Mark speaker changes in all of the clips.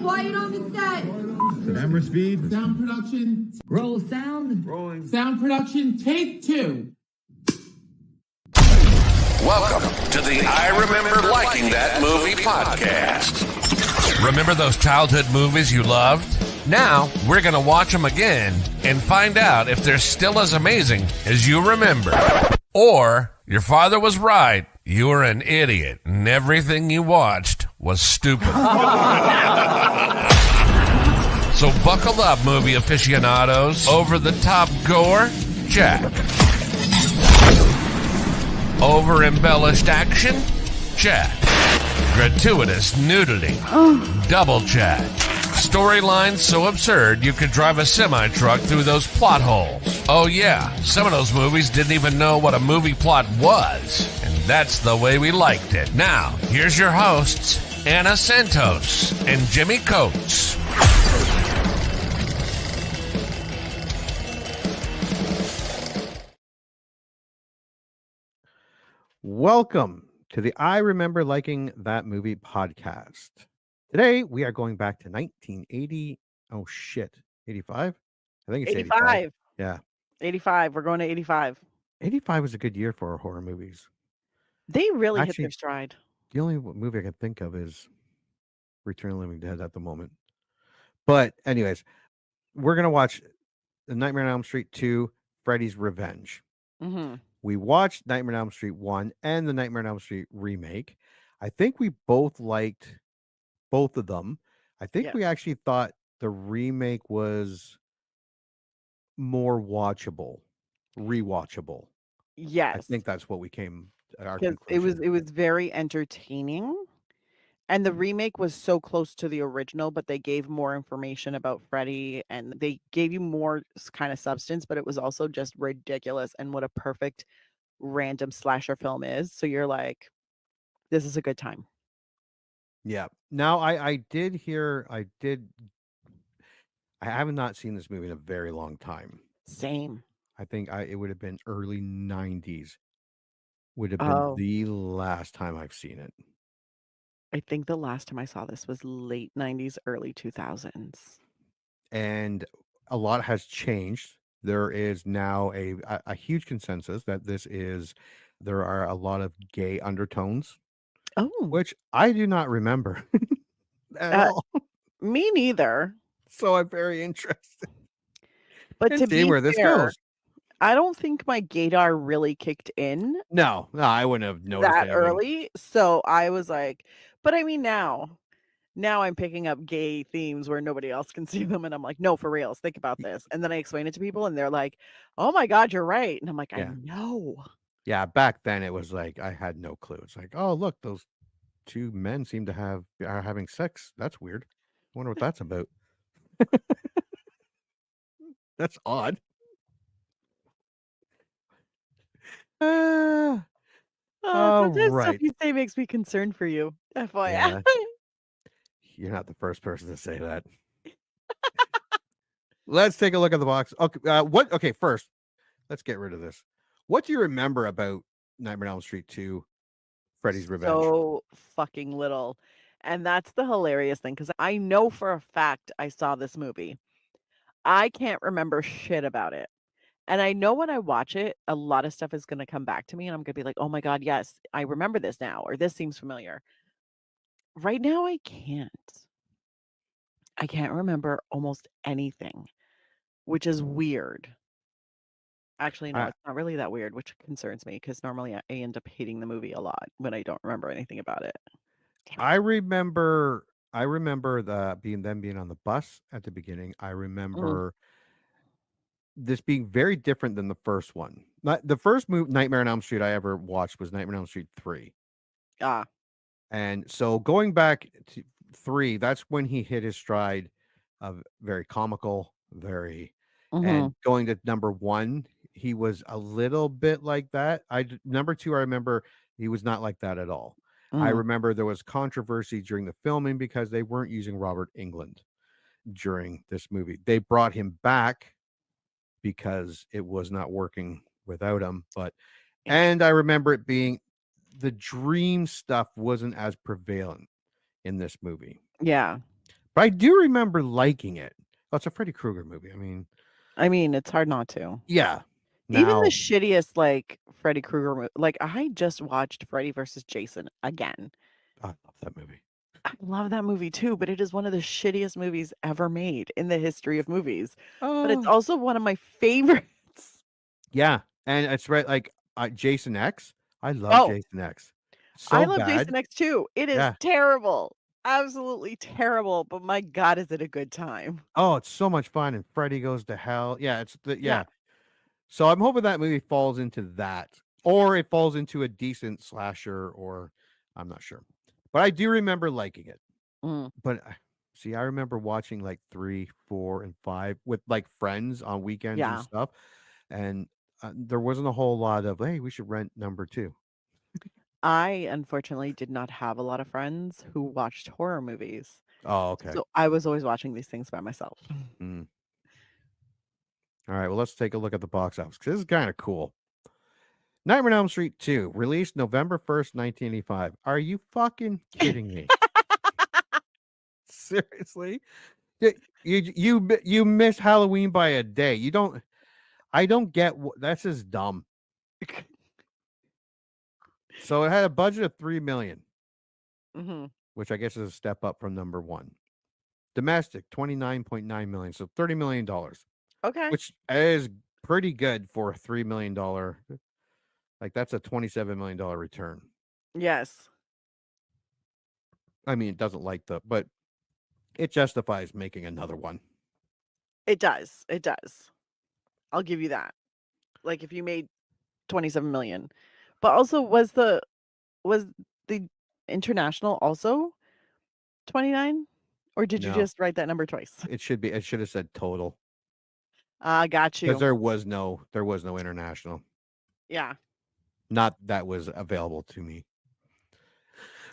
Speaker 1: Quiet on the set.
Speaker 2: Camera speed.
Speaker 3: Sound production.
Speaker 4: Roll sound.
Speaker 2: Rolling.
Speaker 3: Sound production. Take 2.
Speaker 5: Welcome to the I Remember Liking That Movie podcast. Remember those childhood movies you loved? Now, we're going to watch them again and find out if they're still as amazing as you remember. Or, your father was right. You were an idiot, and everything you watched was stupid. So buckle up, movie aficionados. Over-the-top gore? Check. Over-embellished action? Check. Gratuitous nudity? Double check. Storylines so absurd you could drive a semi-truck through those plot holes. Oh yeah, some of those movies didn't even know what a movie plot was. And that's the way we liked it. Now, here's your hosts, Anna Santos and Jimmy Coates.
Speaker 6: Welcome to the I Remember Liking That Movie podcast. Today, we are going back to 1980. Oh, shit. 85? I think it's 85. Yeah.
Speaker 7: 85. We're going to 85.
Speaker 6: 85 was a good year for horror movies.
Speaker 7: They really hit
Speaker 6: Actually,
Speaker 7: their stride.
Speaker 6: The only movie I can think of is Return of the Living Dead at the moment. But anyways, we're going to watch The Nightmare on Elm Street 2, Freddy's Revenge.
Speaker 7: Mm-hmm.
Speaker 6: We watched Nightmare on Elm Street 1 and the Nightmare on Elm Street remake. I think we both liked both of them. I think we actually thought the remake was more watchable, rewatchable.
Speaker 7: Yes.
Speaker 6: I think that's what we came at our
Speaker 7: because
Speaker 6: conclusion.
Speaker 7: it was very entertaining. And the remake was so close to the original, but they gave more information about Freddy and they gave you more kind of substance, but it was also just ridiculous and what a perfect random slasher film is. So you're like, this is a good time.
Speaker 6: Yeah. Now I have not seen this movie in a very long time.
Speaker 7: Same.
Speaker 6: I think it would have been early 90s would have been the last time I've seen it.
Speaker 7: I think the last time I saw this was late 90s, early 2000s.
Speaker 6: And a lot has changed. There is now a huge consensus that there are a lot of gay undertones, which I do not remember at all.
Speaker 7: Me neither.
Speaker 6: So I'm very interested.
Speaker 7: But to
Speaker 6: see
Speaker 7: be
Speaker 6: where this
Speaker 7: fair,
Speaker 6: goes.
Speaker 7: I don't think my gaydar really kicked in
Speaker 6: No, I wouldn't have noticed
Speaker 7: that
Speaker 6: it.
Speaker 7: early. So I was like, but I mean, now I'm picking up gay themes where nobody else can see them. And I'm like, no, for reals, think about this. And then I explain it to people and they're like, oh my God, you're right. And I'm like, I know.
Speaker 6: Yeah, back then it was like I had no clue. It's like, oh, look, those two men seem to are having sex. That's weird. I wonder what that's about. That's odd.
Speaker 7: Sometimes stuff you say makes me concerned for you. FYI.
Speaker 6: Yeah. You're not the first person to say that. Let's take a look at the box. Okay, first, let's get rid of this. What do you remember about Nightmare on Elm Street 2, Freddy's Revenge?
Speaker 7: So fucking little. And that's the hilarious thing, because I know for a fact I saw this movie. I can't remember shit about it. And I know when I watch it, a lot of stuff is going to come back to me and I'm going to be like, oh my God, yes, I remember this now, or this seems familiar. Right now, I can't. I can't remember almost anything, which is weird. Actually, no, it's not really that weird, which concerns me because normally I end up hating the movie a lot when I don't remember anything about it.
Speaker 6: I remember being on the bus at the beginning. I remember this being very different than the first one. The first Nightmare on Elm Street I ever watched was Nightmare on Elm Street 3. And so going back to 3, that's when he hit his stride of very comical, and going to number 1, he was a little bit like that. Number 2, I remember he was not like that at all. I remember there was controversy during the filming because they weren't using Robert Englund during this movie. They brought him back because it was not working without him. And I remember it being the dream stuff wasn't as prevalent in this movie.
Speaker 7: Yeah.
Speaker 6: But I do remember liking it. Oh, it's a Freddy Krueger movie.
Speaker 7: I mean, it's hard not to.
Speaker 6: Yeah.
Speaker 7: Even the
Speaker 6: Now,
Speaker 7: shittiest, like, Freddy Krueger like, I just watched Freddy versus Jason again.
Speaker 6: I love that movie.
Speaker 7: I love that movie too, but it is one of the shittiest movies ever made in the history of movies. But it's
Speaker 6: Oh,
Speaker 7: also one of my favorites.
Speaker 6: yeah. And it's right, like Jason X. I love
Speaker 7: Oh,
Speaker 6: Jason X.
Speaker 7: I
Speaker 6: So
Speaker 7: love
Speaker 6: bad.
Speaker 7: Jason X too. It is
Speaker 6: Yeah.
Speaker 7: terrible. Absolutely terrible, but my god, is it a good time.
Speaker 6: Oh, it's so much fun. And Freddy Goes to Hell. Yeah,
Speaker 7: Yeah.
Speaker 6: So I'm hoping that movie falls into that, or it falls into a decent slasher, or I'm not sure. But I do remember liking it.
Speaker 7: Mm,
Speaker 6: But see, I remember watching like 3, 4, and 5 with like friends on weekends and
Speaker 7: yeah.
Speaker 6: stuff, and there wasn't a whole lot of hey, we should rent number 2.
Speaker 7: I unfortunately did not have a lot of friends who watched horror movies.
Speaker 6: Oh, okay.
Speaker 7: So I was always watching these things by myself.
Speaker 6: Mm. All right. Well, let's take a look at the box office because this is kind of cool. Nightmare on Elm Street 2, released November 1st, 1985. Are you fucking kidding me? Seriously? You miss Halloween by a day. You don't. I don't get that's just dumb. So it had a budget of $3 million,
Speaker 7: Mhm.
Speaker 6: which I guess is a step up from number 1. Domestic $29.9 million, so $30 million,
Speaker 7: Okay.
Speaker 6: which is pretty good for a $3 million. Like that's a $27 million return.
Speaker 7: Yes.
Speaker 6: I mean, it doesn't like but it justifies making another one.
Speaker 7: It does. It does. I'll give you that. Like if you made 27 million. But also was the international also 29? Or did you
Speaker 6: No,
Speaker 7: just write that number twice?
Speaker 6: it should have said total
Speaker 7: Got
Speaker 6: because
Speaker 7: you.
Speaker 6: there was no international.
Speaker 7: Yeah.
Speaker 6: Not that was available to me.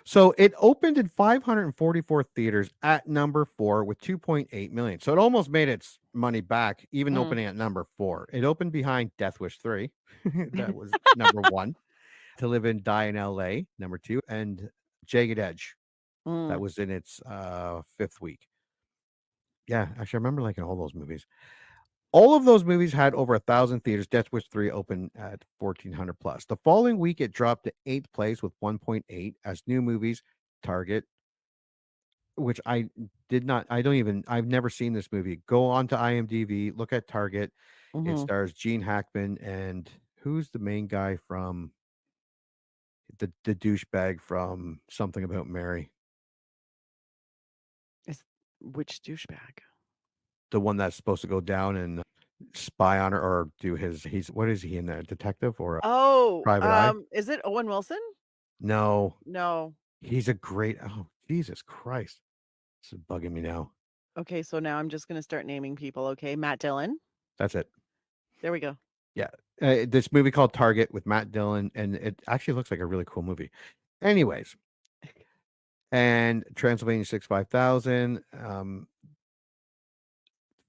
Speaker 6: So it opened in 544 theaters at number 4 with 2.8 million. So it almost made its money back, even
Speaker 7: Mm.
Speaker 6: opening at number 4. It opened behind Death Wish 3. That was number 1. To Live and Die in LA, number 2, and Jagged Edge. That
Speaker 7: Mm.
Speaker 6: was in its 5th week. Yeah, actually, I remember liking all those movies. All of those movies had over 1,000 theaters. Death Wish 3 opened at 1,400 plus. The following week, it dropped to 8th place with 1.8 as new movies. Target, which I did not, I've never seen this movie. Go on to IMDb, look at Target. It
Speaker 7: Mhm.
Speaker 6: stars Gene Hackman and who's the main guy from the douchebag from Something About Mary,
Speaker 7: Is which douchebag?
Speaker 6: the one that's supposed to go down and spy on her or do what is he in there? Detective or a
Speaker 7: Oh,
Speaker 6: private eye?
Speaker 7: is it Owen Wilson?
Speaker 6: No,
Speaker 7: No.
Speaker 6: he's a great. Oh, Jesus Christ. This is bugging me now.
Speaker 7: Okay, so now I'm just gonna start naming people, okay? Matt Dillon.
Speaker 6: That's it.
Speaker 7: There we go.
Speaker 6: Yeah. This movie called Target with Matt Dillon, and it actually looks like a really cool movie. Anyways, and Transylvania 65000.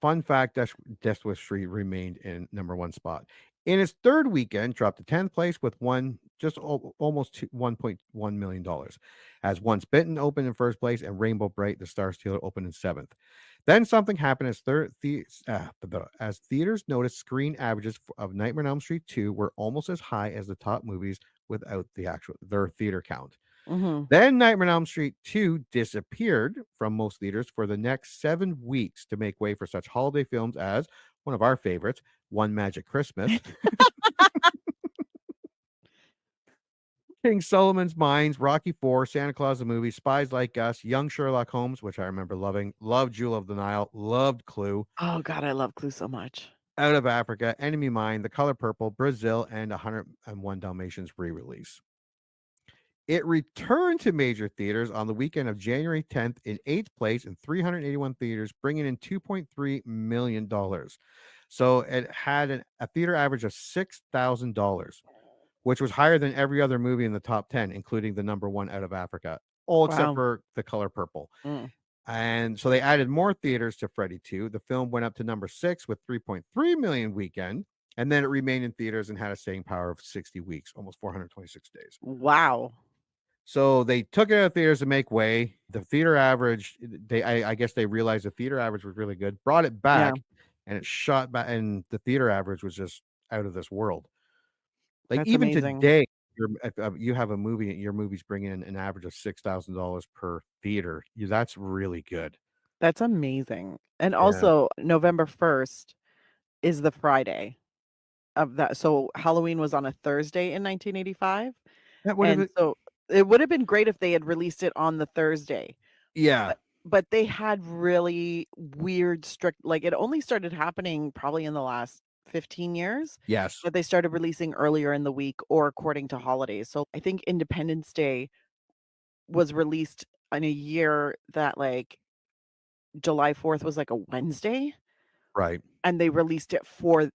Speaker 6: Fun fact: Death Wish 3 remained in number 1 spot. In its 3rd weekend, dropped to 10th place with almost $1.1 million. As Once Bitten opened in 1st place, and Rainbow Bright, the Star Stealer, opened in 7th. Then something happened as theaters noticed screen averages of Nightmare on Elm Street 2 were almost as high as the top movies without their theater count.
Speaker 7: Mhm.
Speaker 6: Then Nightmare on Elm Street 2 disappeared from most theaters for the next 7 weeks to make way for such holiday films as one of our favorites, One Magic Christmas, King Solomon's Mines, Rocky 4, Santa Claus the Movie, Spies Like Us, Young Sherlock Holmes, which I remember loving, loved Jewel of the Nile, loved Clue,
Speaker 7: Oh god, I love Clue so much.
Speaker 6: Out of Africa, Enemy Mine, The Color Purple, Brazil, and 101 Dalmatians re-release. It returned to major theaters on the weekend of January 10th in 8th place in 381 theaters, bringing in $2.3 million. So it had a theater average of $6,000, which was higher than every other movie in the top 10, including the number 1 Out of Africa, all except
Speaker 7: Wow.
Speaker 6: for The Color Purple.
Speaker 7: Mm.
Speaker 6: And so they added more theaters to Freddy 2. The film went up to number 6 with 3.3 million weekend. And then it remained in theaters and had a staying power of 60 weeks, almost 426 days.
Speaker 7: Wow.
Speaker 6: So they took it out of theaters to make way. The theater average, I guess they realized the theater average was really good, brought it
Speaker 7: Yeah.
Speaker 6: back, and it shot back, and the theater average was just out of this world. Like
Speaker 7: That's
Speaker 6: even
Speaker 7: amazing.
Speaker 6: today, if you have a movie, your movie's bringing in an average of $6,000 per theater. That's really good.
Speaker 7: That's amazing. And
Speaker 6: Yeah.
Speaker 7: also, November 1st is the Friday of that. So Halloween was on a Thursday in 1985.
Speaker 6: That would have
Speaker 7: And so it would have been great if they had released it on the Thursday.
Speaker 6: yeah.
Speaker 7: But they had really weird, strict, like it only started happening probably in the last 15 years
Speaker 6: Yes.
Speaker 7: that they started releasing earlier in the week or according to holidays. So I think Independence Day was released in a year that like July 4th was like a Wednesday,
Speaker 6: Right.
Speaker 7: and they released it for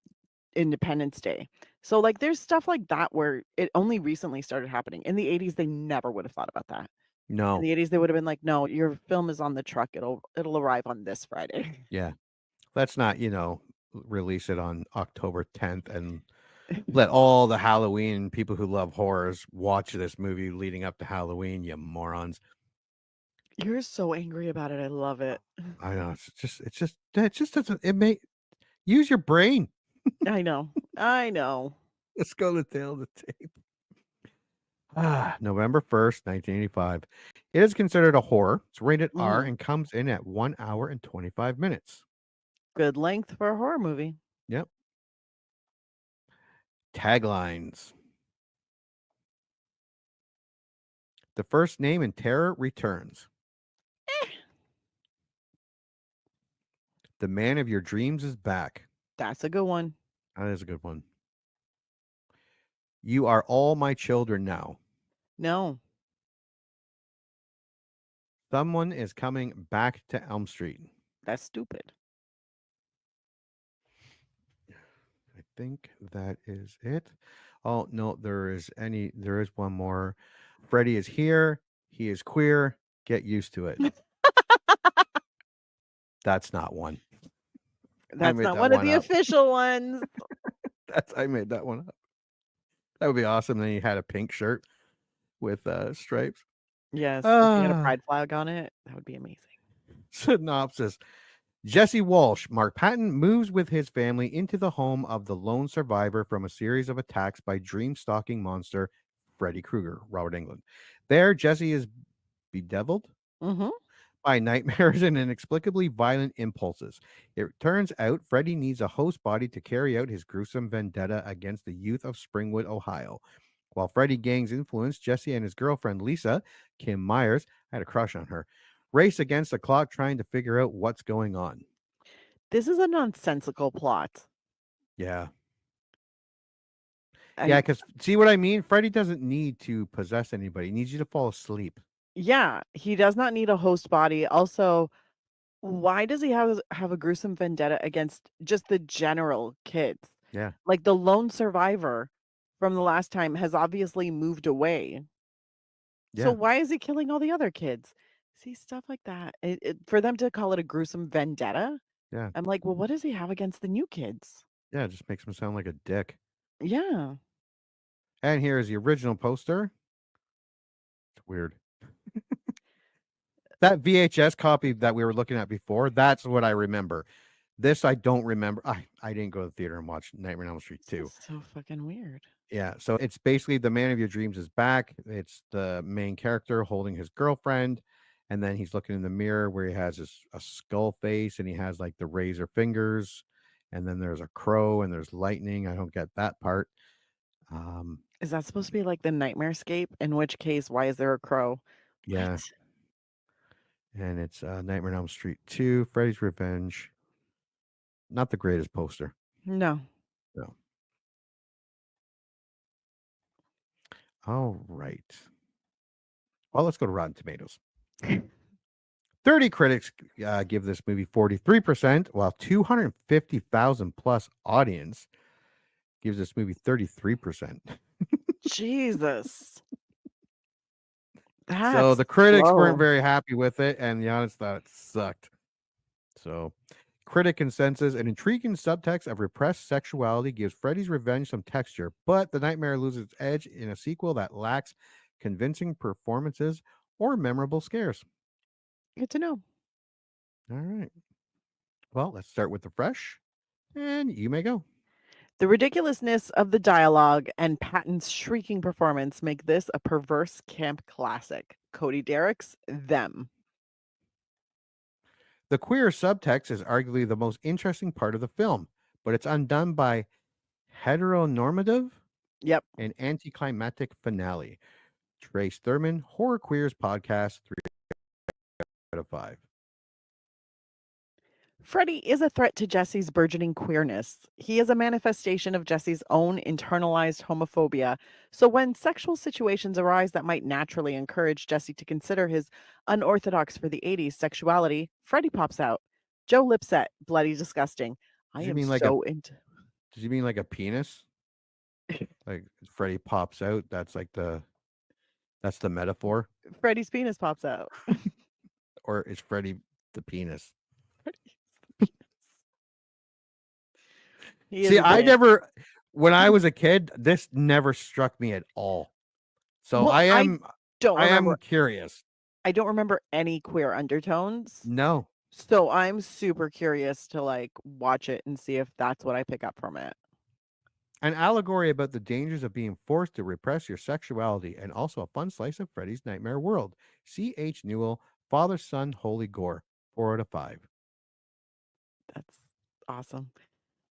Speaker 7: Independence Day. So like there's stuff like that where it only recently started happening. In the 80s, they never would have thought about that. In
Speaker 6: No.
Speaker 7: the 80s, they would have been like, "No, your film is on the truck. It'll arrive on this Friday."
Speaker 6: Yeah. Let's not, release it on October 10th and let all the Halloween people who love horrors watch this movie leading up to Halloween, you morons.
Speaker 7: You're so angry about it. I love it.
Speaker 6: I know. It just doesn't, it may use your brain.
Speaker 7: I know. I know.
Speaker 6: Let's go to tail of the tape. November 1st, 1985. It is considered a horror. It's rated R
Speaker 7: Mhm.
Speaker 6: and comes in at 1 hour and 25 minutes.
Speaker 7: Good length for a horror movie.
Speaker 6: Yep. Taglines. The first name in terror returns. The man of your dreams is back.
Speaker 7: That's a good one.
Speaker 6: That is a good one. You are all my children now.
Speaker 7: No.
Speaker 6: Someone is coming back to Elm Street.
Speaker 7: That's stupid.
Speaker 6: I think that is it. Oh, no, there is one more. Freddy is here. He is queer. Get used to it. That's not one.
Speaker 7: That's
Speaker 6: made
Speaker 7: not
Speaker 6: that
Speaker 7: one of
Speaker 6: one
Speaker 7: the
Speaker 6: up.
Speaker 7: official ones.
Speaker 6: I made that one up. That would be awesome. Then he had a pink shirt with stripes.
Speaker 7: Yes. If he had a pride flag on it, that would be amazing.
Speaker 6: Synopsis. Jesse Walsh, Mark Patton, moves with his family into the home of the lone survivor from a series of attacks by dream-stalking monster Freddy Krueger, Robert Englund. There, Jesse is bedeviled by nightmares and inexplicably violent impulses. It turns out Freddy needs a host body to carry out his gruesome vendetta against the youth of Springwood, Ohio. While Freddy gains influence, Jesse and his girlfriend Lisa, Kim Myers, I had a crush on her, race against the clock trying to figure out what's going on.
Speaker 7: This is a nonsensical plot.
Speaker 6: Yeah. Yeah, because see what I mean? Freddy doesn't need to possess anybody. He needs you to fall asleep.
Speaker 7: Yeah, he does not need a host body. Also, why does he have a gruesome vendetta against just the general kids?
Speaker 6: Yeah.
Speaker 7: Like the lone survivor from the last time has obviously moved away.
Speaker 6: Yeah.
Speaker 7: So why is he killing all the other kids? See, stuff like that. For them to call it a gruesome vendetta,
Speaker 6: Yeah.
Speaker 7: I'm like, well, what does he have against the new kids?
Speaker 6: Yeah, it just makes him sound like a dick.
Speaker 7: Yeah.
Speaker 6: And here is the original poster. It's weird. That VHS copy that we were looking at before, that's what I remember. This I don't remember. I didn't go to the theater and watch Nightmare on Elm Street 2.
Speaker 7: This is so fucking weird.
Speaker 6: Yeah, so it's basically the man of your dreams is back. It's the main character holding his girlfriend, and then he's looking in the mirror where he has a skull face and he has like the razor fingers, and then there's a crow and there's lightning. I don't get that part.
Speaker 7: Is that supposed to be like the nightmare scape? In which case, why is there a crow?
Speaker 6: Yeah.
Speaker 7: What?
Speaker 6: And it's Nightmare on Elm Street 2, Freddy's Revenge. Not the greatest poster.
Speaker 7: No.
Speaker 6: No. All right. Well, let's go to Rotten Tomatoes. 30 critics give this movie 43%, while 250,000 plus audience gives this movie 33%.
Speaker 7: Jesus.
Speaker 6: So the critics weren't very happy with it, and the audience thought it sucked. So, critic consensus: an intriguing subtext of repressed sexuality gives Freddy's Revenge some texture, but the nightmare loses its edge in a sequel that lacks convincing performances, or memorable scares?
Speaker 7: Good to know.
Speaker 6: All right. Well, let's start with the fresh, and you may go.
Speaker 7: The ridiculousness of the dialogue and Patton's shrieking performance make this a perverse camp classic. Cody Derrick's Them.
Speaker 6: The queer subtext is arguably the most interesting part of the film, but it's undone by heteronormative
Speaker 7: Yep.
Speaker 6: and anticlimactic finale. Trace Thurman, Horror Queers Podcast, 3 out of 5.
Speaker 7: Freddy is a threat to Jesse's burgeoning queerness. He is a manifestation of Jesse's own internalized homophobia. So when sexual situations arise that might naturally encourage Jesse to consider his unorthodox for the 80s sexuality, Freddy pops out. Joe Lipset, bloody disgusting. I
Speaker 6: Did you
Speaker 7: am
Speaker 6: mean like
Speaker 7: so into
Speaker 6: Did you mean like a penis? Like Freddy pops out? That's the metaphor,
Speaker 7: Freddy's penis pops out.
Speaker 6: or is Freddy the penis?
Speaker 7: He is
Speaker 6: See,
Speaker 7: a
Speaker 6: I
Speaker 7: dick.
Speaker 6: never, when I was a kid, this never struck me at all. So
Speaker 7: Well,
Speaker 6: I am
Speaker 7: don't
Speaker 6: I am
Speaker 7: remember.
Speaker 6: curious.
Speaker 7: I don't remember any queer undertones.
Speaker 6: No.
Speaker 7: So I'm super curious to like watch it and see if that's what I pick up from it.
Speaker 6: An allegory about the dangers of being forced to repress your sexuality, and also a fun slice of Freddy's Nightmare World. C.H. Newell, Father, Son, Holy Gore, 4 out of 5.
Speaker 7: That's awesome.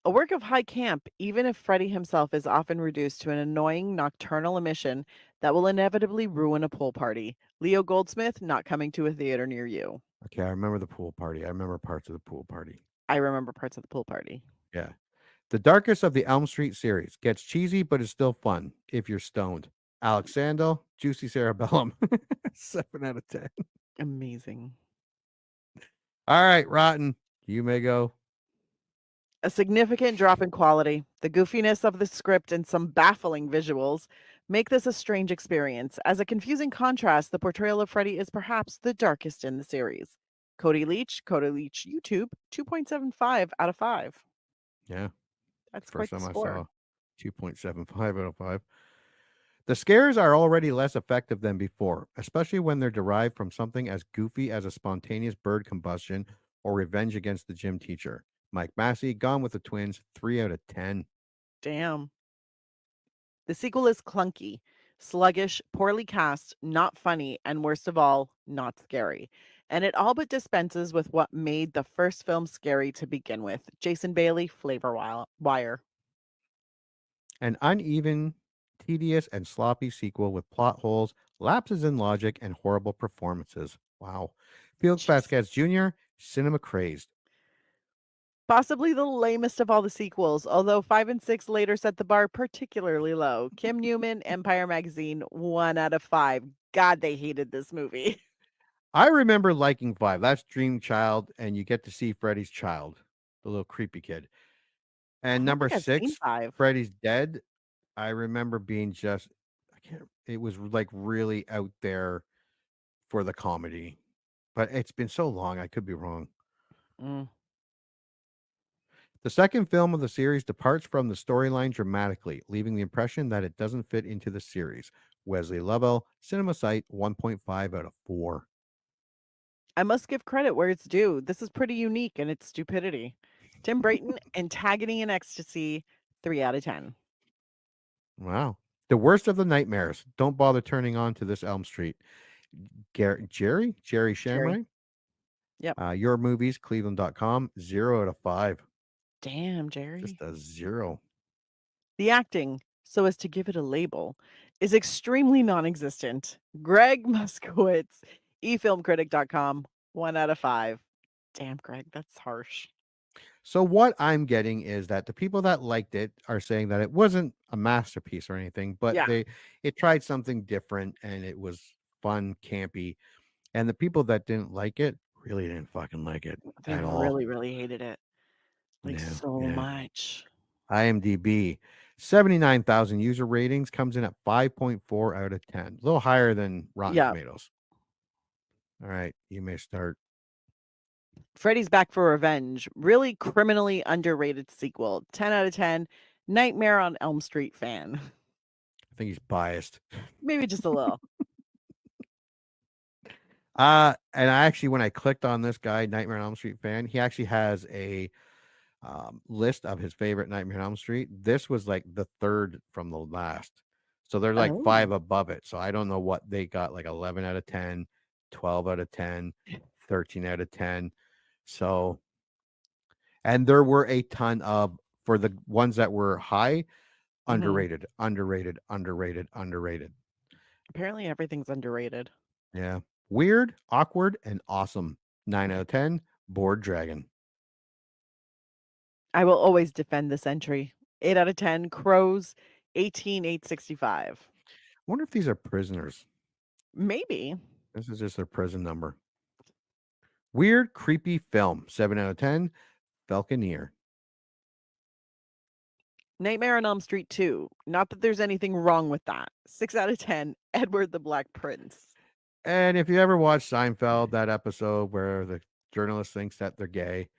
Speaker 7: A work of high camp, even if Freddy himself is often reduced to an annoying nocturnal emission that will inevitably ruin a pool party. Leo Goldsmith not coming to a theater near you.
Speaker 6: Okay, I remember the pool party. I remember parts of the pool party.
Speaker 7: I remember parts of the pool party.
Speaker 6: Yeah. The darkest of the Elm Street series gets cheesy, but is still fun if you're stoned. Alex Sandel, Juicy Cerebellum, 7 out of 10.
Speaker 7: Amazing.
Speaker 6: All right, Rotten, you may go.
Speaker 7: A significant drop in quality, the goofiness of the script, and some baffling visuals make this a strange experience. As a confusing contrast, the portrayal of Freddy is perhaps the darkest in the series. Cody Leach YouTube, 2.75 out of 5.
Speaker 6: Yeah,
Speaker 7: That's
Speaker 6: first
Speaker 7: quite the
Speaker 6: time I
Speaker 7: score.
Speaker 6: saw 2.75 out of 5. The scares are already less effective than before, especially when they're derived from something as goofy as a spontaneous bird combustion or revenge against the gym teacher. Mike Massey, Gone with the Twins, 3 out of 10.
Speaker 7: Damn. The sequel is clunky, sluggish, poorly cast, not funny, and worst of all, not scary. And it all but dispenses with what made the first film scary to begin with. Jason Bailey, Wire.
Speaker 6: An uneven, tedious, and sloppy sequel with plot holes, lapses in logic, and horrible performances. Wow. Felix
Speaker 7: Jeez.
Speaker 6: Vasquez Jr., Cinema Crazed.
Speaker 7: Possibly the lamest of all the sequels, although 5 and 6 later set the bar particularly low. Kim Newman, Empire Magazine, 1 out of 5. God, they hated this movie.
Speaker 6: I remember liking 5. That's Dream Child, and you get to see Freddy's child, the little creepy kid.
Speaker 7: I
Speaker 6: And
Speaker 7: don't
Speaker 6: number
Speaker 7: think I've seen
Speaker 6: 6,
Speaker 7: 5.
Speaker 6: Freddy's Dead. I remember being just, it was like really out there for the comedy. But it's been so long, I could be wrong.
Speaker 7: Mm.
Speaker 6: The second film of the series departs from the storyline dramatically, leaving the impression that it doesn't fit into the series. Wesley Lovell, Cinema Site, 1.5 out of 4.
Speaker 7: I must give credit where it's due. This is pretty unique in its stupidity. Tim Brayton, Antagony and Ecstasy, 3 out of 10.
Speaker 6: Wow. The worst of the nightmares. Don't bother turning on to this Elm Street. Jerry Shamray.
Speaker 7: Yep.
Speaker 6: Your Movies, Cleveland.com, 0 out of 5.
Speaker 7: Damn, Jerry.
Speaker 6: Just a 0.
Speaker 7: The acting, so as to give it a label, is extremely non-existent. Greg Muskowitz, efilmcritic.com, 1 out of 5. Damn, Greg, that's harsh.
Speaker 6: So what I'm getting is that the people that liked it are saying that it wasn't a masterpiece or anything, but
Speaker 7: Yeah.
Speaker 6: it tried something different and it was fun, campy. And the people that didn't like it really didn't fucking like it
Speaker 7: They
Speaker 6: at all.
Speaker 7: really, really hated it. Like
Speaker 6: No,
Speaker 7: so
Speaker 6: yeah.
Speaker 7: much.
Speaker 6: IMDb, 79,000 user ratings, comes in at 5.4 out of 10. A little higher than Rotten
Speaker 7: Yeah.
Speaker 6: Tomatoes. All right, you may start.
Speaker 7: Freddy's Back for Revenge, really criminally underrated sequel. 10 out of 10. Nightmare on Elm Street fan.
Speaker 6: I think he's biased.
Speaker 7: Maybe just a little.
Speaker 6: And I actually, when I clicked on this guy, Nightmare on Elm Street fan, he actually has a list of his favorite Nightmare on Elm Street. This was like the third from the last. So they're like 5 above it. So I don't know what they got, like 11 out of 10, 12 out of 10, 13 out of 10. So, and there were a ton of, for the ones that were high, underrated.
Speaker 7: Apparently everything's underrated.
Speaker 6: Yeah. Weird, awkward, and awesome. 9 out of 10, Bored Dragon.
Speaker 7: I will always defend this entry. 8 out of 10, Crows, 18,865.
Speaker 6: I wonder if these are prisoners.
Speaker 7: Maybe.
Speaker 6: This is just their prison number. Weird, creepy film. 7 out of 10, Falconeer.
Speaker 7: Nightmare on Elm Street 2. Not that there's anything wrong with that. 6 out of 10, Edward the Black Prince.
Speaker 6: And if you ever watched Seinfeld, that episode where the journalist thinks that they're gay,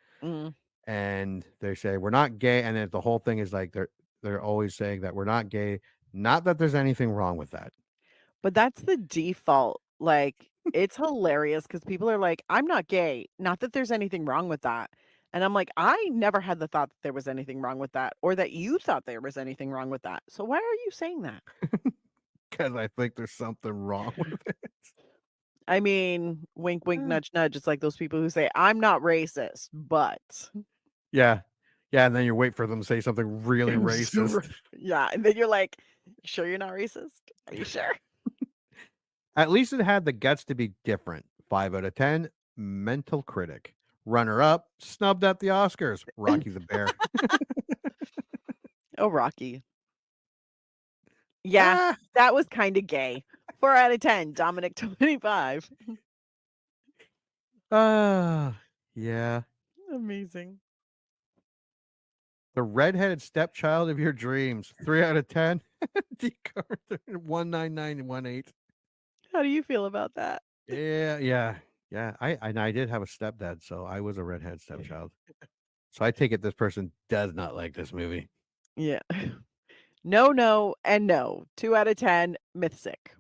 Speaker 6: and they say we're not gay, and then the whole thing is like they're always saying that we're not gay. Not that there's anything wrong with that.
Speaker 7: But that's the default. Like, it's hilarious because people are like, I'm not gay. Not that there's anything wrong with that. And I'm like, I never had the thought that there was anything wrong with that, or that you thought there was anything wrong with that. So why are you saying that?
Speaker 6: Because I think there's something wrong with it.
Speaker 7: I mean, wink, wink, nudge, nudge. It's like those people who say, I'm not racist, but.
Speaker 6: Yeah. Yeah. And then you wait for them to say something really racist.
Speaker 7: Yeah. And then you're like, you sure you're not racist? Are you sure?
Speaker 6: At least it had the guts to be different. 5 out of 10, Mental Critic. Runner up, snubbed at the Oscars, Rocky the Bear.
Speaker 7: Oh, Rocky. Yeah, that was kind of gay. 4 out of 10, Dominic 25.
Speaker 6: Yeah.
Speaker 7: Amazing.
Speaker 6: The redheaded stepchild of your dreams. 3 out of 10. D. Carter 19918.
Speaker 7: How do you feel about that?
Speaker 6: Yeah. I did have a stepdad, so I was a redhead stepchild. So I take it this person does not like this movie.
Speaker 7: Yeah. No, and no. 2 out of 10, Mythsick.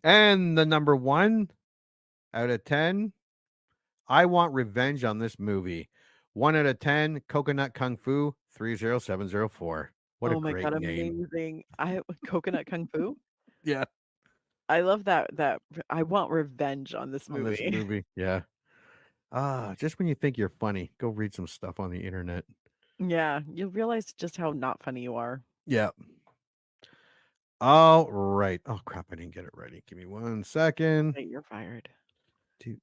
Speaker 6: And the number 1 out of 10, I Want Revenge on This Movie. 1 out of 10, Coconut Kung Fu 30704. What a great
Speaker 7: God,
Speaker 6: name.
Speaker 7: amazing. Coconut Kung Fu?
Speaker 6: Yeah.
Speaker 7: I love that I want revenge on this movie.
Speaker 6: Yeah. Just when you think you're funny, go read some stuff on the internet.
Speaker 7: Yeah, you'll realize just how not funny you are.
Speaker 6: Yeah. All right. Oh crap, I didn't get it ready. Give me 1 second.
Speaker 7: Hey, you're fired.
Speaker 6: Do.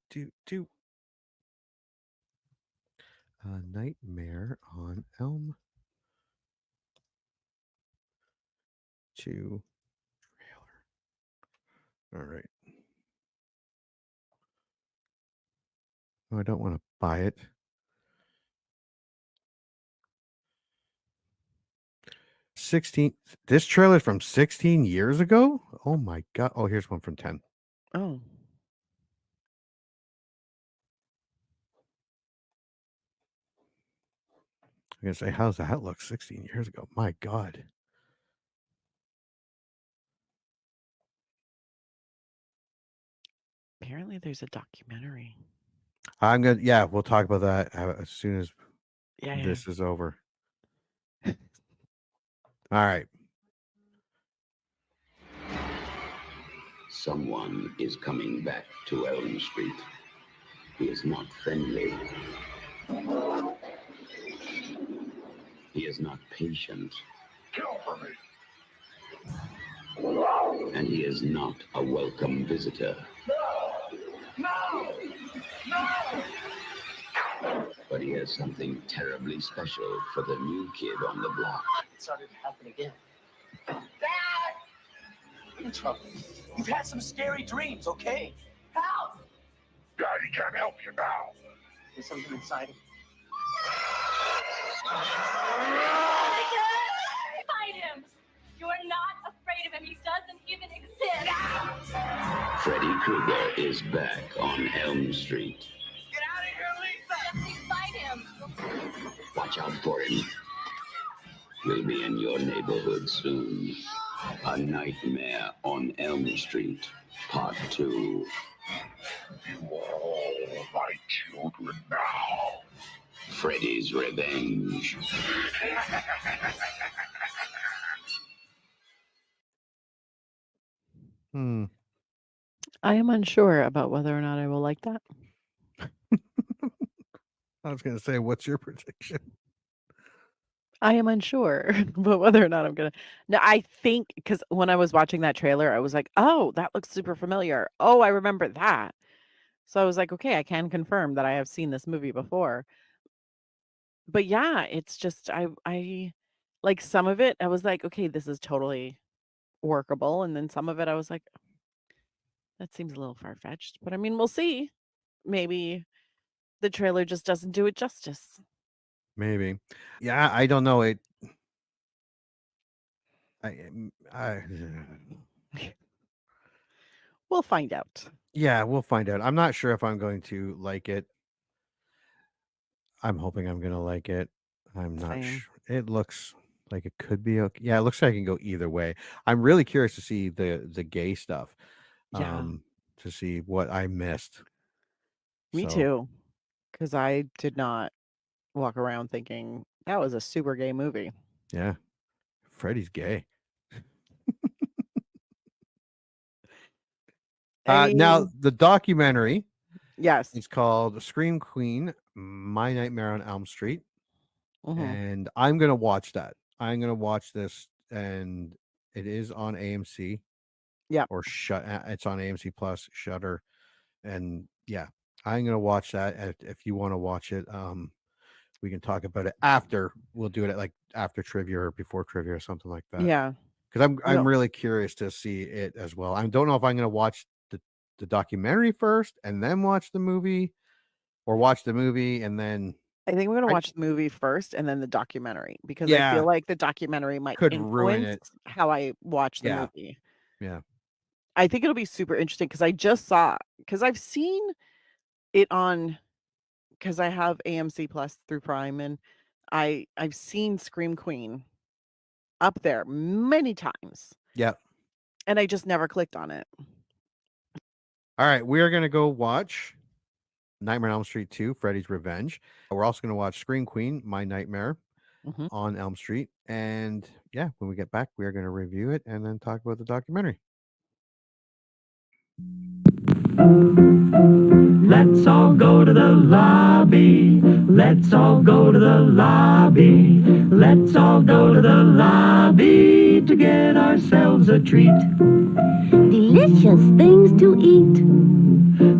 Speaker 6: Nightmare on Elm 2 trailer. All right. Oh, I don't want to buy it. 16. This trailer is from 16 years ago? Oh my god. Oh, here's one from 10.
Speaker 7: Oh.
Speaker 6: I'm gonna say, how's that look 16 years ago? My god.
Speaker 7: Apparently there's a documentary.
Speaker 6: We'll talk about that as soon as this is over. All right.
Speaker 1: Someone is coming back to Elm Street. He is not friendly. He is not patient. Kill for me. And he is not a welcome visitor. No! But he has something terribly special for the new kid on the block.
Speaker 4: It started to happen again. Dad! I'm in trouble. You've had some scary dreams, okay? Help!
Speaker 2: Daddy can't help you now.
Speaker 4: There's something inside him.
Speaker 8: Fight him! You're not afraid of him. He doesn't even exist.
Speaker 1: Freddy Krueger is back on Elm Street.
Speaker 4: Get out of here, Lisa!
Speaker 8: Jesse, fight him!
Speaker 1: Watch out for him. We'll be in your neighborhood soon. A Nightmare on Elm Street, Part 2.
Speaker 2: You are all my children now.
Speaker 1: Freddy's Revenge.
Speaker 7: I am unsure about whether or not I will like that.
Speaker 6: I was going to say, what's your prediction?
Speaker 7: I am unsure but whether or not I'm gonna. No, I think because when I was watching that trailer, I was like, "Oh, that looks super familiar. Oh, I remember that." So I was like, "Okay, I can confirm that I have seen this movie before." But yeah, it's just I like some of it. I was like, "Okay, this is totally workable," and then some of it, I was like, "That seems a little far fetched." But I mean, we'll see. Maybe the trailer just doesn't do it justice.
Speaker 6: Maybe. Yeah, I don't know.
Speaker 7: We'll find out.
Speaker 6: Yeah, we'll find out. I'm not sure if I'm going to like it. I'm hoping I'm going to like it. I'm not
Speaker 7: Same.
Speaker 6: sure. It looks like it could be okay. Yeah, it looks like it can go either way. I'm really curious to see the gay stuff.
Speaker 7: Yeah.
Speaker 6: To see what I missed.
Speaker 7: Me
Speaker 6: So,
Speaker 7: too. Because I did not walk around thinking that was a super gay movie.
Speaker 6: Yeah. Freddy's gay.
Speaker 7: I
Speaker 6: Now
Speaker 7: mean,
Speaker 6: the documentary
Speaker 7: yes.
Speaker 6: is called Scream Queen: My Nightmare on Elm Street,
Speaker 7: Mhm.
Speaker 6: and I'm gonna watch that. I'm gonna watch this, and it is on AMC.
Speaker 7: Yep.
Speaker 6: Or it's on AMC Plus, Shudder, and yeah, I'm gonna watch that. If you want to watch it, we can talk about it after. We'll do it at like after trivia or before trivia or something like that.
Speaker 7: Yeah.
Speaker 6: Because I'm
Speaker 7: No.
Speaker 6: really curious to see it as well. I don't know if I'm gonna watch the documentary first and then watch the movie, or watch the movie and then
Speaker 7: I think we're gonna watch the movie first and then the documentary because I
Speaker 6: Yeah.
Speaker 7: feel like the documentary might
Speaker 6: Could ruin
Speaker 7: influence
Speaker 6: it.
Speaker 7: how I watch the
Speaker 6: Yeah.
Speaker 7: movie.
Speaker 6: Yeah.
Speaker 7: I think it'll be super interesting because I've seen it on because I have AMC Plus through Prime and I've seen Scream Queen up there many times.
Speaker 6: Yep.
Speaker 7: And I just never clicked on it.
Speaker 6: All right, we are gonna go watch Nightmare on Elm Street 2, Freddy's Revenge. We're also gonna watch Scream Queen: My Nightmare
Speaker 7: Mhm.
Speaker 6: on Elm Street. And yeah, when we get back, we are gonna review it and then talk about the documentary.
Speaker 9: Let's all go to the lobby. Let's all go to the lobby. Let's all go to the lobby to get ourselves a treat.
Speaker 10: Delicious things to eat.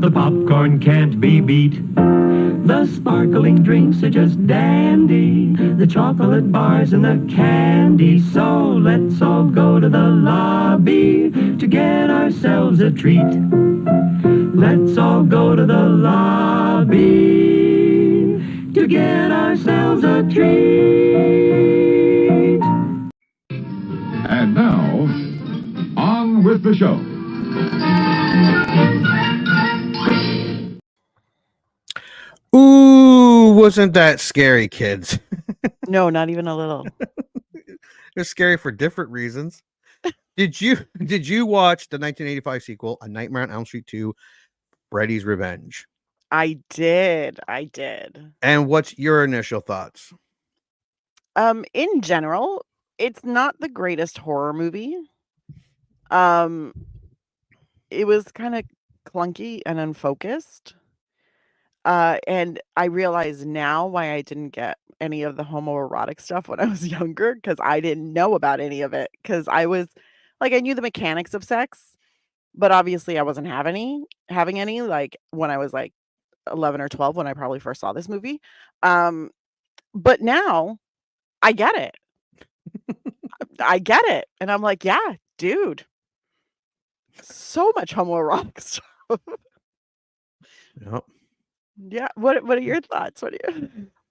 Speaker 9: The popcorn can't be beat. The sparkling drinks are just dandy. The chocolate bars and the candy. So let's all go to the lobby to get ourselves a treat. Let's all go to the lobby to get ourselves a treat.
Speaker 2: And now, on with the show.
Speaker 6: Ooh, wasn't that scary, kids?
Speaker 7: No, not even a little.
Speaker 6: It's scary for different reasons. Did you watch the 1985 sequel, A Nightmare on Elm Street 2, Freddy's Revenge?
Speaker 7: I did.
Speaker 6: And what's your initial thoughts?
Speaker 7: In general, it's not the greatest horror movie. It was kind of clunky and unfocused. And I realize now why I didn't get any of the homoerotic stuff when I was younger because I didn't know about any of it because I was like I knew the mechanics of sex, but obviously I wasn't having any like when I was like 11 or 12 when I probably first saw this movie. But now I get it. I get it. And I'm like, yeah, dude. So much homoerotic stuff.
Speaker 6: Yep.
Speaker 7: Yeah. What are your thoughts?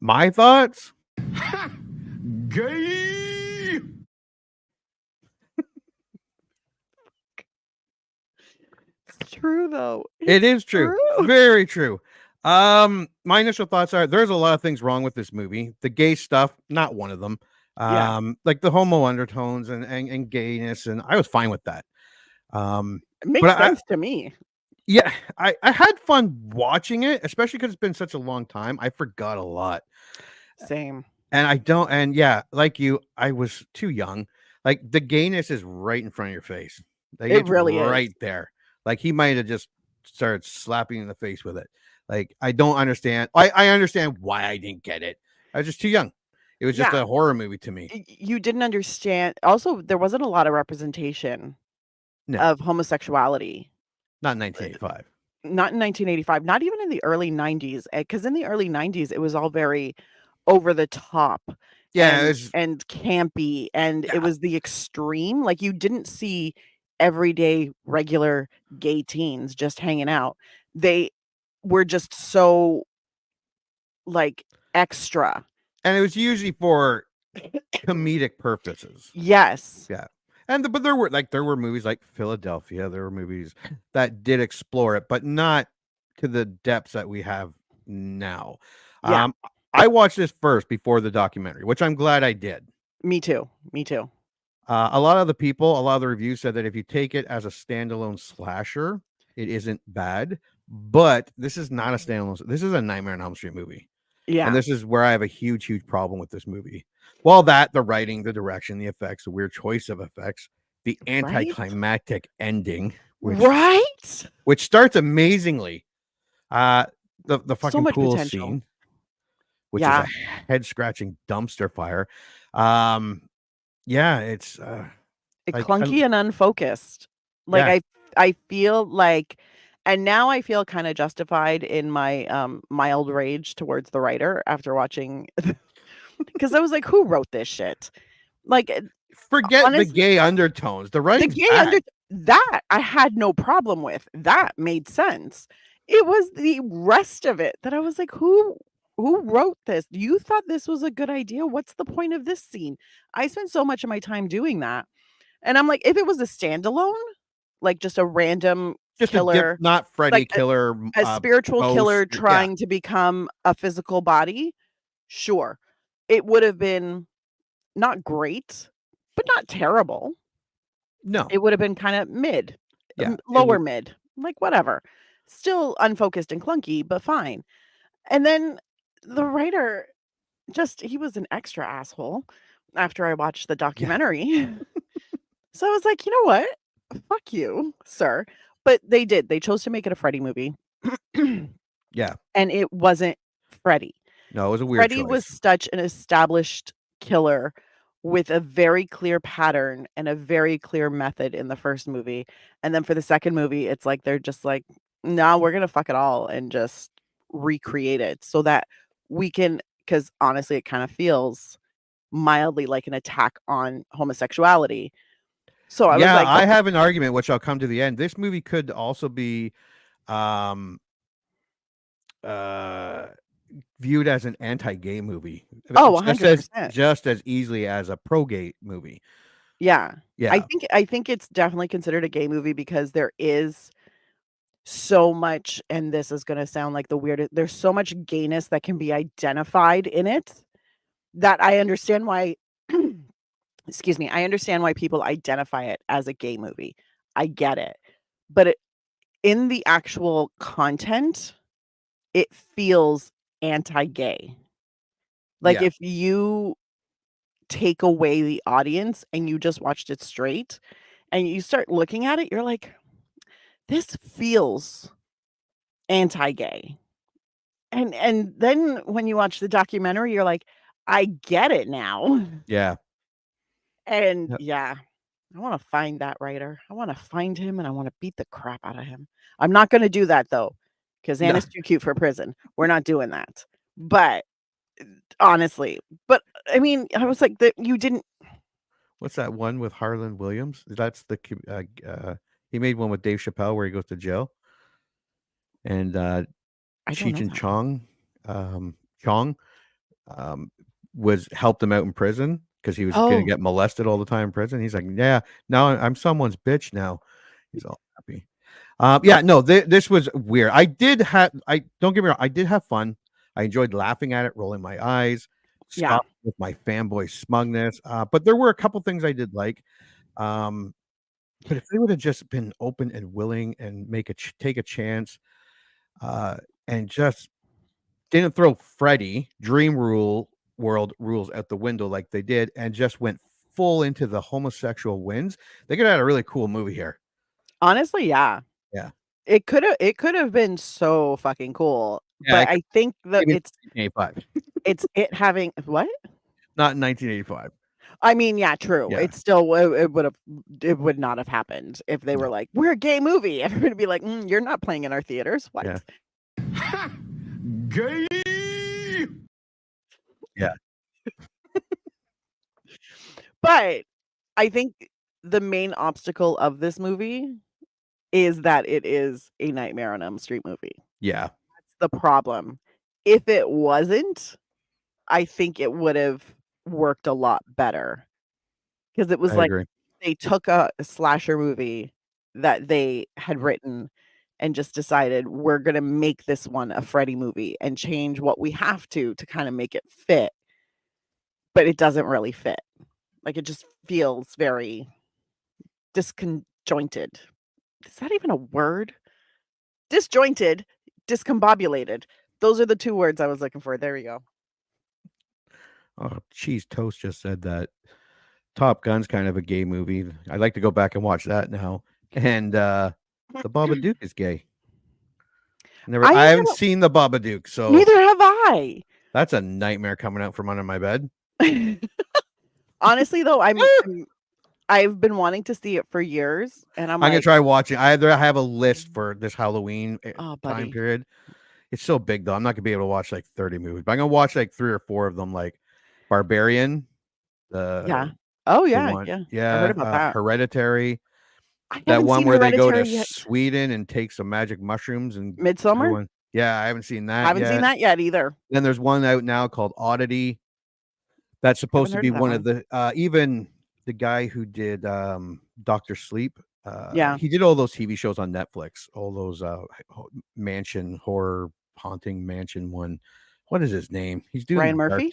Speaker 6: My thoughts?
Speaker 2: Gay!
Speaker 7: It's true though.
Speaker 6: It is true. Very true. My initial thoughts are there's a lot of things wrong with this movie. The gay stuff, not one of them. Like the homo undertones and gayness, and I was fine with that.
Speaker 7: It makes sense to me.
Speaker 6: Yeah, I had fun watching it, especially because it's been such a long time. I forgot a lot.
Speaker 7: Same.
Speaker 6: And yeah, like you, I was too young. Like the gayness is right in front of your face. Like
Speaker 7: It
Speaker 6: it's
Speaker 7: really
Speaker 6: right
Speaker 7: is.
Speaker 6: there. Like he might have just started slapping you in the face with it. Like I don't understand. I understand why I didn't get it. I was just too young. It was just
Speaker 7: Yeah.
Speaker 6: a horror movie to me.
Speaker 7: You didn't understand. Also, there wasn't a lot of representation
Speaker 6: No,
Speaker 7: of homosexuality.
Speaker 6: not in 1985.
Speaker 7: Not in 1985, not even in the early 90s, because in the early 90s, it was all very over the top
Speaker 6: Yeah,
Speaker 7: and campy, and
Speaker 6: Yeah.
Speaker 7: it was the extreme. Like, you didn't see everyday, regular gay teens just hanging out. They were just so, like, extra.
Speaker 6: And it was usually for comedic purposes.
Speaker 7: Yes.
Speaker 6: Yeah. But there were movies like Philadelphia. There were movies that did explore it, but not to the depths that we have now.
Speaker 7: Yeah.
Speaker 6: I watched this first before the documentary, which I'm glad I did.
Speaker 7: Me too.
Speaker 6: A lot of the reviews said that if you take it as a standalone slasher, it isn't bad. But this is not a standalone. This is a Nightmare on Elm Street movie.
Speaker 7: Yeah.
Speaker 6: And this is where I have a huge problem with this movie. Well, the writing, the direction, the effects, the weird choice of effects, the anticlimactic ending, which starts amazingly. The fucking
Speaker 7: much
Speaker 6: pool
Speaker 7: potential.
Speaker 6: scene, which is a head scratching dumpster fire. Yeah, it's
Speaker 7: clunky and unfocused. Like I feel like, and now I feel kind of justified in my mild rage towards the writer after watching, because I was like, who wrote this shit? Like,
Speaker 6: forget the gay undertones. The writing's bad.
Speaker 7: That I had no problem with. That made sense. It was the rest of it that I was like, who wrote this? You thought this was a good idea? What's the point of this scene? I spent so much of my time doing that. And I'm like, if it was a standalone, like just a random killer,
Speaker 6: not Freddy
Speaker 7: like
Speaker 6: killer,
Speaker 7: a spiritual
Speaker 6: ghost,
Speaker 7: killer trying to become a physical body, sure. It would have been not great, but not terrible.
Speaker 6: No.
Speaker 7: It would have been kind of mid, lower mid, like whatever. Still unfocused and clunky, but fine. And then the writer he was an extra asshole after I watched the documentary. So I was like, you know what? Fuck you, sir. But they chose to make it a Freddy movie.
Speaker 6: Yeah.
Speaker 7: And it wasn't Freddy.
Speaker 6: No, it was a weird
Speaker 7: Freddy
Speaker 6: choice.
Speaker 7: was such an established killer with a very clear pattern and a very clear method in the first movie. And then for the second movie, it's like they're just like, no, we're going to fuck it all and just recreate it so that we can, because honestly, it kind of feels mildly like an attack on homosexuality. So I was like,
Speaker 6: I have an argument, which I'll come to the end. This movie could also be viewed as an anti-gay movie.
Speaker 7: Oh, 100%.
Speaker 6: Just as easily as a pro-gay movie.
Speaker 7: Yeah.
Speaker 6: Yeah.
Speaker 7: I think it's definitely considered a gay movie because there is so much, and this is going to sound like the weirdest, there's so much gayness that can be identified in it that I understand why excuse me, I understand why people identify it as a gay movie. I get it. But in the actual content, it feels anti-gay. Like if you take away the audience and you just watched it straight and you start looking at it, you're like, this feels anti-gay. And then when you watch the documentary, you're like, I get it now.
Speaker 6: Yeah.
Speaker 7: And I want to find that writer. I want to find him and I want to beat the crap out of him. I'm not going to do that though, because Anna's too cute for prison. We're not doing that. But honestly, I mean, I was like, you didn't.
Speaker 6: What's that one with Harlan Williams? That's he made one with Dave Chappelle where he goes to jail. And Cheech and Chong helped him out in prison because he was going to get molested all the time in prison. He's like, yeah, now I'm someone's bitch now. He's all happy. This was weird. Don't get me wrong, I did have fun. I enjoyed laughing at it, rolling my eyes. scoff with my fanboy smugness. But there were a couple things I did like. But if they would have just been open and willing and take a chance, and just didn't throw Freddy World rules out the window like they did, and just went full into the homosexual wins, they could have had a really cool movie here.
Speaker 7: Honestly, yeah.
Speaker 6: Yeah.
Speaker 7: It could have been so fucking cool.
Speaker 6: Yeah,
Speaker 7: but I think that it's
Speaker 6: 1985.
Speaker 7: it having what?
Speaker 6: Not in 1985.
Speaker 7: I mean, yeah, true.
Speaker 6: Yeah.
Speaker 7: It's still it would not have happened if they were like, we're a gay movie. Everybody would be like, you're not playing in our theaters. What?
Speaker 6: Yeah.
Speaker 2: Gay.
Speaker 6: Yeah.
Speaker 7: But I think the main obstacle of this movie is that it is a Nightmare on Elm Street movie.
Speaker 6: Yeah.
Speaker 7: That's the problem. If it wasn't, I think it would have worked a lot better. Because it was they took a slasher movie that they had written and just decided we're going to make this one a Freddy movie and change what we have to kind of make it fit. But it doesn't really fit. Like, it just feels very disconjointed. Is that even a word? Disjointed, discombobulated. Those are the two words I was looking for. There we go.
Speaker 6: Oh, Cheese Toast just said that Top Gun's kind of a gay movie. I'd like to go back and watch that now. And the Babadook is gay. I haven't seen the Babadook, so
Speaker 7: neither have I.
Speaker 6: That's a nightmare coming out from under my bed.
Speaker 7: Honestly, though, I've been wanting to see it for years, and I'm
Speaker 6: gonna try watching. I have a list for this Halloween time period. It's so big though. I'm not gonna be able to watch like 30 movies, but I'm gonna watch like 3 or 4 of them, like Barbarian.
Speaker 7: Yeah.
Speaker 6: I heard about that. Hereditary. That one where they go to Sweden and take some magic mushrooms and
Speaker 7: Midsummer.
Speaker 6: Yeah, I haven't seen that.
Speaker 7: I haven't seen that yet either.
Speaker 6: Then there's one out now called Oddity. That's supposed to be one of the even the guy who did Dr. Sleep. He did all those TV shows on Netflix, all those mansion horror haunting mansion one. What is his name? He's doing
Speaker 7: Ryan Murphy.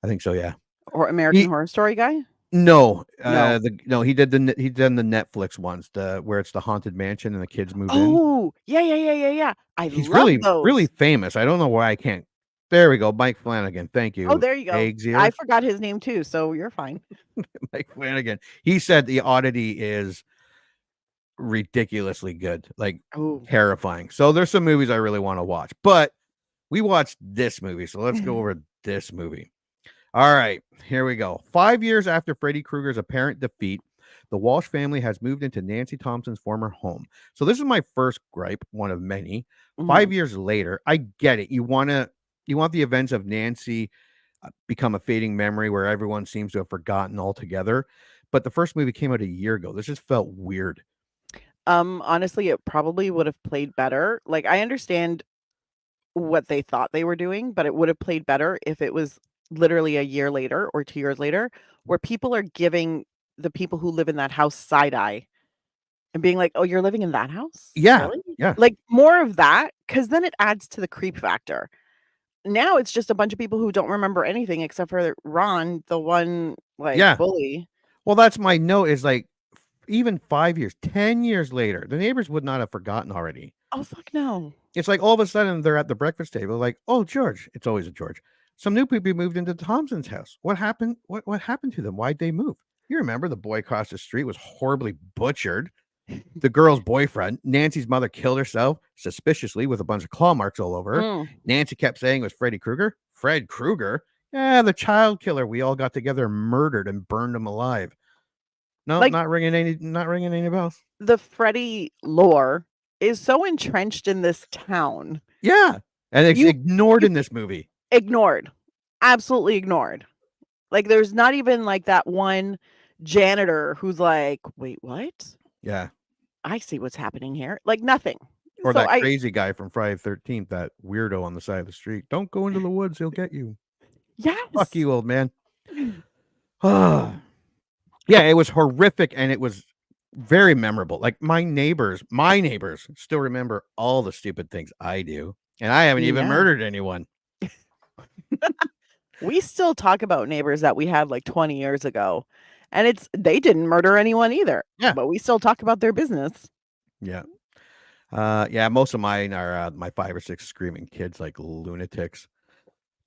Speaker 6: I think so. Yeah.
Speaker 7: Or American Horror Story guy.
Speaker 6: No, he did the Netflix ones, where it's the haunted mansion and the kids move in.
Speaker 7: Oh, yeah.
Speaker 6: He's
Speaker 7: love
Speaker 6: really
Speaker 7: those.
Speaker 6: really famous. I don't know why I can't. There we go, Mike Flanagan. Thank you.
Speaker 7: Oh, there you go.
Speaker 6: Eggs
Speaker 7: I forgot his name too, so you're fine.
Speaker 6: Mike Flanagan. He said the Oddity is ridiculously good, like terrifying. So there's some movies I really want to watch, but we watched this movie, so let's go over this movie. All right, here we go. 5 years after Freddy Krueger's apparent defeat, the Walsh family has moved into Nancy Thompson's former home. So this is my first gripe, one of many. 5 years later, I get it. You want the events of Nancy become a fading memory where everyone seems to have forgotten altogether. But the first movie came out a year ago. This just felt weird.
Speaker 7: Honestly, it probably would have played better. Like, I understand what they thought they were doing, but it would have played better if it was literally a year later or 2 years later, where people are giving the people who live in that house side eye and being like, oh, you're living in that house?
Speaker 6: Yeah.
Speaker 7: Really?
Speaker 6: Yeah.
Speaker 7: Like, more of that, because then it adds to the creep factor. Now it's just a bunch of people who don't remember anything except for Ron, the one bully.
Speaker 6: Well, that's my note, is like, even 5 years, 10 years later, the neighbors would not have forgotten already.
Speaker 7: Oh, fuck no.
Speaker 6: It's like all of a sudden they're at the breakfast table, like, oh, George. It's always a George. Some new people moved into Thompson's house. What happened? What happened to them? Why'd they move? You remember the boy across the street was horribly butchered. The girl's boyfriend, Nancy's mother, killed herself suspiciously with a bunch of claw marks all over her. Nancy kept saying it was Freddy Krueger. Fred Krueger? Yeah, the child killer. We all got together and murdered and burned him alive. No, like, not ringing any bells.
Speaker 7: The Freddy lore is so entrenched in this town.
Speaker 6: Yeah. And it's ignored in this movie.
Speaker 7: Ignored. Absolutely ignored. Like, there's not even like that one janitor who's like, wait, what?
Speaker 6: Yeah.
Speaker 7: I see what's happening here. Like, nothing.
Speaker 6: Or so that crazy guy from Friday the 13th, that weirdo on the side of the street. Don't go into the woods. He'll get you.
Speaker 7: Yes.
Speaker 6: Fuck you, old man. Yeah, it was horrific, and it was very memorable. Like, my neighbors still remember all the stupid things I do, and I haven't even murdered anyone.
Speaker 7: We still talk about neighbors that we had like 20 years ago, and they didn't murder anyone either.
Speaker 6: Yeah.
Speaker 7: But we still talk about their business.
Speaker 6: Yeah. Yeah, most of mine are my 5 or 6 screaming kids like lunatics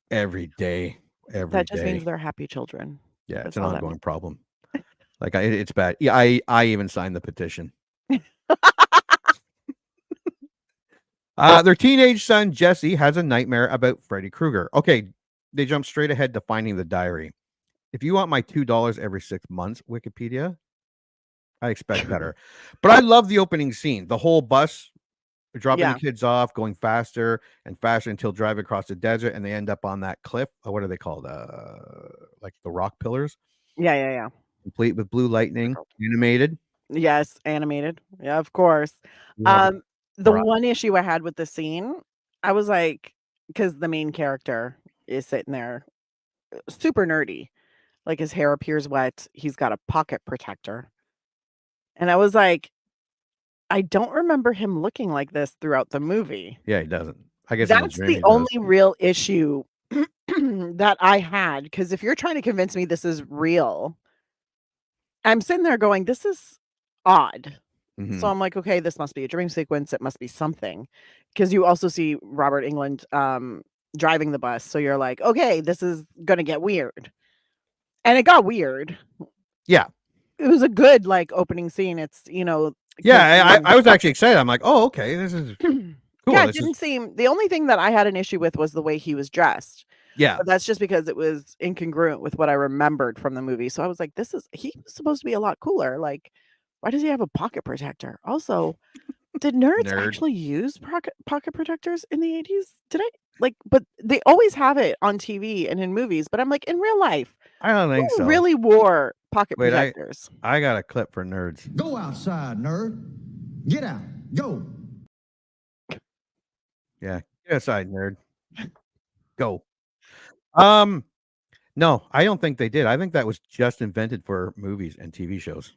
Speaker 6: every day.
Speaker 7: That just means they're happy children.
Speaker 6: Yeah,
Speaker 7: That's
Speaker 6: it's an
Speaker 7: all that
Speaker 6: ongoing
Speaker 7: means.
Speaker 6: problem. Like it's bad. Yeah, I even signed the petition. Their teenage son Jesse has a nightmare about Freddy Krueger. Okay, they jump straight ahead to finding the diary. If you want my $2 every 6 months, Wikipedia, I expect better. But I love the opening scene. The whole bus dropping
Speaker 7: Yeah.
Speaker 6: the kids off, going faster and faster until driving across the desert, and they end up on that cliff. What are they called? Like the rock pillars,
Speaker 7: Yeah.
Speaker 6: complete with blue lightning, animated.
Speaker 7: Yes, animated. Yeah, of course.
Speaker 6: Love it.
Speaker 7: The
Speaker 6: Right.
Speaker 7: one issue I had with the scene, I was like, because the main character is sitting there, super nerdy. Like his hair appears wet. He's got a pocket protector. And I was like, I don't remember him looking like this throughout the movie.
Speaker 6: Yeah, he doesn't. I guess in the
Speaker 7: That's
Speaker 6: dream
Speaker 7: the
Speaker 6: he does.
Speaker 7: only real issue that I had. Because if you're trying to convince me this is real, I'm sitting there going, this is odd.
Speaker 6: Mhm.
Speaker 7: So I'm like, okay, this must be a dream sequence. It must be something. Because you also see Robert Englund driving the bus. So you're like, okay, this is going to get weird. And it got weird.
Speaker 6: Yeah.
Speaker 7: It was a good like opening scene. It's, you know.
Speaker 6: Yeah, I was actually excited. I'm like, oh, okay, this is cool.
Speaker 7: Yeah, it
Speaker 6: This
Speaker 7: didn't
Speaker 6: is
Speaker 7: seem. The only thing that I had an issue with was the way he was dressed.
Speaker 6: yeah.
Speaker 7: But that's just because it was incongruent with what I remembered from the movie. So I was like, he was supposed to be a lot cooler. Like, why does he have a pocket protector? Also, did nerds
Speaker 6: Nerd.
Speaker 7: actually use pocket protectors in the 80s? Did I like, but they always have it on TV and in movies, but I'm like, in real life,
Speaker 6: I don't think
Speaker 7: who
Speaker 6: so.
Speaker 7: really wore pocket
Speaker 6: Wait,
Speaker 7: protectors?
Speaker 6: I got a clip for nerds.
Speaker 11: Go outside, nerd. Get out. Go.
Speaker 6: Yeah, get outside, nerd. Go. No, I don't think they did. I think that was just invented for movies and TV shows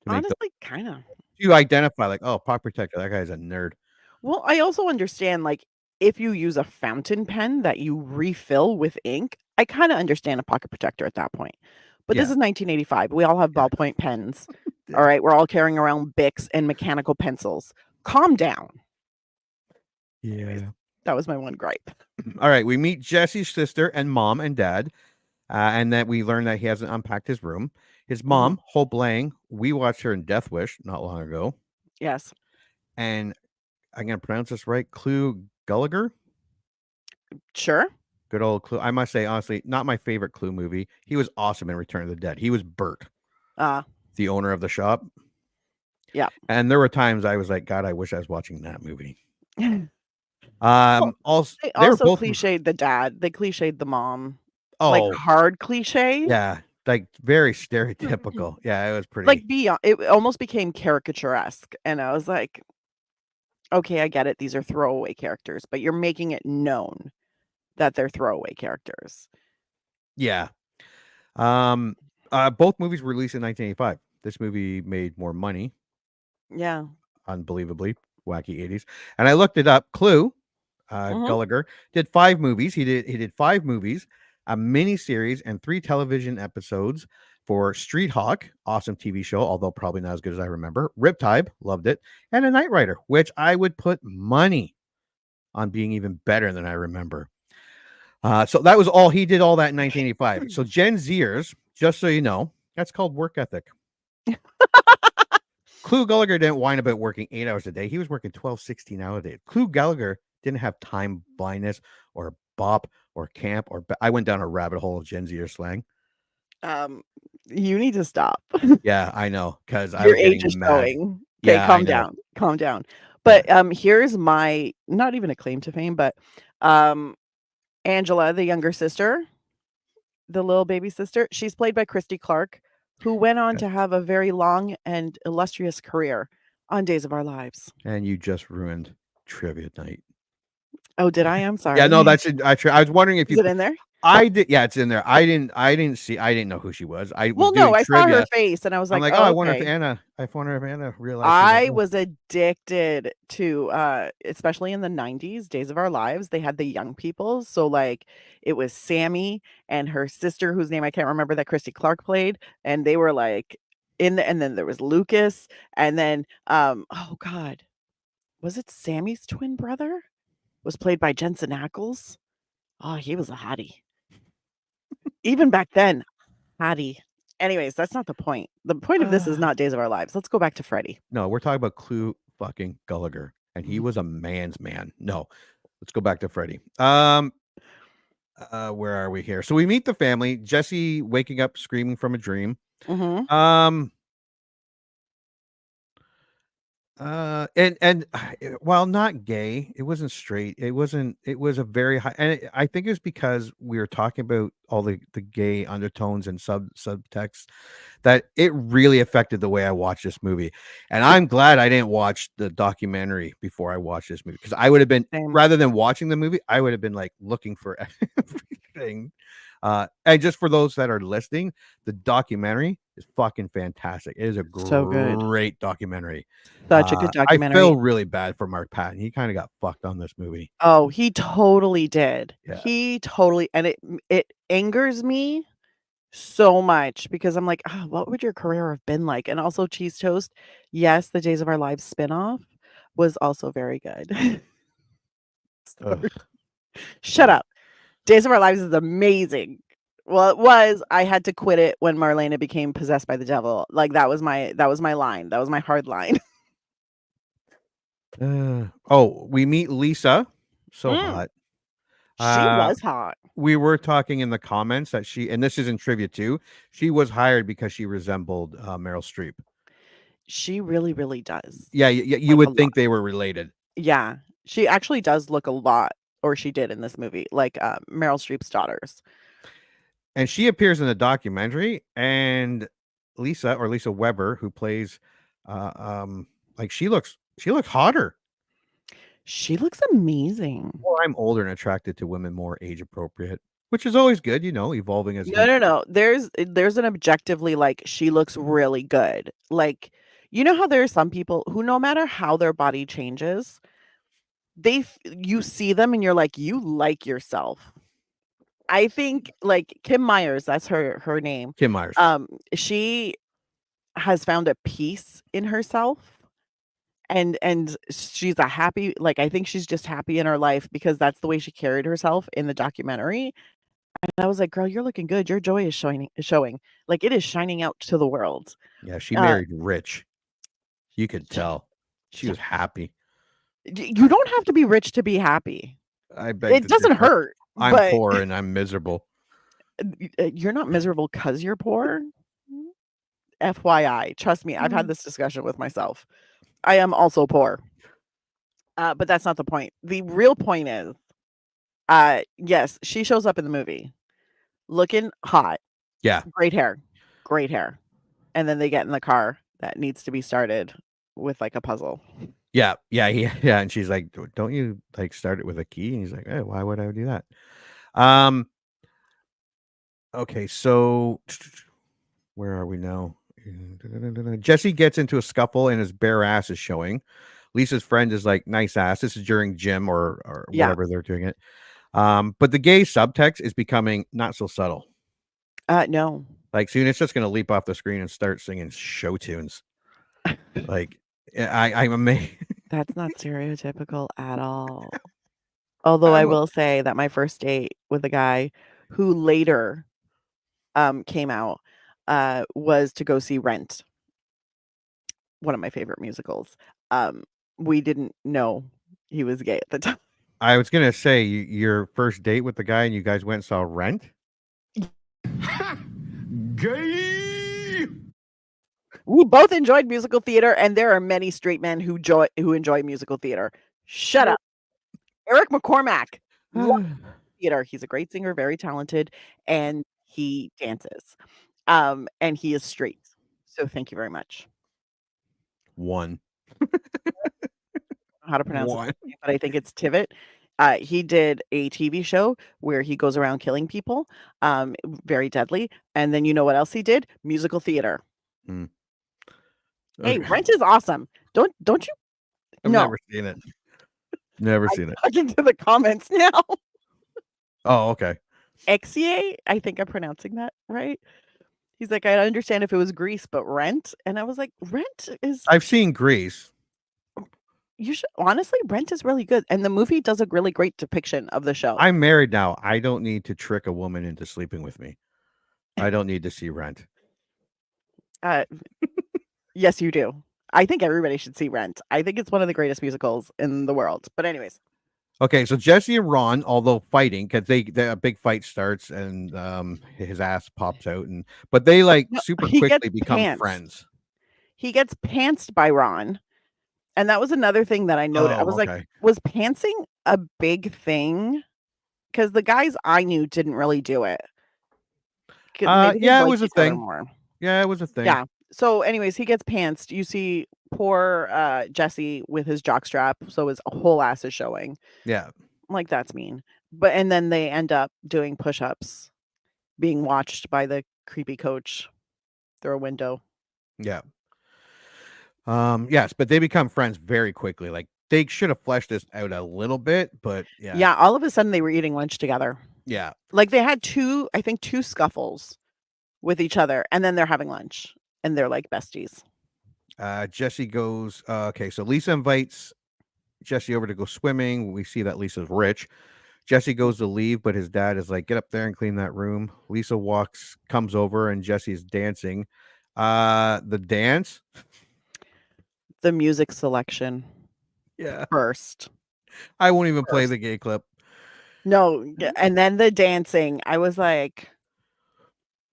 Speaker 6: to make
Speaker 7: Honestly, kind of.
Speaker 6: you identify like, oh, pocket protector, that guy's a nerd.
Speaker 7: Well, I also understand, like, if you use a fountain pen that you refill with ink, I kind of understand a pocket protector at that point. But this
Speaker 6: Yeah.
Speaker 7: is 1985. We all have ballpoint pens. All right. We're all carrying around Bics and mechanical pencils. Calm down.
Speaker 6: Yeah.
Speaker 7: That was my one gripe.
Speaker 6: All right, we meet Jesse's sister and mom and dad, and then we learn that he hasn't unpacked his room. His mom, Hope Lang, we watched her in Death Wish not long ago,
Speaker 7: Yes.
Speaker 6: and I'm gonna pronounce this right, Clue Gallagher.
Speaker 7: Sure.
Speaker 6: Good old Clue. I must say, honestly, not my favorite Clue movie. He was awesome in Return of the Dead. He was Bert, the owner of the shop.
Speaker 7: Yeah.
Speaker 6: And there were times I was like, God, I wish I was watching that movie.
Speaker 7: Well,
Speaker 6: Also,
Speaker 7: they
Speaker 6: they were
Speaker 7: also
Speaker 6: both
Speaker 7: cliched the dad. They cliched the mom.
Speaker 6: oh
Speaker 7: Like hard cliche.
Speaker 6: yeah, like very stereotypical. Yeah, it was pretty.
Speaker 7: Like beyond, it almost became caricaturesque. And I was like, okay, I get it. These are throwaway characters, but you're making it known that they're throwaway characters.
Speaker 6: Yeah. Both movies were released in 1985. This movie made more money,
Speaker 7: Yeah.
Speaker 6: unbelievably wacky 80s. And I looked it up. Clue, Gallagher did 5 movies. He did 5 movies, a mini series, and 3 television episodes for Street Hawk, awesome TV show, although probably not as good as I remember. Riptide, loved it, and A Knight Rider, which I would put money on being even better than I remember. So that was all he did, all that in 1985. So Gen Zers, just so you know, that's called work ethic. Clue Gallagher didn't whine about working 8 hours a day. He was working 12, 16 hours a day. Clue Gallagher didn't have time blindness or bop or camp or I went down a rabbit hole of Gen Zer slang.
Speaker 7: You need to stop.
Speaker 6: Yeah, I know, because I
Speaker 7: Your
Speaker 6: was getting
Speaker 7: age is
Speaker 6: mad.
Speaker 7: showing. Okay,
Speaker 6: Yeah, I
Speaker 7: calm
Speaker 6: know.
Speaker 7: down. Calm down. But here's my not even a claim to fame, but Angela, the younger sister, the little baby sister, she's played by Christy Clark, who went on to have a very long and illustrious career on Days of Our Lives.
Speaker 6: And you just ruined trivia night.
Speaker 7: Oh, did I? I'm sorry.
Speaker 6: Yeah, no, that's it. I was wondering if
Speaker 7: Is
Speaker 6: you
Speaker 7: it in there?
Speaker 6: I did. Yeah, it's in there. I didn't know who she was. I was
Speaker 7: Well, no,
Speaker 6: doing
Speaker 7: I saw her
Speaker 6: trivia.
Speaker 7: face and I was
Speaker 6: I'm
Speaker 7: like,
Speaker 6: like, oh,
Speaker 7: "Oh,
Speaker 6: I wonder if
Speaker 7: okay."
Speaker 6: Anna realized.
Speaker 7: I was addicted to, especially in the 90s, Days of Our Lives, they had the young people. So, like, it was Sammy and her sister, whose name I can't remember, that Christy Clark played, and they were, like, and then there was Lucas, and then, oh god, was it Sammy's twin brother? Was played by Jensen Ackles. Oh, he was a hottie. Even back then, hottie. Anyways, that's not the point. The point of this is not Days of Our Lives. Let's go back to Freddy.
Speaker 6: No, we're talking about Clue fucking Gallagher, and he was a man's man. No, let's go back to Freddy. Where are we here? So we meet the family. Jesse waking up screaming from a dream.
Speaker 7: Mhm.
Speaker 6: And while not gay, it wasn't straight. It was a very high, and I think it's because we were talking about all the gay undertones and subtext that it really affected the way I watched this movie. And I'm glad I didn't watch the documentary before I watched this movie, because I would have been,
Speaker 7: Same.
Speaker 6: rather than watching the movie, I would have been like looking for everything. And just for those that are listening, the documentary is fucking fantastic. It is a
Speaker 7: So good.
Speaker 6: great documentary.
Speaker 7: Such a good
Speaker 6: I
Speaker 7: documentary.
Speaker 6: feel really bad for Mark Patton. He kind of got fucked on this movie.
Speaker 7: Oh, he totally did.
Speaker 6: Yeah.
Speaker 7: He totally, and it angers me so much because I'm like, "Oh, what would your career have been like?" And also Cheese Toast. Yes, the Days of Our Lives spinoff was also very good. Sorry. Shut up. Days of Our Lives is amazing. Well, it was. I had to quit it when Marlena became possessed by the devil. Like that was my line. That was my hard line.
Speaker 6: We meet Lisa. So hot.
Speaker 7: She was hot.
Speaker 6: We were talking in the comments that and this is in trivia too, she was hired because she resembled Meryl Streep.
Speaker 7: She really, really does.
Speaker 6: Yeah, you would think they were related.
Speaker 7: Yeah, she actually does look a lot, or she did in this movie, like Meryl Streep's daughters.
Speaker 6: And she appears in the documentary, and Lisa Weber, who plays like she looks hotter.
Speaker 7: She looks amazing.
Speaker 6: Well, I'm older and attracted to women more age appropriate, which is always good, evolving as
Speaker 7: No. There's an objectively, like, she looks really good. Like, you know how there are some people who, no matter how their body changes, you see them and you're like, you like yourself. I think like Kim Myers, that's her name.
Speaker 6: Kim Myers.
Speaker 7: She has found a peace in herself. And she's a happy, like, I think she's just happy in her life because that's the way she carried herself in the documentary. And I was like, "Girl, you're looking good. Your joy is showing. Like, it is shining out to the world."
Speaker 6: Yeah, she married rich. You could tell. She was happy.
Speaker 7: You don't have to be rich to be happy.
Speaker 6: I beg
Speaker 7: It doesn't hurt.
Speaker 6: I'm
Speaker 7: but
Speaker 6: poor and I'm miserable.
Speaker 7: You're not miserable because you're poor. FYI. Trust me, I've had this discussion with myself. I am also poor. But that's not the point. The real point is, yes, she shows up in the movie looking hot.
Speaker 6: Yeah.
Speaker 7: Great hair. And then they get in the car that needs to be started with like a puzzle.
Speaker 6: Yeah. And she's like, "Don't you like start it with a key?" And he's like, "Hey, why would I do that?" Okay, so where are we now? Jesse gets into a scuffle and his bare ass is showing. Lisa's friend is like, "Nice ass." This is during gym or whatever they're doing it. But the gay subtext is becoming not so subtle.
Speaker 7: No.
Speaker 6: Like soon it's just gonna leap off the screen and start singing show tunes. Like I'm amazed.
Speaker 7: That's not stereotypical at all. Although I will say that my first date with a guy who later came out was to go see Rent. One of my favorite musicals. We didn't know he was gay at the time.
Speaker 6: I was gonna say your first date with the guy and you guys went and saw Rent.
Speaker 2: Gay.
Speaker 7: We both enjoyed musical theater, and there are many straight men who enjoy musical theater. Shut up. Eric McCormack loves theater. He's a great singer, very talented, and he dances. And he is straight. So thank you very much.
Speaker 6: One.
Speaker 7: How to pronounce it, but I think it's Tivit. He did a TV show where he goes around killing people, very deadly. And then you know what else he did? Musical theater.
Speaker 6: Mm.
Speaker 7: Hey,
Speaker 6: Okay.
Speaker 7: Rent is awesome. Don't you?
Speaker 6: I've
Speaker 7: No,
Speaker 6: never seen it. Never seen it.
Speaker 7: talking to the comments now.
Speaker 6: Oh, okay.
Speaker 7: Exie, I think I'm pronouncing that right. He's like, I understand if it was Grease, but Rent, and I was like, Rent is.
Speaker 6: I've seen Grease.
Speaker 7: You should honestly, Rent is really good, and the movie does a really great depiction of the show.
Speaker 6: I'm married now. I don't need to trick a woman into sleeping with me. I don't need to see Rent.
Speaker 7: Yes, you do. I think everybody should see Rent. I think it's one of the greatest musicals in the world. But anyways,
Speaker 6: Okay, so Jesse and Ron, although fighting, because a big fight starts and his ass pops out, but they like
Speaker 7: No,
Speaker 6: super
Speaker 7: he
Speaker 6: quickly
Speaker 7: gets
Speaker 6: become
Speaker 7: pantsed.
Speaker 6: friends.
Speaker 7: He gets pantsed by Ron, and that was another thing that I noted. I
Speaker 6: Oh,
Speaker 7: was
Speaker 6: okay.
Speaker 7: like, was pantsing a big thing? Because the guys I knew didn't really do it. Maybe they
Speaker 6: Yeah, it
Speaker 7: liked
Speaker 6: was a
Speaker 7: each other
Speaker 6: thing.
Speaker 7: more.
Speaker 6: Yeah, it was a thing.
Speaker 7: Yeah. So, anyways, he gets pantsed. You see poor Jesse with his jockstrap, so his whole ass is showing.
Speaker 6: Yeah.
Speaker 7: I'm like, that's mean. And then they end up doing push-ups, being watched by the creepy coach through a window.
Speaker 6: Yeah. Yes, but they become friends very quickly. Like they should have fleshed this out a little bit, but yeah.
Speaker 7: Yeah, all of a sudden they were eating lunch together.
Speaker 6: Yeah.
Speaker 7: Like they had two scuffles with each other, and then they're having lunch, and they're like besties.
Speaker 6: Jesse goes, okay, so Lisa invites Jesse over to go swimming. We see that Lisa's rich. Jesse goes to leave, but his dad is like, get up there and clean that room. Lisa comes over, and Jesse's dancing. The dance.
Speaker 7: The music selection.
Speaker 6: Yeah.
Speaker 7: First.
Speaker 6: I won't even play the gay clip.
Speaker 7: No, and then the dancing. I was like,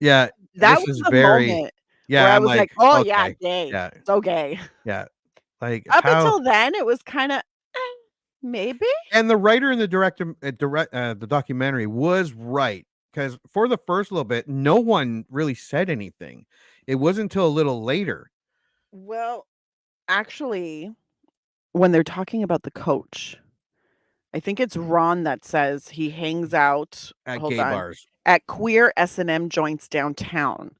Speaker 6: yeah,
Speaker 7: that was the moment.
Speaker 6: Yeah,
Speaker 7: where I
Speaker 6: I'm
Speaker 7: was like, oh yeah, gay.
Speaker 6: Yeah.
Speaker 7: So gay.
Speaker 6: Yeah. Like
Speaker 7: Up until then, it was kind of maybe.
Speaker 6: And the writer and the director, the documentary was right, because for the first little bit, no one really said anything. It wasn't until a little later.
Speaker 7: Well, actually, when they're talking about the coach, I think it's Ron that says he hangs out
Speaker 6: At gay bars.
Speaker 7: At queer S&M joints downtown,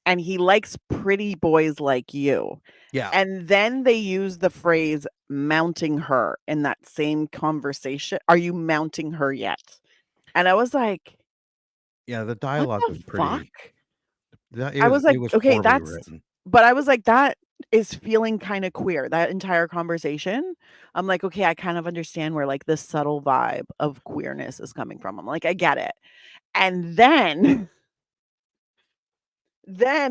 Speaker 7: and he likes pretty boys like you.
Speaker 6: Yeah.
Speaker 7: And then they use the phrase mounting her in that same conversation. Are you mounting her yet? And I was like,
Speaker 6: yeah, the dialogue was pretty.
Speaker 7: I was like, okay, that's
Speaker 6: written.
Speaker 7: But I was like, that is feeling kind of queer, that entire conversation. I'm like, okay, I kind of understand where like this subtle vibe of queerness is coming from. I'm like, I get it. And then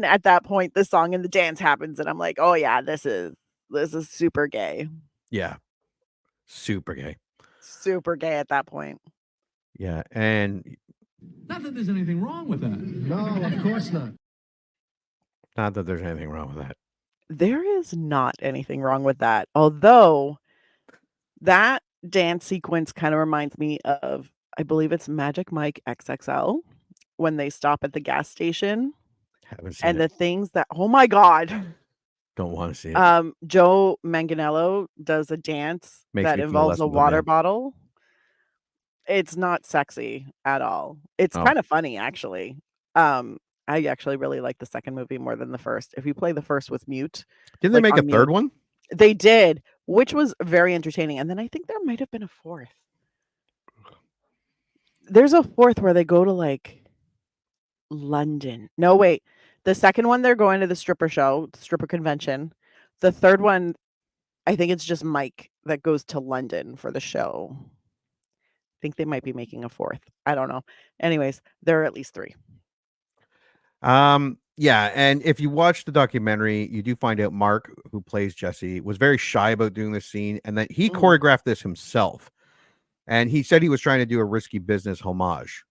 Speaker 7: at that point, the song and the dance happens, and I'm like, oh yeah, this is super gay.
Speaker 6: Yeah. Super gay.
Speaker 7: Super gay at that point.
Speaker 6: Yeah. And
Speaker 2: not that there's anything wrong with that.
Speaker 11: No, of course not.
Speaker 6: Not that there's anything wrong with that.
Speaker 7: There is not anything wrong with that. Although that dance sequence kind of reminds me of, I believe it's Magic Mike XXL when they stop at the gas station.
Speaker 6: Haven't seen
Speaker 7: and
Speaker 6: it.
Speaker 7: the things that, oh my God.
Speaker 6: Don't want to see it.
Speaker 7: Joe Manganiello does a dance that involves a water bottle. It's not sexy at all. It's kind of funny, actually. I actually really like the second movie more than the first. If you play the first with mute.
Speaker 6: Didn't they make a third one?
Speaker 7: They did, which was very entertaining. And then I think there might have been a fourth. There's a fourth where they go to like London. No, wait. The second one, they're going to the stripper convention. The third one, I think it's just Mike that goes to London for the show. I think they might be making a fourth. I don't know. Anyways, there are at least 3.
Speaker 6: Yeah, and if you watch the documentary, you do find out Mark, who plays Jesse, was very shy about doing this scene, and that he choreographed this himself. And he said he was trying to do a risky business homage.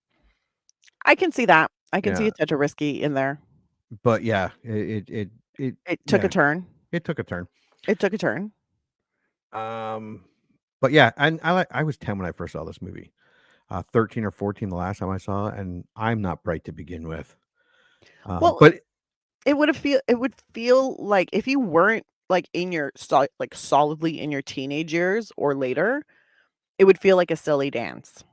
Speaker 7: I can see that. I can see a touch of risky in there.
Speaker 6: But yeah, it
Speaker 7: took a turn.
Speaker 6: It took a turn.
Speaker 7: It took a turn.
Speaker 6: But yeah, and I was 10 when I first saw this movie. 13 or 14 the last time I saw it, and I'm not bright to begin with. But
Speaker 7: it would feel like if you weren't like in your solidly in your teenage years or later, it would feel like a silly dance.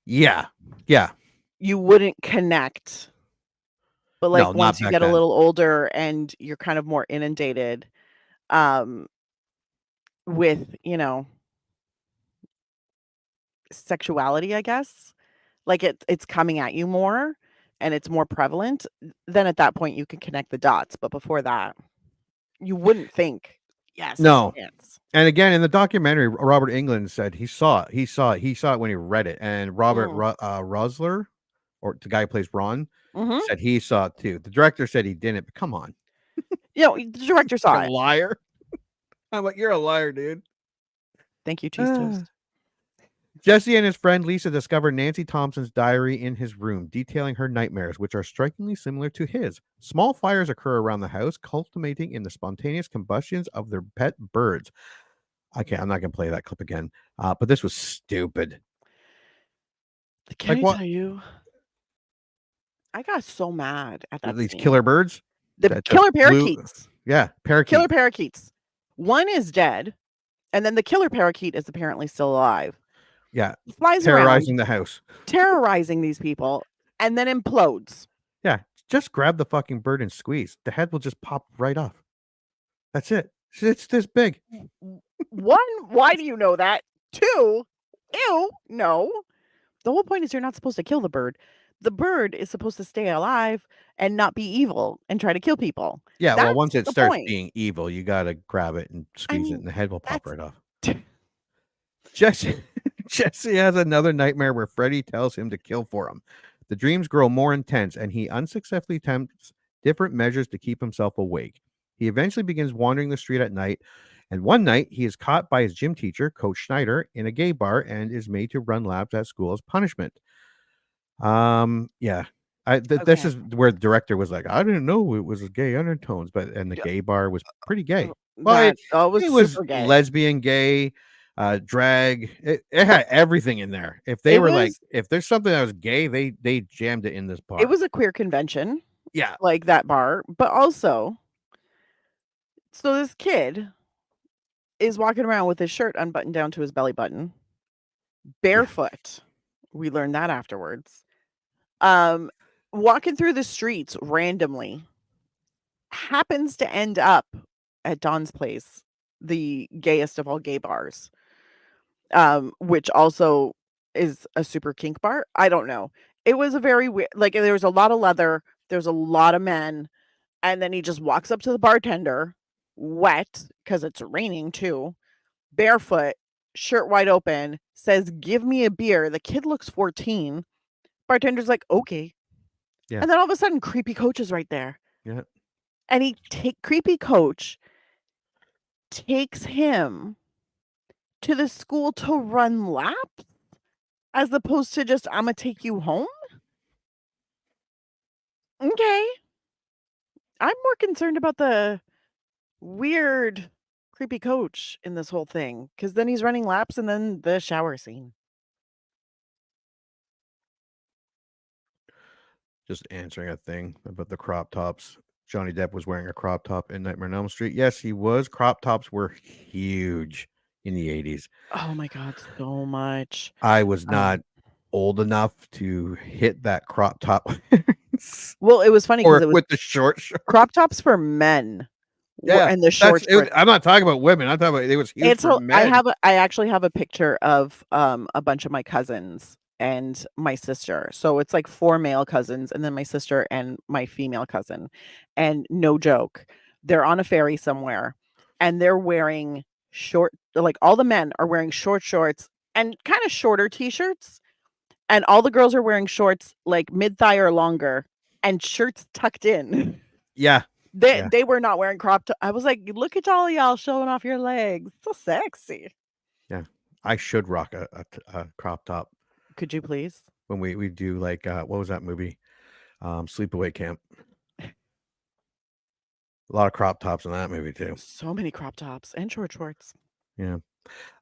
Speaker 6: Yeah. Yeah.
Speaker 7: You wouldn't connect. But like
Speaker 6: No, not
Speaker 7: once you
Speaker 6: back
Speaker 7: get a
Speaker 6: then.
Speaker 7: little older and you're kind of more inundated with, sexuality, I guess. Like it's coming at you more and it's more prevalent, then at that point you can connect the dots. But before that, you wouldn't think, yes,
Speaker 6: No.
Speaker 7: it's a dance.
Speaker 6: And again, in the documentary, Robert Englund said he saw it. He saw it when he read it. And Robert Rosler, or the guy who plays Ron, said he saw it too. The director said he didn't, but come on.
Speaker 7: The director saw
Speaker 6: You're a liar. I'm like, you're a liar, dude.
Speaker 7: Thank you, Cheese Toast.
Speaker 6: Jesse and his friend Lisa discover Nancy Thompson's diary in his room, detailing her nightmares, which are strikingly similar to his. Small fires occur around the house, culminating in the spontaneous combustions of their pet birds. I'm not gonna play that clip again. But this was stupid.
Speaker 7: Can I tell you? I got so mad at that.
Speaker 6: These
Speaker 7: scene.
Speaker 6: killer birds?
Speaker 7: The killer parakeets.
Speaker 6: Yeah, parakeets.
Speaker 7: Killer parakeets. One is dead, and then the killer parakeet is apparently still alive.
Speaker 6: Yeah,
Speaker 7: flies
Speaker 6: terrorizing
Speaker 7: around,
Speaker 6: the house.
Speaker 7: terrorizing these people, and then implodes.
Speaker 6: Yeah, just grab the fucking bird and squeeze. The head will just pop right off. That's it. It's this big.
Speaker 7: One, why do you know that? Two, ew, no. The whole point is you're not supposed to kill the bird. The bird is supposed to stay alive and not be evil and try to kill people.
Speaker 6: Yeah,
Speaker 7: That's
Speaker 6: well, once it
Speaker 7: the
Speaker 6: starts
Speaker 7: point.
Speaker 6: being evil, you got to grab it and squeeze it, and the head will pop right off. Jesse has another nightmare where Freddy tells him to kill for him. The dreams grow more intense, and he unsuccessfully attempts different measures to keep himself awake. He eventually begins wandering the street at night, and one night he is caught by his gym teacher, Coach Schneider, in a gay bar and is made to run laps at school as punishment. Yeah. This is where the director was like, I didn't know it was gay undertones, and the gay bar was pretty gay. Well, it was
Speaker 7: super gay.
Speaker 6: lesbian, gay, drag. It had everything in there. If they were like, if there's something that was gay, they jammed it in this bar.
Speaker 7: It was a queer convention.
Speaker 6: Yeah.
Speaker 7: Like that bar. But also, so this kid is walking around with his shirt unbuttoned down to his belly button, barefoot. We learned that afterwards. Walking through the streets randomly, happens to end up at Don's Place, the gayest of all gay bars, which also is a super kink bar. I don't know. It was a very weird, like there was a lot of leather, there's a lot of men, and then he just walks up to the bartender, wet because it's raining too, barefoot, shirt wide open, says, "Give me a beer." The kid looks 14. Bartender's like, "Okay."
Speaker 6: Yeah.
Speaker 7: And then all of a sudden, creepy coach is right there.
Speaker 6: Yeah.
Speaker 7: And creepy coach takes him to the school to run laps as opposed to just, "I'm gonna take you home." Okay. I'm more concerned about the weird creepy coach in this whole thing, because then he's running laps and then the shower scene.
Speaker 6: Just answering a thing about the crop tops. Johnny Depp was wearing a crop top in Nightmare on Elm Street. Yes, he was. Crop tops were huge in the 80s.
Speaker 7: Oh my God, so much.
Speaker 6: I was not old enough to hit that crop top.
Speaker 7: Well, it was funny
Speaker 6: or
Speaker 7: because it was
Speaker 6: with the short shorts.
Speaker 7: crop tops for men.
Speaker 6: Yeah,
Speaker 7: and the shorts.
Speaker 6: I'm not talking about women. I'm talking about it was huge for men.
Speaker 7: I actually have a picture of a bunch of my cousins and my sister. So it's like 4 male cousins and then my sister and my female cousin. And no joke, they're on a ferry somewhere and they're wearing like all the men are wearing short shorts and kind of shorter t-shirts. And all the girls are wearing shorts like mid-thigh or longer and shirts tucked in.
Speaker 6: Yeah.
Speaker 7: They were not wearing crop top. I was like, look at all y'all showing off your legs. So sexy.
Speaker 6: Yeah. I should rock a crop top.
Speaker 7: Could you please?
Speaker 6: When we do like what was that movie? Sleepaway Camp. A lot of crop tops in that movie too.
Speaker 7: So many crop tops and short shorts.
Speaker 6: Yeah.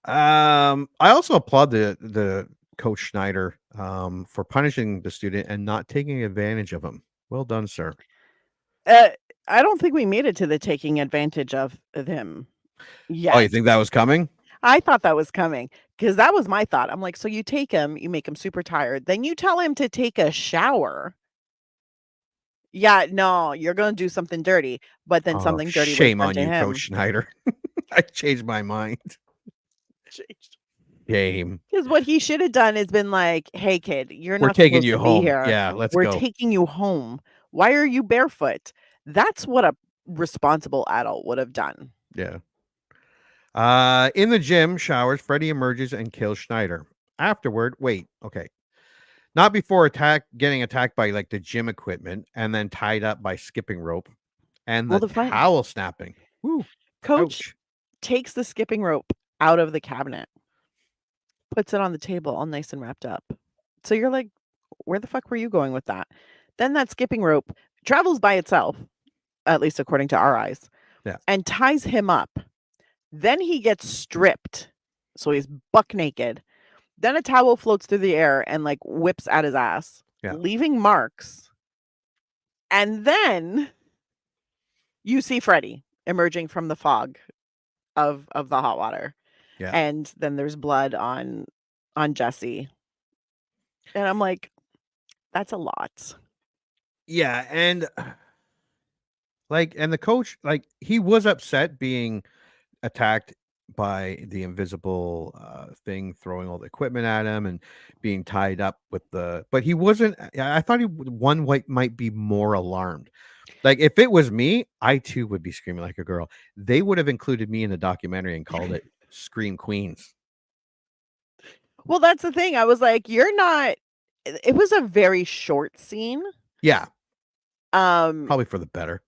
Speaker 6: I also applaud the Coach Schneider for punishing the student and not taking advantage of him. Well done, sir.
Speaker 7: I don't think we made it to the taking advantage of him. Yeah.
Speaker 6: Oh, you think that was coming?
Speaker 7: I thought that was coming because that was my thought. I'm like, so you take him, you make him super tired, then you tell him to take a shower. Yeah, no, you're gonna do something dirty, but then something dirty was
Speaker 6: Shame
Speaker 7: done
Speaker 6: on
Speaker 7: to
Speaker 6: you,
Speaker 7: him.
Speaker 6: Coach Schneider. I changed my mind. Shame.
Speaker 7: Because what he should have done is been like, "Hey, kid, you're
Speaker 6: We're
Speaker 7: not
Speaker 6: taking
Speaker 7: supposed
Speaker 6: you
Speaker 7: to be
Speaker 6: home.
Speaker 7: here.
Speaker 6: Yeah, let's
Speaker 7: We're
Speaker 6: go.
Speaker 7: taking you home. Why are you barefoot?" That's what a responsible adult would have done.
Speaker 6: Yeah. In the gym showers, Freddy emerges and kills Schneider. Afterward, okay. Not before getting attacked by like the gym equipment and then tied up by skipping rope and
Speaker 7: Well,
Speaker 6: the towel snapping. Woo.
Speaker 7: Coach
Speaker 6: Ouch.
Speaker 7: takes the skipping rope out of the cabinet, puts it on the table all nice and wrapped up. So you're like, where the fuck were you going with that? Then that skipping rope travels by itself, at least according to our eyes, and ties him up. Then he gets stripped. So he's buck naked. Then a towel floats through the air and like whips at his ass, leaving marks. And then you see Freddy emerging from the fog of the hot water.
Speaker 6: Yeah.
Speaker 7: And then there's blood on Jesse. And I'm like, that's a lot.
Speaker 6: Yeah, and the coach, like, he was upset being attacked by the invisible thing throwing all the equipment at him and being tied up with but he wasn't. I thought might be more alarmed. Like, if it was me, I too would be screaming like a girl. They would have included me in the documentary and called it Scream Queens.
Speaker 7: Well, that's the thing. I was like, you're not. It was a very short scene.
Speaker 6: Yeah. Probably for the better.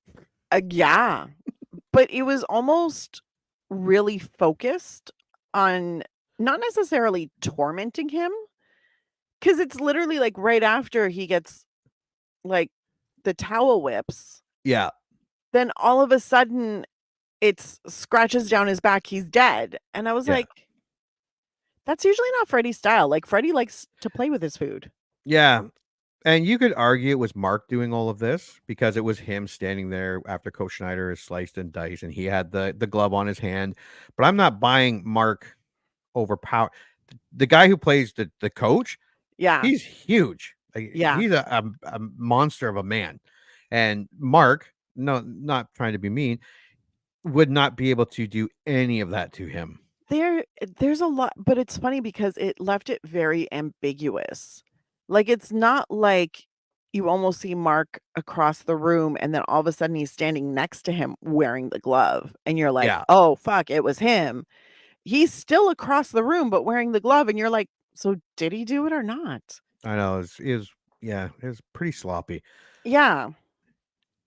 Speaker 7: Yeah. But it was almost really focused on not necessarily tormenting him, because it's literally like right after he gets like the towel whips.
Speaker 6: Yeah.
Speaker 7: Then all of a sudden it's scratches down his back. He's dead. And I was like, that's usually not Freddy's style. Like, Freddy likes to play with his food.
Speaker 6: Yeah. And you could argue it was Mark doing all of this because it was him standing there after Coach Schneider is sliced and diced and he had the glove on his hand. But I'm not buying Mark overpower. The guy who plays the coach, he's huge. Like, he's a monster of a man. And Mark, no, not trying to be mean, would not be able to do any of that to him.
Speaker 7: There's a lot, but it's funny because it left it very ambiguous. Like, it's not like you almost see Mark across the room and then all of a sudden he's standing next to him wearing the glove. And you're like, oh, fuck, it was him. He's still across the room, but wearing the glove. And you're like, so did he do it or not?
Speaker 6: I know. It was pretty sloppy.
Speaker 7: Yeah.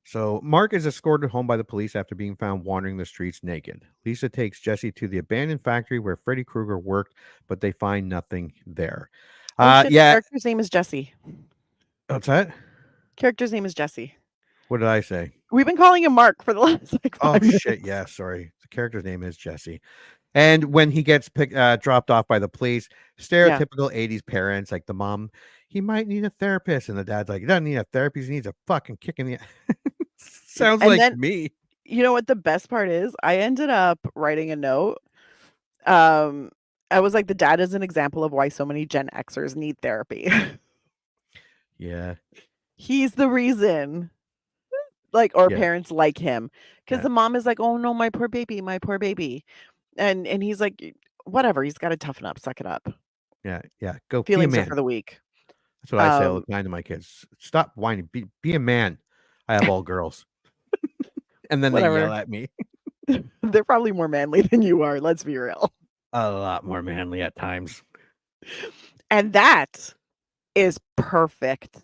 Speaker 6: So Mark is escorted home by the police after being found wandering the streets naked. Lisa takes Jesse to the abandoned factory where Freddy Krueger worked, but they find nothing there.
Speaker 7: The character's name is Jesse.
Speaker 6: What's that?
Speaker 7: Character's name is Jesse.
Speaker 6: What did I say?
Speaker 7: We've been calling him Mark for the last like 5 minutes.
Speaker 6: Shit. Yeah, sorry. The character's name is Jesse. And when he gets dropped off by the police, stereotypical 80s parents, like the mom, he might need a therapist. And the dad's like, he doesn't need a therapist. He needs a fucking kick in the Sounds
Speaker 7: And
Speaker 6: like
Speaker 7: then,
Speaker 6: me.
Speaker 7: You know what the best part is? I ended up writing a note. I was like, the dad is an example of why so many Gen Xers need therapy.
Speaker 6: Yeah.
Speaker 7: He's the reason. Like, or parents like him. Because the mom is like, oh no, my poor baby, my poor baby. And he's like, whatever, he's got to toughen up, suck it up.
Speaker 6: Yeah. Go
Speaker 7: Feelings
Speaker 6: be a
Speaker 7: are
Speaker 6: man.
Speaker 7: for the weak.
Speaker 6: That's what I say all the time to my kids. Stop whining. Be a man. I have all girls. And then they yell at me.
Speaker 7: They're probably more manly than you are. Let's be real.
Speaker 6: A lot more manly at times.
Speaker 7: And that is perfect.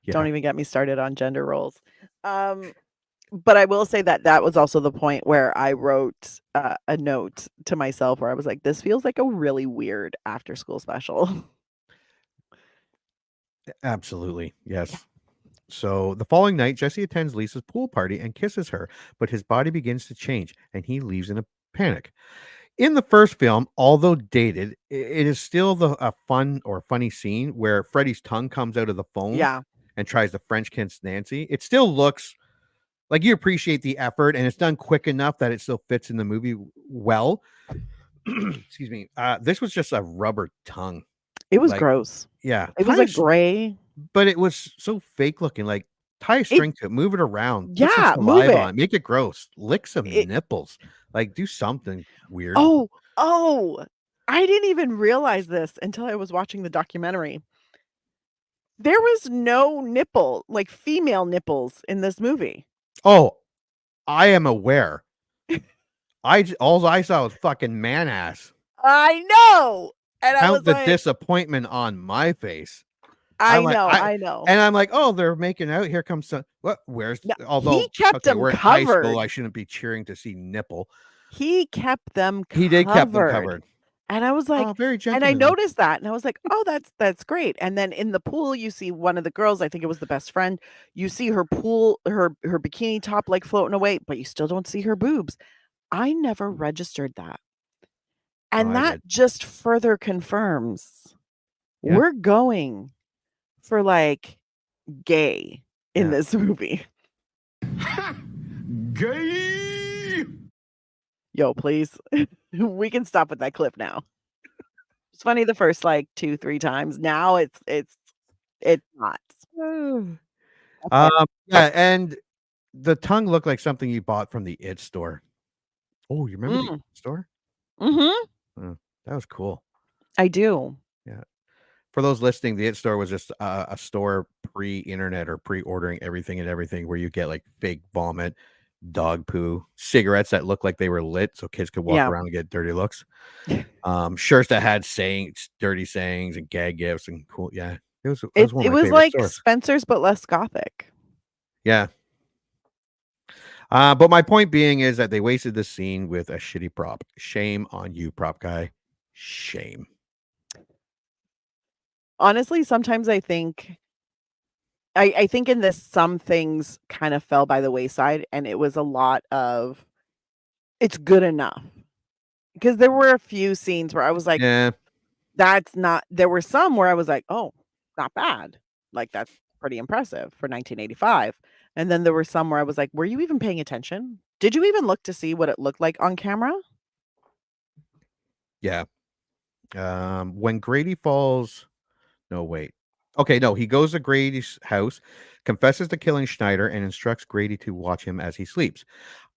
Speaker 6: Yeah.
Speaker 7: Don't even get me started on gender roles. But I will say that was also the point where I wrote a note to myself where I was like, this feels like a really weird after school special.
Speaker 6: Absolutely. Yes. Yeah. So the following night, Jesse attends Lisa's pool party and kisses her, but his body begins to change and he leaves in a panic. In the first film, although dated, it is still a funny scene where Freddy's tongue comes out of the phone and tries to French kiss Nancy. It still looks like you appreciate the effort and it's done quick enough that it still fits in the movie well. excuse me. This was just a rubber tongue.
Speaker 7: It was
Speaker 6: Like,
Speaker 7: gross.
Speaker 6: yeah,
Speaker 7: It was like gray.
Speaker 6: but it was so fake looking. Like, tie a string to it, move it around, put some
Speaker 7: Yeah, move
Speaker 6: saliva
Speaker 7: it.
Speaker 6: on, make it gross, lick some nipples, like do something weird.
Speaker 7: Oh, I didn't even realize this until I was watching the documentary. There was no nipple, like female nipples in this movie.
Speaker 6: Oh, I am aware. All I saw was fucking man ass.
Speaker 7: I know. And I was
Speaker 6: Count the
Speaker 7: like,
Speaker 6: disappointment on my face.
Speaker 7: I
Speaker 6: I'm like,
Speaker 7: I know.
Speaker 6: And I'm like, oh, they're making out. Here comes some. What? Where's?
Speaker 7: No,
Speaker 6: although
Speaker 7: he kept them
Speaker 6: we're in high
Speaker 7: covered.
Speaker 6: school, I shouldn't be cheering to see nipple.
Speaker 7: He kept them covered.
Speaker 6: He did keep them covered.
Speaker 7: And I was like,
Speaker 6: Oh, very
Speaker 7: and I
Speaker 6: gentlemanly.
Speaker 7: noticed that, and I was like, oh, that's great. And then in the pool, you see one of the girls, I think it was the best friend. You see her bikini top like floating away, but you still don't see her boobs. I never registered that. And
Speaker 6: I
Speaker 7: that
Speaker 6: did.
Speaker 7: just further confirms
Speaker 6: Yeah.
Speaker 7: we're going for like gay in
Speaker 6: Yeah.
Speaker 7: this movie.
Speaker 11: Gay.
Speaker 7: Yo, please. We can stop with that clip now. It's funny the first like 2-3 times. Now it's not.
Speaker 6: Yeah, and the tongue looked like something you bought from the It store. Oh, you remember the It store?
Speaker 7: Mm-hmm.
Speaker 6: Oh, that was cool.
Speaker 7: I do.
Speaker 6: Yeah. For those listening, the It store was just a store pre-internet or pre-ordering everything and everything where you get like fake vomit, dog poo, cigarettes that looked like they were lit so kids could walk around and get dirty looks. Shirts that had sayings, dirty sayings and gag gifts and cool. Yeah. It was one of my
Speaker 7: It was
Speaker 6: favorite
Speaker 7: like
Speaker 6: stores.
Speaker 7: Spencer's but less gothic.
Speaker 6: Yeah. But my point being is that they wasted this scene with a shitty prop. Shame on you, prop guy. Shame.
Speaker 7: Honestly, sometimes I think in this some things kind of fell by the wayside and it was a lot of it's good enough. Because there were a few scenes where I was like,
Speaker 6: Yeah.
Speaker 7: that's not there were some where I was like, oh, not bad. Like that's pretty impressive for 1985. And then there were some where I was like, were you even paying attention? Did you even look to see what it looked like on camera?
Speaker 6: Yeah. When Grady falls. No, wait. Okay, no, he goes to Grady's house, confesses to killing Schneider, and instructs Grady to watch him as he sleeps.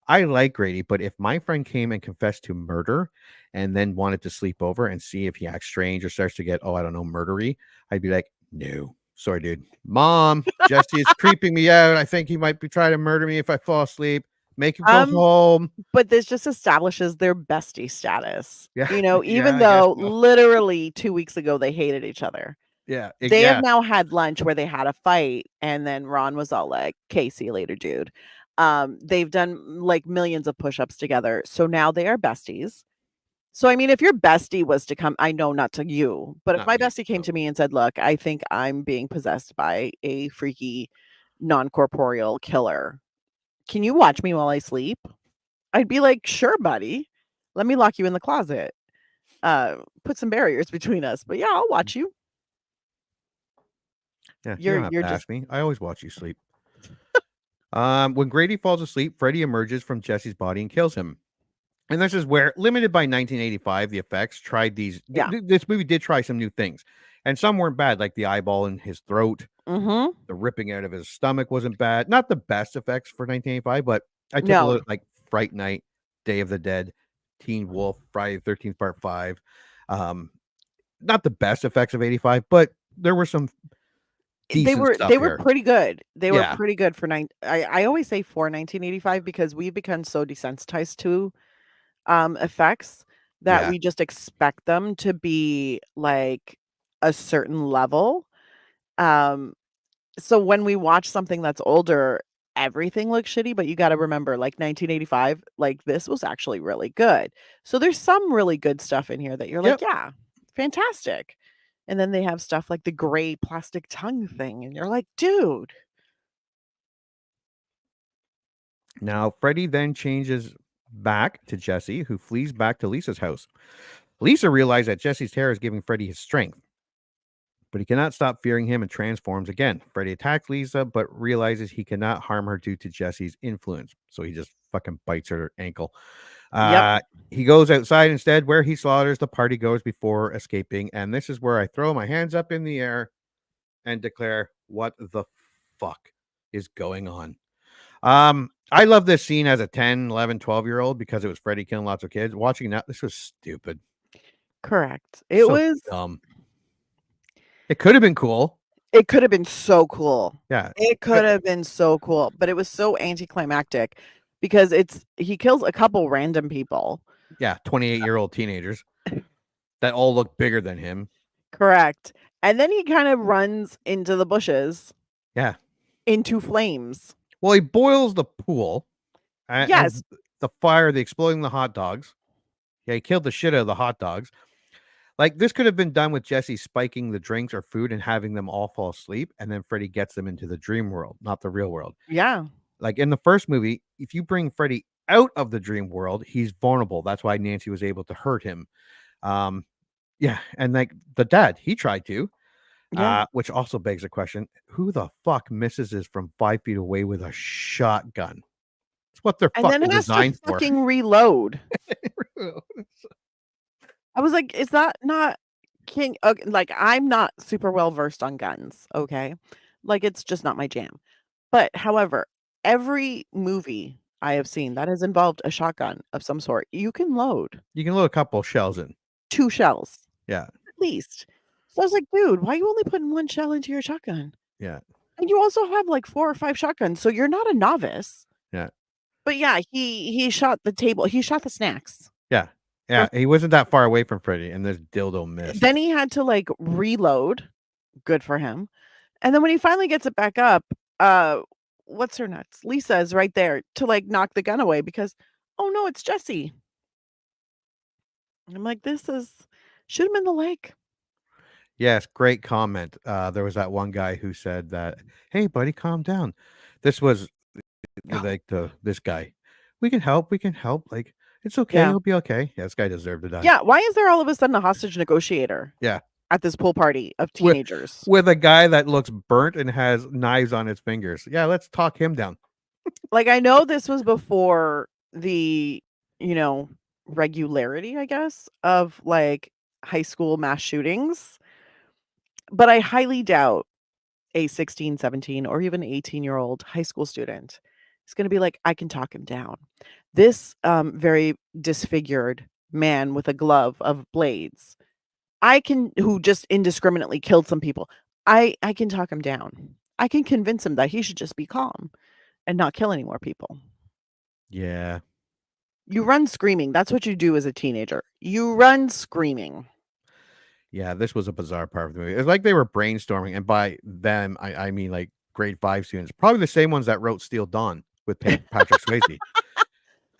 Speaker 6: I like Grady, but if my friend came and confessed to murder and then wanted to sleep over and see if he acts strange or starts to get, oh, I don't know, murdery, I'd be like, no. Sorry, dude. Mom, Jesse is creeping me out. I think he might be trying to murder me if I fall asleep. Make him go home.
Speaker 7: But this just establishes their bestie status.
Speaker 6: Yeah.
Speaker 7: You know,
Speaker 6: Yeah,
Speaker 7: even
Speaker 6: I guess
Speaker 7: though
Speaker 6: so.
Speaker 7: literally 2 weeks ago they hated each other.
Speaker 6: Yeah.
Speaker 7: They
Speaker 6: yeah.
Speaker 7: have now had lunch where they had a fight, and then Ron was all like, "Okay, see you later, dude." They've done like millions of push-ups together, so now they are besties. So I mean, if your bestie was to come, I know not to you, but if
Speaker 6: Not
Speaker 7: my
Speaker 6: me,
Speaker 7: bestie came to me and said, "Look, I think I'm being possessed by a freaky, non-corporeal killer. Can you watch me while I sleep?" I'd be like, "Sure, buddy. Let me lock you in the closet. Put some barriers between us, but yeah, I'll watch you."
Speaker 6: Yeah, you don't have to ask me. I always watch you sleep. When Grady falls asleep, Freddy emerges from Jesse's body and kills him. And this is where, limited by 1985, the effects tried these. This movie did try some new things, and some weren't bad, like the eyeball in his throat.
Speaker 7: Mm-hmm.
Speaker 6: The ripping out of his stomach wasn't bad. Not the best effects for 1985, but I took a look like Fright Night, Day of the Dead, Teen Wolf, Friday the 13th Part 5. Not the best effects of 85, but there were some.
Speaker 7: They were pretty good. They were
Speaker 6: Yeah.
Speaker 7: pretty good for I always say for 1985 because we've become so desensitized to effects that
Speaker 6: Yeah.
Speaker 7: we just expect them to be like a certain level. So when we watch something that's older, everything looks shitty, but you got to remember like 1985, like this was actually really good. So there's some really good stuff in here that you're like, yeah, fantastic. And then they have stuff like the gray plastic tongue thing. And you're like, dude.
Speaker 6: Now, Freddy then changes back to Jesse, who flees back to Lisa's house. Lisa realizes that Jesse's terror is giving Freddy his strength, but he cannot stop fearing him and transforms again. Freddy attacks Lisa, but realizes he cannot harm her due to Jesse's influence. So he just fucking bites her ankle. He goes outside instead, where he slaughters the party goers before escaping. And this is where I throw my hands up in the air and declare, what the fuck is going on? I love this scene as a 10, 11, 12-year-old because it was Freddy killing lots of kids. Watching that, this was stupid.
Speaker 7: Correct. It was
Speaker 6: dumb. It could have been cool.
Speaker 7: It could have been so cool.
Speaker 6: Yeah.
Speaker 7: It could have been so cool, but it was so anticlimactic because he kills a couple random people.
Speaker 6: Yeah, 28-year-old teenagers that all look bigger than him.
Speaker 7: Correct. And then he kind of runs into the bushes.
Speaker 6: Yeah.
Speaker 7: Into flames.
Speaker 6: Well, he boils the pool.
Speaker 7: Yes.
Speaker 6: And the fire, the exploding the hot dogs. Yeah, he killed the shit out of the hot dogs. Like, this could have been done with Jesse spiking the drinks or food and having them all fall asleep, and then Freddy gets them into the dream world, not the real world.
Speaker 7: Yeah.
Speaker 6: Like, in the first movie, if you bring Freddy out of the dream world, he's vulnerable. That's why Nancy was able to hurt him. Yeah, and like the dad, he tried to.
Speaker 7: Yeah.
Speaker 6: Which also begs the question, who the fuck misses this from 5 feet away with a shotgun? It's what they're fucking designed for.
Speaker 7: Fucking reload. I was like, is that not King? Okay, like, I'm not super well versed on guns. Okay. Like, it's just not my jam. But however, every movie I have seen that has involved a shotgun of some sort, you can load.
Speaker 6: You can load a couple shells in.
Speaker 7: 2 shells.
Speaker 6: Yeah.
Speaker 7: At least. So I was like, dude, why are you only putting 1 shell into your shotgun?
Speaker 6: Yeah.
Speaker 7: And you also have like 4 or 5 shotguns, so you're not a novice.
Speaker 6: Yeah.
Speaker 7: But yeah, he shot the table. He shot the snacks.
Speaker 6: Yeah. Yeah. He wasn't that far away from Freddy, and this dildo missed.
Speaker 7: Then he had to like reload. Good for him. And then when he finally gets it back up, what's her nuts? Lisa is right there to like knock the gun away because, oh no, it's Jesse. I'm like, this is shoot him in the leg.
Speaker 6: Yes, great comment. There was that one guy who said that, hey, buddy, calm down. This was like this guy. We can help. Like, it's okay.
Speaker 7: Yeah.
Speaker 6: It'll be okay. Yeah, this guy deserved to die.
Speaker 7: Yeah. Why is there all of a sudden a hostage negotiator?
Speaker 6: Yeah.
Speaker 7: At this pool party of teenagers.
Speaker 6: With a guy that looks burnt and has knives on his fingers. Yeah, let's talk him down.
Speaker 7: Like, I know this was before the, regularity, I guess, of like high school mass shootings. But I highly doubt a 16, 17, or even 18-year-old high school student is going to be like, I can talk him down. This very disfigured man with a glove of blades, who just indiscriminately killed some people, I can talk him down. I can convince him that he should just be calm and not kill any more people.
Speaker 6: Yeah.
Speaker 7: You run screaming. That's what you do as a teenager. You run screaming.
Speaker 6: Yeah, this was a bizarre part of the movie. It's like they were brainstorming, and by them, I mean like grade 5 students, probably the same ones that wrote Steel Dawn with Patrick Swayze.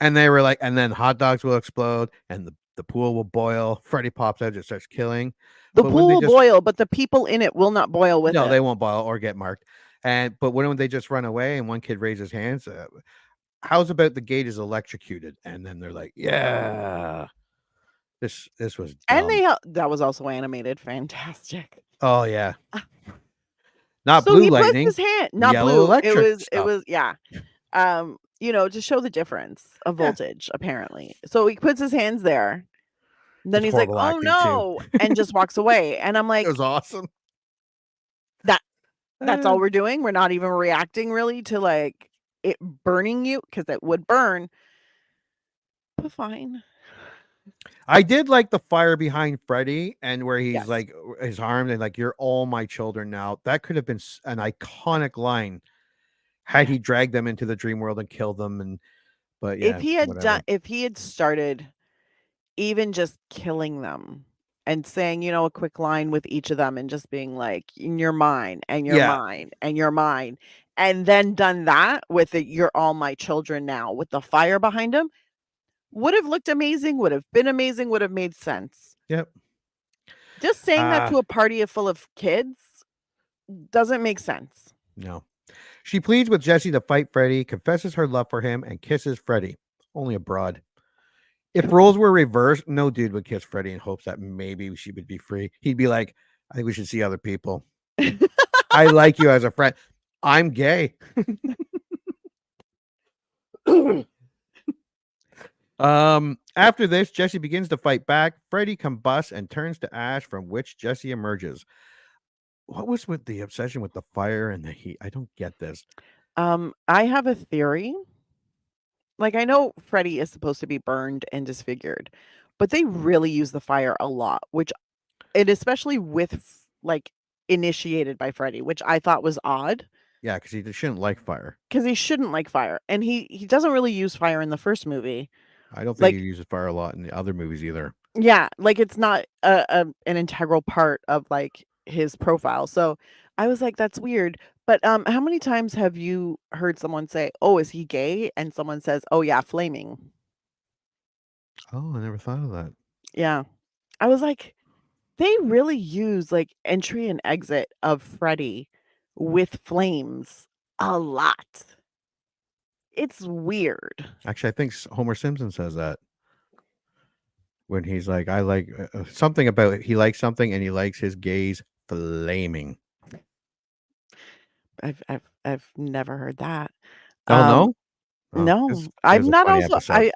Speaker 6: And they were like, and then hot dogs will explode, and the pool will boil. Freddy pops out, just starts killing.
Speaker 7: The pool will boil, but the people in it will not boil with it.
Speaker 6: No, they won't boil or get marked. But when they just run away and one kid raises his hands, how's about the gate is electrocuted? And then they're like, yeah. This was dumb.
Speaker 7: And that was also animated. Fantastic.
Speaker 6: Oh yeah. Not
Speaker 7: so
Speaker 6: blue
Speaker 7: he
Speaker 6: lightning.
Speaker 7: Puts his hand, not
Speaker 6: yellow
Speaker 7: blue.
Speaker 6: Electric
Speaker 7: It was yeah. To show the difference of voltage, apparently. So he puts his hands there. And then he's like, "Oh no," and just walks away. And I'm like,
Speaker 6: it was awesome.
Speaker 7: That's all we're doing. We're not even reacting really to like it burning you, because it would burn. But fine.
Speaker 6: I did like the fire behind Freddy, and where he's like his arm and like, you're all my children now. That could have been an iconic line had he dragged them into the dream world and killed them. But yeah,
Speaker 7: if he had started even just killing them and saying, a quick line with each of them and just being like, you're mine and you're mine and you're mine, and then done that with you're all my children now with the fire behind him, would have looked amazing, would have been amazing, would have made sense.
Speaker 6: Yep.
Speaker 7: Just saying that to a party full of kids doesn't make sense.
Speaker 6: No. She pleads with Jesse to fight Freddy, confesses her love for him, and kisses Freddy. Only a broad. If roles were reversed, no dude would kiss Freddy in hopes that maybe she would be free. He'd be like, I think we should see other people. I like you as a friend. I'm gay. After this, Jesse begins to fight back. Freddy combusts and turns to ash, from which Jesse emerges. What was with the obsession with the fire and the heat? I don't get this.
Speaker 7: I have a theory. Like, I know Freddy is supposed to be burned and disfigured, but they really use the fire a lot, especially with like initiated by Freddy, which I thought was odd.
Speaker 6: Yeah, because he shouldn't like fire.
Speaker 7: Because he shouldn't like fire, and he doesn't really use fire in the first movie.
Speaker 6: I don't think he uses fire a lot in the other movies either.
Speaker 7: Yeah, like it's not an integral part of like his profile. So I was like, that's weird. But how many times have you heard someone say, "Oh, is he gay?" and someone says, "Oh yeah, flaming."
Speaker 6: Oh, I never thought of that.
Speaker 7: Yeah. I was like, they really use like entry and exit of Freddy with flames a lot. It's weird.
Speaker 6: Actually, I think Homer Simpson says that when he's like, I like something about he likes something and he likes his gays flaming.
Speaker 7: I've never heard that.
Speaker 6: Oh no? Oh,
Speaker 7: No. I'm not also
Speaker 6: episode.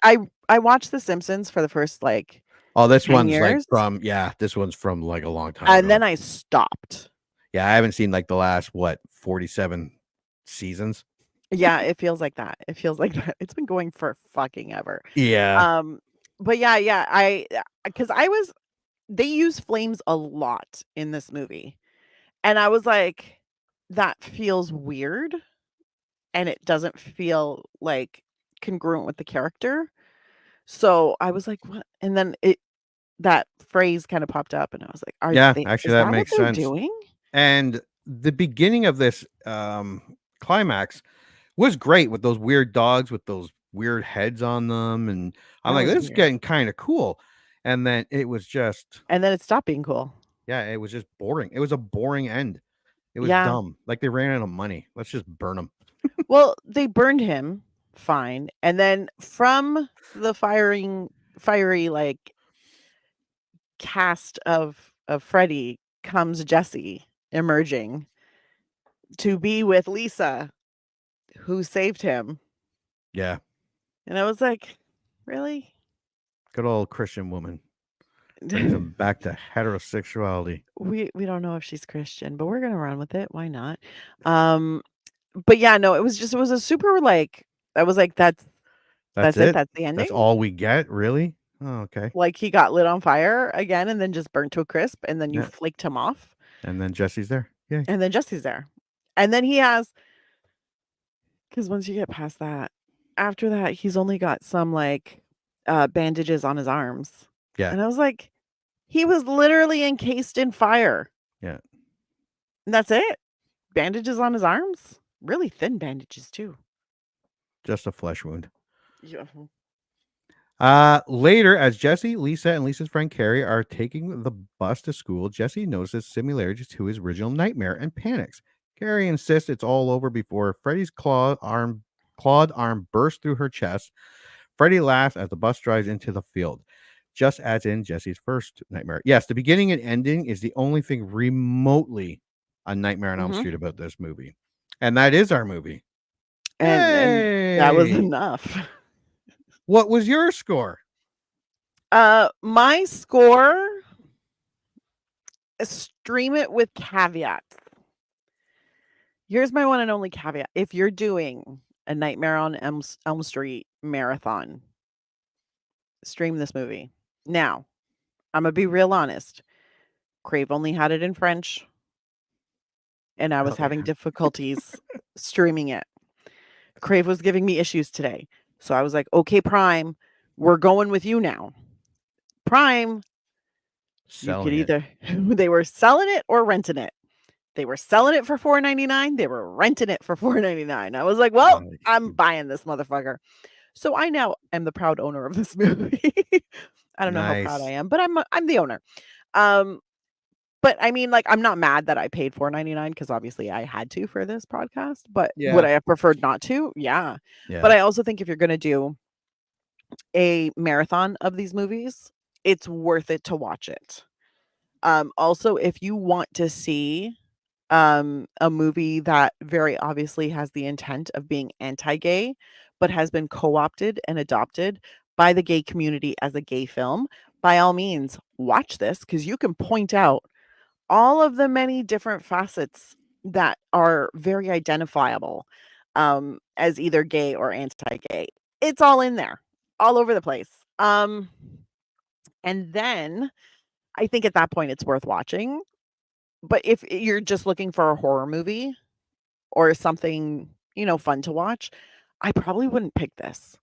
Speaker 7: I watched The Simpsons for the first like
Speaker 6: Oh, this
Speaker 7: 10
Speaker 6: one's
Speaker 7: years.
Speaker 6: like this one's from like a long time
Speaker 7: And
Speaker 6: ago.
Speaker 7: then I stopped.
Speaker 6: Yeah, I haven't seen like the last 47 seasons.
Speaker 7: Yeah, it feels like that. It feels like that. It's been going for fucking ever.
Speaker 6: Yeah.
Speaker 7: But yeah, because they use flames a lot in this movie. And I was like, that feels weird. And it doesn't feel like congruent with the character. So I was like, what? And then that phrase kind of popped up and I was like,
Speaker 6: actually that makes
Speaker 7: what they're
Speaker 6: sense.
Speaker 7: doing?
Speaker 6: And the beginning of this climax was great with those weird dogs with those weird heads on them. And I'm like, this is getting kind of cool. And then it was just.
Speaker 7: And then it stopped being cool.
Speaker 6: Yeah, it was just boring. It was a boring end. It was dumb. Like they ran out of money. Let's just burn them.
Speaker 7: Well, they burned him. Fine. And then from the fiery like cast of Freddy comes Jesse emerging to be with Lisa, who saved him.
Speaker 6: Yeah.
Speaker 7: And I was like, really?
Speaker 6: Good old Christian woman. Brings him back to heterosexuality.
Speaker 7: We don't know if she's Christian, but we're gonna run with it. Why not? But yeah, no, it was a super like I was like, that's it. That's the ending.
Speaker 6: That's all we get, really? Oh, okay.
Speaker 7: Like he got lit on fire again and then just burnt to a crisp and then you flaked him off.
Speaker 6: And then Jesse's there. Yeah.
Speaker 7: And then Jesse's there. And then he has, because once you get past that, after that, he's only got some like bandages on his arms.
Speaker 6: Yeah.
Speaker 7: And I was like, he was literally encased in fire.
Speaker 6: Yeah.
Speaker 7: And that's it. Bandages on his arms. Really thin bandages too.
Speaker 6: Just a flesh wound.
Speaker 7: Yeah.
Speaker 6: Later, as Jesse, Lisa, and Lisa's friend Carrie are taking the bus to school, Jesse notices similarities to his original nightmare and panics. Carrie insists it's all over before Freddy's clawed arm bursts through her chest. Freddy laughs as the bus drives into the field, just as in Jesse's first nightmare. Yes, the beginning and ending is the only thing remotely a Nightmare on Elm Street about this movie. And that is our movie.
Speaker 7: And that was enough.
Speaker 6: What was your score?
Speaker 7: My score, stream it with caveats. Here's my one and only caveat. If you're doing a Nightmare on Elm Street marathon, stream this movie. Now, I'm going to be real honest. Crave only had it in French, and I was having difficulties streaming it. Crave was giving me issues today. So I was like, okay, Prime, we're going with you now. Prime, you could either, they were selling it or renting it. They were selling it for $4.99. They were renting it for $4.99. I was like, well, I'm buying this motherfucker. So I now am the proud owner of this movie. I don't know how proud I am, but I'm the owner. But I mean, like, I'm not mad that I paid $4.99 because obviously I had to for this podcast. But would I have preferred not to? Yeah. But I also think if you're going to do a marathon of these movies, it's worth it to watch it. Also, if you want to see a movie that very obviously has the intent of being anti-gay, but has been co-opted and adopted by the gay community as a gay film, by all means, watch this because you can point out all of the many different facets that are very identifiable as either gay or anti-gay. It's all in there, all over the place. And then I think at that point it's worth watching. But if you're just looking for a horror movie or something, fun to watch, I probably wouldn't pick this.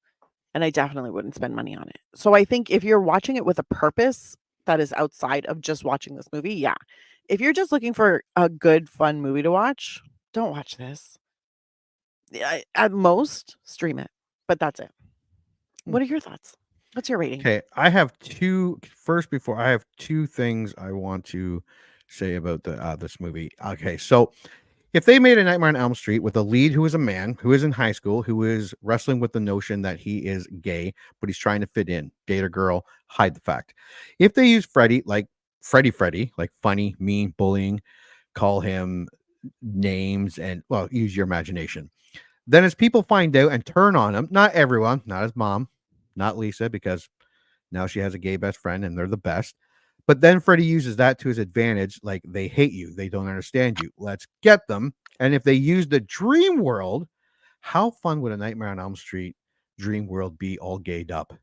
Speaker 7: And I definitely wouldn't spend money on it. So I think if you're watching it with a purpose that is outside of just watching this movie, yeah. If you're just looking for a good, fun movie to watch, don't watch this. At most, stream it. But that's it. What are your thoughts? What's your rating?
Speaker 6: Okay, I have two things I want to say about this movie. Okay, so if they made a Nightmare on Elm Street with a lead who is a man, who is in high school, who is wrestling with the notion that he is gay, but he's trying to fit in, gay or girl, hide the fact. If they use Freddy, like Freddy, like funny, mean, bullying, call him names, and, well, use your imagination. Then as people find out and turn on him, not everyone, not his mom, not Lisa, because now she has a gay best friend and they're the best. But then Freddy uses that to his advantage. Like, they hate you. They don't understand you. Let's get them. And if they use the dream world, how fun would a Nightmare on Elm Street dream world be all gayed up?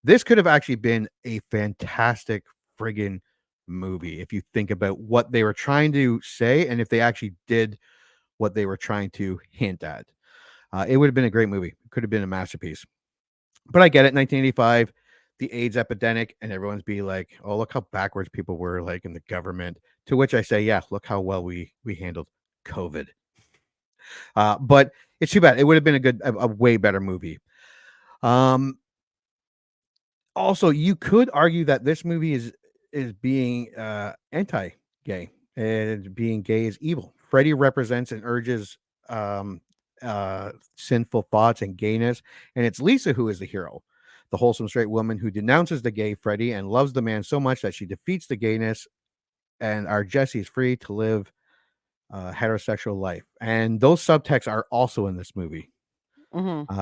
Speaker 6: This could have actually been a fantastic friggin' movie if you think about what they were trying to say and if they actually did what they were trying to hint at. It would have been a great movie. It could have been a masterpiece. But I get it. 1985, the AIDS epidemic, and everyone's be like, oh, look how backwards people were, like, in the government. To which I say, yeah, look how well we handled COVID. But it's too bad. It would have been a way better movie. Also, you could argue that this movie is being anti-gay, and being gay is evil. Freddy represents and urges sinful thoughts and gayness, and it's Lisa who is the hero, the wholesome straight woman who denounces the gay Freddy and loves the man so much that she defeats the gayness, and our Jesse is free to live heterosexual life. And those subtexts are also in this movie.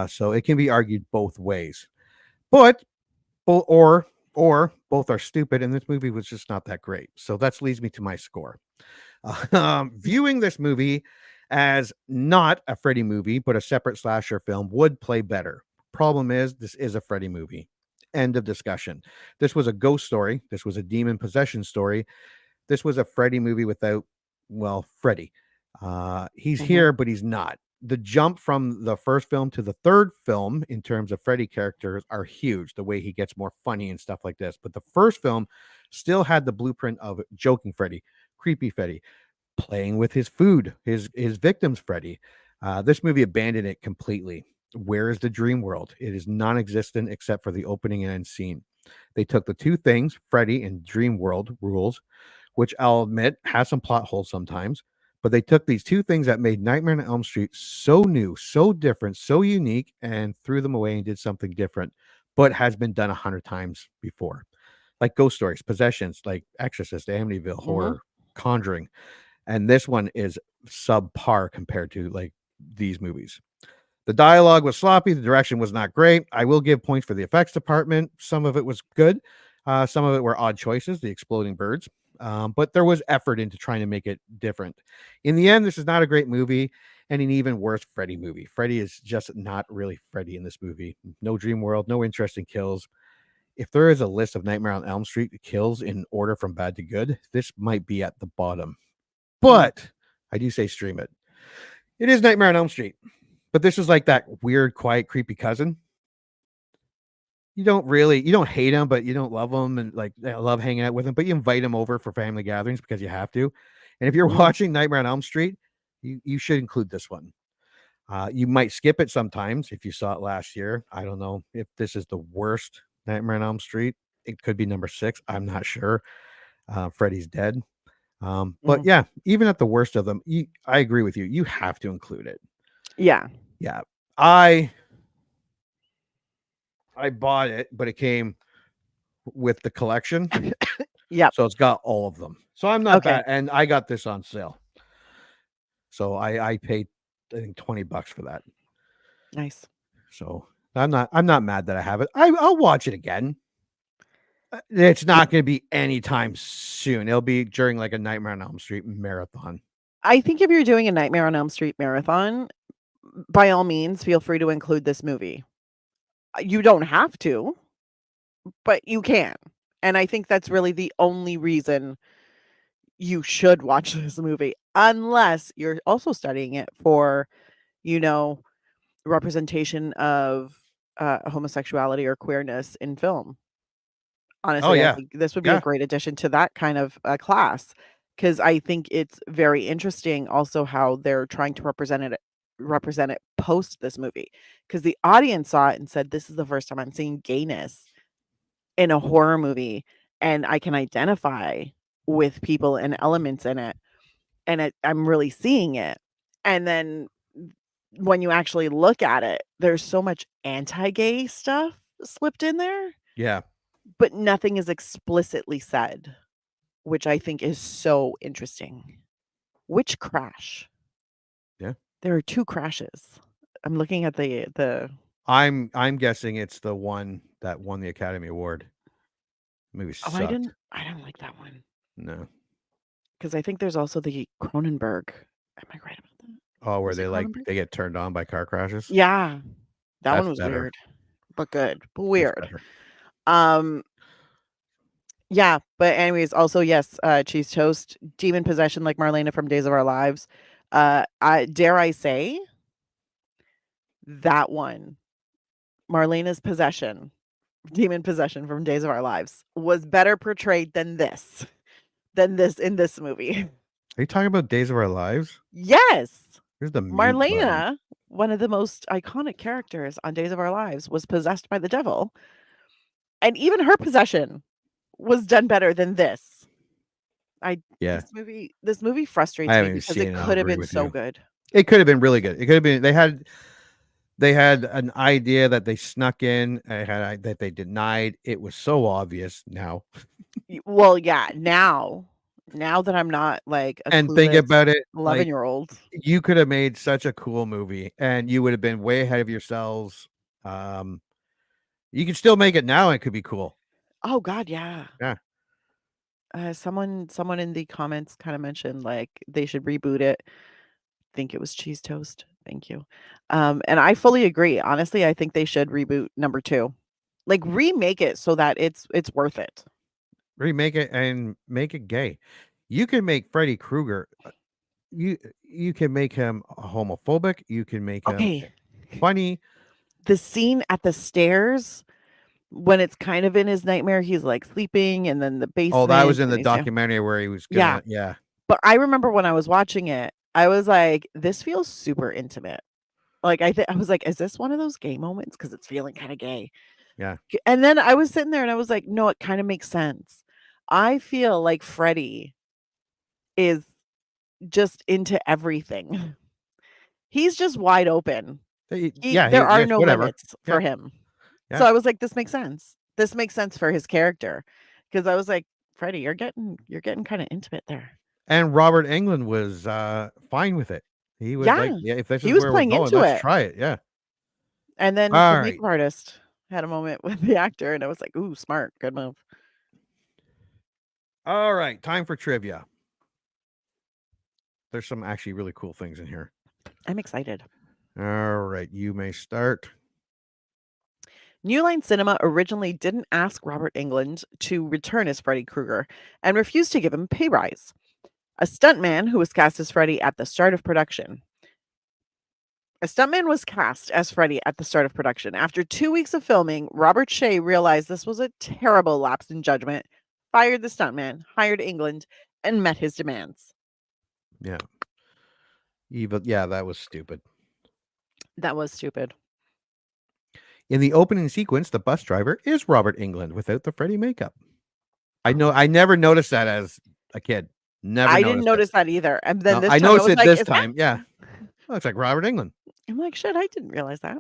Speaker 6: So it can be argued both ways, but or both are stupid, and this movie was just not that great. So that leads me to my score. Viewing this movie as not a Freddy movie, but a separate slasher film would play better. Problem is, this is a Freddy movie. End of discussion. This was a ghost story. This was a demon possession story. This was a Freddy movie without, well, Freddy. He's here, but he's not. The jump from the first film to the third film in terms of Freddy characters are huge. The way he gets more funny and stuff like this. But the first film still had the blueprint of joking Freddy, creepy Freddy, playing with his food, his victims Freddy. This movie abandoned it completely. Where is the dream world? It is non-existent except for the opening and end scene. They took the two things, Freddy and dream world rules, which I'll admit has some plot holes sometimes, but they took these two things that made Nightmare on Elm Street so new, so different, so unique, and threw them away and did something different, but has been done 100 times before. Like ghost stories, possessions, like Exorcist, Amityville, horror, Conjuring. And this one is subpar compared to like these movies. The dialogue was sloppy. The direction was not great. I will give points for the effects department. Some of it was good. Some of it were odd choices, the exploding birds. But there was effort into trying to make it different. In the end, this is not a great movie, and an even worse Freddy movie. Freddy is just not really Freddy in this movie. No dream world, no interesting kills. If there is a list of Nightmare on Elm Street kills in order from bad to good, this might be at the bottom. But I do say stream it. It is Nightmare on Elm Street. But this is like that weird, quiet, creepy cousin. You don't hate him, but you don't love him, and like I love hanging out with him, but you invite him over for family gatherings because you have to. And if you're watching Nightmare on Elm Street, you should include this one. You might skip it sometimes if you saw it last year. I don't know if this is the worst Nightmare on Elm Street. It could be number 6. I'm not sure. Freddy's dead. But yeah, even at the worst of them, I agree with you. You have to include it.
Speaker 7: Yeah.
Speaker 6: Yeah. I bought it, but it came with the collection.
Speaker 7: Yeah.
Speaker 6: So it's got all of them. So I'm not bad. And I got this on sale. So I paid, I think, $20 for that.
Speaker 7: Nice.
Speaker 6: So I'm not mad that I have it. I'll watch it again. It's not going to be anytime soon. It'll be during like a Nightmare on Elm Street marathon.
Speaker 7: I think if you're doing a Nightmare on Elm Street marathon, by all means, feel free to include this movie. You don't have to, but you can. And I think that's really the only reason you should watch this movie, unless you're also studying it for, representation of homosexuality or queerness in film. Honestly, I
Speaker 6: yeah.
Speaker 7: think this would be a great addition to that kind of class, because I think it's very interesting also how they're trying to represent it post this movie, because the audience saw it and said, this is the first time I'm seeing gayness in a horror movie, and I can identify with people and elements in it, and I'm really seeing it. And then when you actually look at it, there's so much anti-gay stuff slipped in there,
Speaker 6: Yeah.
Speaker 7: but nothing is explicitly said, which I think is so interesting. Which crash?
Speaker 6: Yeah.
Speaker 7: There are 2 crashes. I'm looking at the
Speaker 6: I'm guessing it's the one that won the Academy Award. Maybe sucked.
Speaker 7: I didn't like that one.
Speaker 6: No.
Speaker 7: Because I think there's also the Cronenberg. Am I right about that?
Speaker 6: Oh, where
Speaker 7: Was it
Speaker 6: they
Speaker 7: Cronenberg?
Speaker 6: they get turned on by car crashes?
Speaker 7: Yeah. That one
Speaker 6: That's
Speaker 7: was
Speaker 6: better.
Speaker 7: weird, but good. But
Speaker 6: That's
Speaker 7: weird.
Speaker 6: better.
Speaker 7: Yeah, but anyways, also yes, cheese toast, demon possession like Marlena from Days of Our Lives. Dare I say that one, Marlena's possession, demon possession from Days of Our Lives, was better portrayed than this in this movie.
Speaker 6: Are you talking about Days of Our Lives?
Speaker 7: Yes.
Speaker 6: Here's the mute button.
Speaker 7: Marlena, one of the most iconic characters on Days of Our Lives, was possessed by the devil. And even her possession was done better than this.
Speaker 6: Yeah.
Speaker 7: This movie frustrates
Speaker 6: I
Speaker 7: me
Speaker 6: haven't
Speaker 7: because
Speaker 6: seen
Speaker 7: it
Speaker 6: it. I'll
Speaker 7: could have
Speaker 6: agree
Speaker 7: been
Speaker 6: with
Speaker 7: so
Speaker 6: you.
Speaker 7: good.
Speaker 6: It could have been really good. It could have been. They had an idea that they snuck in. That they denied. It was so obvious now.
Speaker 7: Well, yeah. Now that I'm not like a
Speaker 6: And think about it,
Speaker 7: 11-year-old,
Speaker 6: you could have made such a cool movie, and you would have been way ahead of yourselves. You can still make it now, and it could be cool.
Speaker 7: Oh God, yeah.
Speaker 6: Yeah.
Speaker 7: Someone in the comments kind of mentioned like they should reboot it. I think it was Cheese Toast. Thank you. And I fully agree. Honestly, I think they should reboot number 2. Like remake it so that it's worth it.
Speaker 6: Remake it and make it gay. You can make Freddy Krueger. You can make him homophobic. You can make him funny.
Speaker 7: The scene at the stairs when it's kind of in his nightmare, he's like sleeping, and then the basement.
Speaker 6: Oh, that was in
Speaker 7: and
Speaker 6: the
Speaker 7: he's
Speaker 6: documentary where he was gonna, yeah.
Speaker 7: But I remember when I was watching it, I was like, this feels super intimate. Like I was like, is this one of those gay moments? Because it's feeling kind of gay.
Speaker 6: Yeah.
Speaker 7: And then I was sitting there and I was like, no, it kind of makes sense. I feel like Freddy is just into everything. He's just wide open. There are no limits for him.
Speaker 6: Yeah.
Speaker 7: So I was like, this makes sense. This makes sense for his character. Because I was like, Freddy, you're getting kind of intimate there.
Speaker 6: And Robert Englund was fine with it. He was like, yeah, if this is where we're going, let's try it. Yeah.
Speaker 7: And then the makeup artist had a moment with the actor, and I was like, ooh, smart. Good move.
Speaker 6: All right. Time for trivia. There's some actually really cool things in here.
Speaker 7: I'm excited.
Speaker 6: All right. You may start.
Speaker 7: New Line Cinema originally didn't ask Robert Englund to return as Freddy Krueger and refused to give him a pay rise. A stuntman who was cast as Freddy at the start of production. After 2 weeks of filming, Robert Shea realized this was a terrible lapse in judgment, fired the stuntman, hired Englund, and met his demands.
Speaker 6: Yeah. Yeah, that was stupid.
Speaker 7: That was stupid.
Speaker 6: In the opening sequence, the bus driver is Robert Englund without the Freddy makeup. I never noticed that as a kid.
Speaker 7: I didn't notice that either. And then
Speaker 6: I noticed it this time. Yeah. Looks like Robert Englund.
Speaker 7: I'm like, shit, I didn't realize that.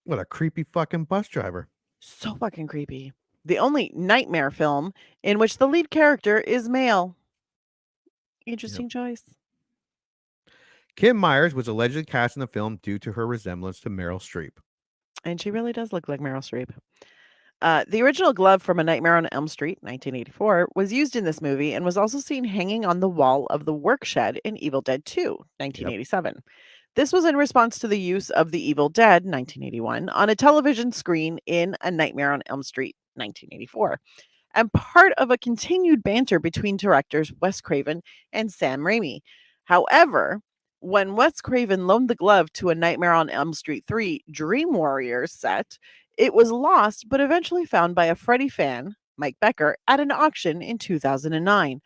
Speaker 6: What a creepy fucking bus driver.
Speaker 7: So fucking creepy. The only nightmare film in which the lead character is male. Interesting choice.
Speaker 6: Kim Myers was allegedly cast in the film due to her resemblance to Meryl Streep.
Speaker 7: And she really does look like Meryl Streep. The original glove from A Nightmare on Elm Street, 1984, was used in this movie and was also seen hanging on the wall of the work shed in Evil Dead 2, 1987. This was in response to the use of The Evil Dead, 1981, on a television screen in A Nightmare on Elm Street, 1984, and part of a continued banter between directors Wes Craven and Sam Raimi. However, when Wes Craven loaned the glove to A Nightmare on Elm Street 3 Dream Warriors set, it was lost but eventually found by a Freddy fan, Mike Becker, at an auction in 2009.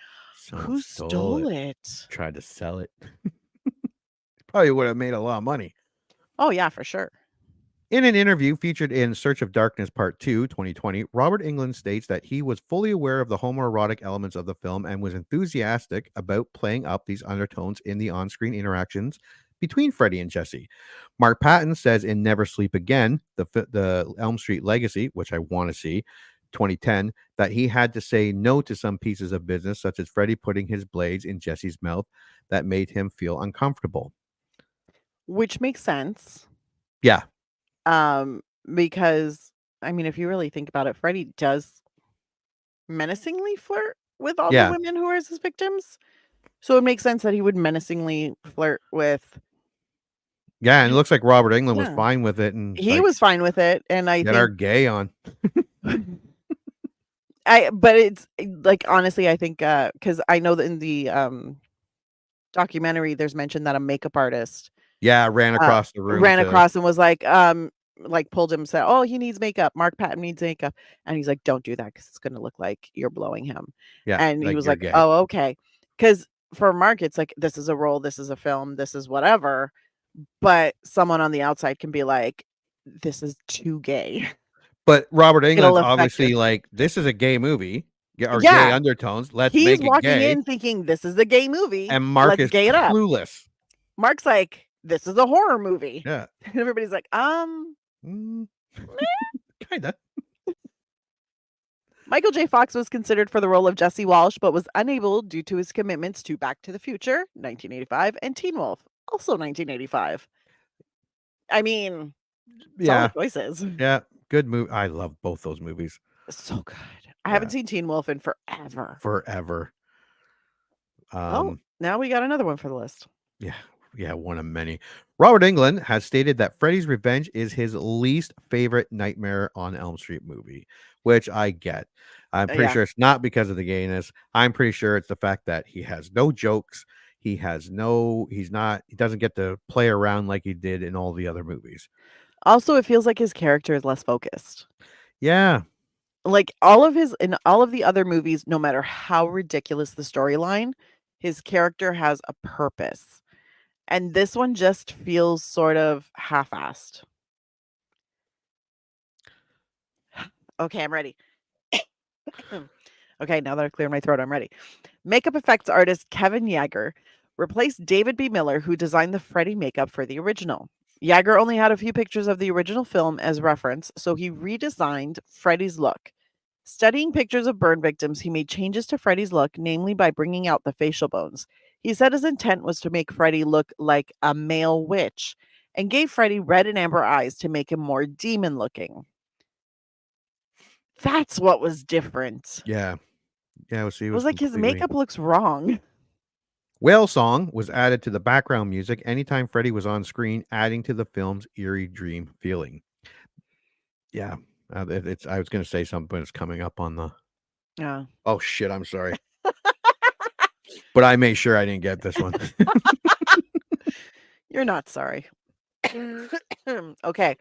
Speaker 7: Who stole it?
Speaker 6: Tried to sell it. Probably would have made a lot of money.
Speaker 7: Oh, yeah, for sure.
Speaker 6: In an interview featured in Search of Darkness Part 2, 2020, Robert Englund states that he was fully aware of the homoerotic elements of the film and was enthusiastic about playing up these undertones in the on-screen interactions between Freddy and Jesse. Mark Patton says in Never Sleep Again, the Elm Street Legacy, which I want to see, 2010, that he had to say no to some pieces of business, such as Freddy putting his blades in Jesse's mouth, that made him feel uncomfortable.
Speaker 7: Which makes sense.
Speaker 6: Yeah.
Speaker 7: Because, I mean, if you really think about it, Freddy does menacingly flirt with all the women who are his victims. So it makes sense that he would menacingly flirt with.
Speaker 6: Yeah, and it looks like Robert Englund was fine with it, and
Speaker 7: he was fine with it, and I
Speaker 6: get our gay on.
Speaker 7: But it's like, honestly, I think because I know that in the documentary, there's mention that a makeup artist
Speaker 6: ran across the room,
Speaker 7: across and was like pulled him, said, "Oh, he needs makeup. Mark Patton needs makeup," and he's like, "Don't do that because it's going to look like you're blowing him."
Speaker 6: Yeah,
Speaker 7: and he was like,
Speaker 6: gay.
Speaker 7: "Oh, okay," because for Mark, it's like, this is a role, this is a film, this is whatever. But someone on the outside can be like, this is too gay.
Speaker 6: But Robert Englund's obviously like, this is a gay movie, or gay undertones. Let's make it gay. He's walking in
Speaker 7: thinking this is a gay movie,
Speaker 6: and Mark is
Speaker 7: gay it up.
Speaker 6: Clueless.
Speaker 7: Mark's like, this is a horror movie.
Speaker 6: Yeah,
Speaker 7: and everybody's like,
Speaker 6: kind of.
Speaker 7: Michael J. Fox was considered for the role of Jesse Walsh, but was unable due to his commitments to Back to the Future, 1985, and Teen Wolf, also 1985. I mean, solid choices.
Speaker 6: Yeah, good movie. I love both those movies.
Speaker 7: So good. I haven't seen Teen Wolf in forever. Now we got another one for the list.
Speaker 6: Yeah, one of many. Robert Englund has stated that Freddy's Revenge is his least favorite Nightmare on Elm Street movie, which I get. I'm pretty sure it's not because of the gayness. I'm pretty sure it's the fact that he has no jokes. He doesn't get to play around like he did in all the other movies.
Speaker 7: Also, it feels like his character is less focused.
Speaker 6: Yeah.
Speaker 7: Like in all of the other movies, no matter how ridiculous the storyline, his character has a purpose. And this one just feels sort of half-assed. Okay, I'm ready. Okay, now that I've cleared my throat, I'm ready. Makeup effects artist Kevin Yeager replaced David B. Miller, who designed the Freddy makeup for the original. Yeager only had a few pictures of the original film as reference, so he redesigned Freddy's look. Studying pictures of burn victims, he made changes to Freddy's look, namely by bringing out the facial bones. He said his intent was to make Freddy look like a male witch, and gave Freddy red and amber eyes to make him more demon-looking. That's what was different.
Speaker 6: Yeah. Yeah,
Speaker 7: it was like his makeup looks wrong.
Speaker 6: Whale Song was added to the background music anytime Freddy was on screen, adding to the film's eerie dream feeling. Yeah. I was going to say something, but it's coming up on the...
Speaker 7: Yeah.
Speaker 6: Oh, shit. I'm sorry. But I made sure I didn't get this one.
Speaker 7: You're not sorry. Okay.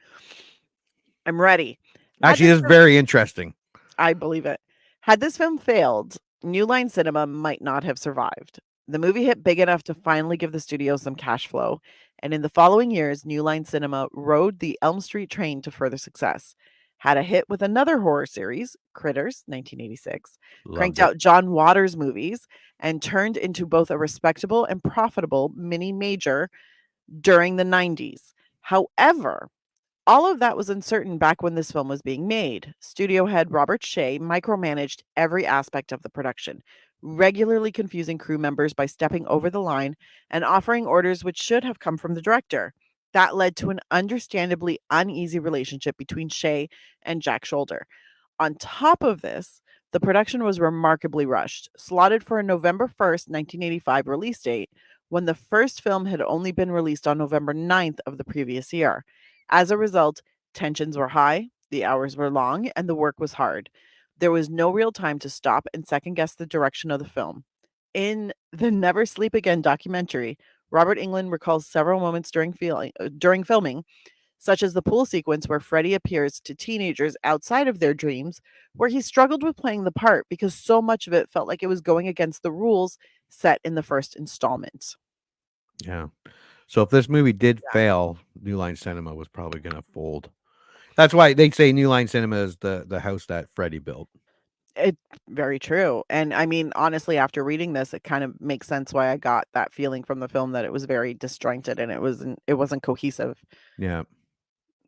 Speaker 7: I'm ready.
Speaker 6: Actually, this is very interesting.
Speaker 7: I believe it. Had this film failed, New Line Cinema might not have survived. The movie hit big enough to finally give the studio some cash flow. And in the following years, New Line Cinema rode the Elm Street train to further success. Had a hit with another horror series, Critters, 1986, cranked out John Waters movies, and turned into both a respectable and profitable mini-major during the 90s. However, all of that was uncertain back when this film was being made. Studio head Robert Shea micromanaged every aspect of the production, regularly confusing crew members by stepping over the line and offering orders which should have come from the director. That led to an understandably uneasy relationship between Shay and Jack Shoulder. On top of this, the production was remarkably rushed, slotted for a November 1st, 1985 release date, when the first film had only been released on November 9th of the previous year. As a result, tensions were high, the hours were long, and the work was hard. There was no real time to stop and second guess the direction of the film. In the Never Sleep Again documentary, Robert Englund recalls several moments during filming, such as the pool sequence where Freddy appears to teenagers outside of their dreams, where he struggled with playing the part because so much of it felt like it was going against the rules set in the first installment.
Speaker 6: Yeah. So if this movie did fail, New Line Cinema was probably going to fold. That's why they say New Line Cinema is the house that Freddy built.
Speaker 7: It's very true. And I mean, honestly, after reading this, it kind of makes sense why I got that feeling from the film that it was very disjointed and it wasn't cohesive.
Speaker 6: Yeah.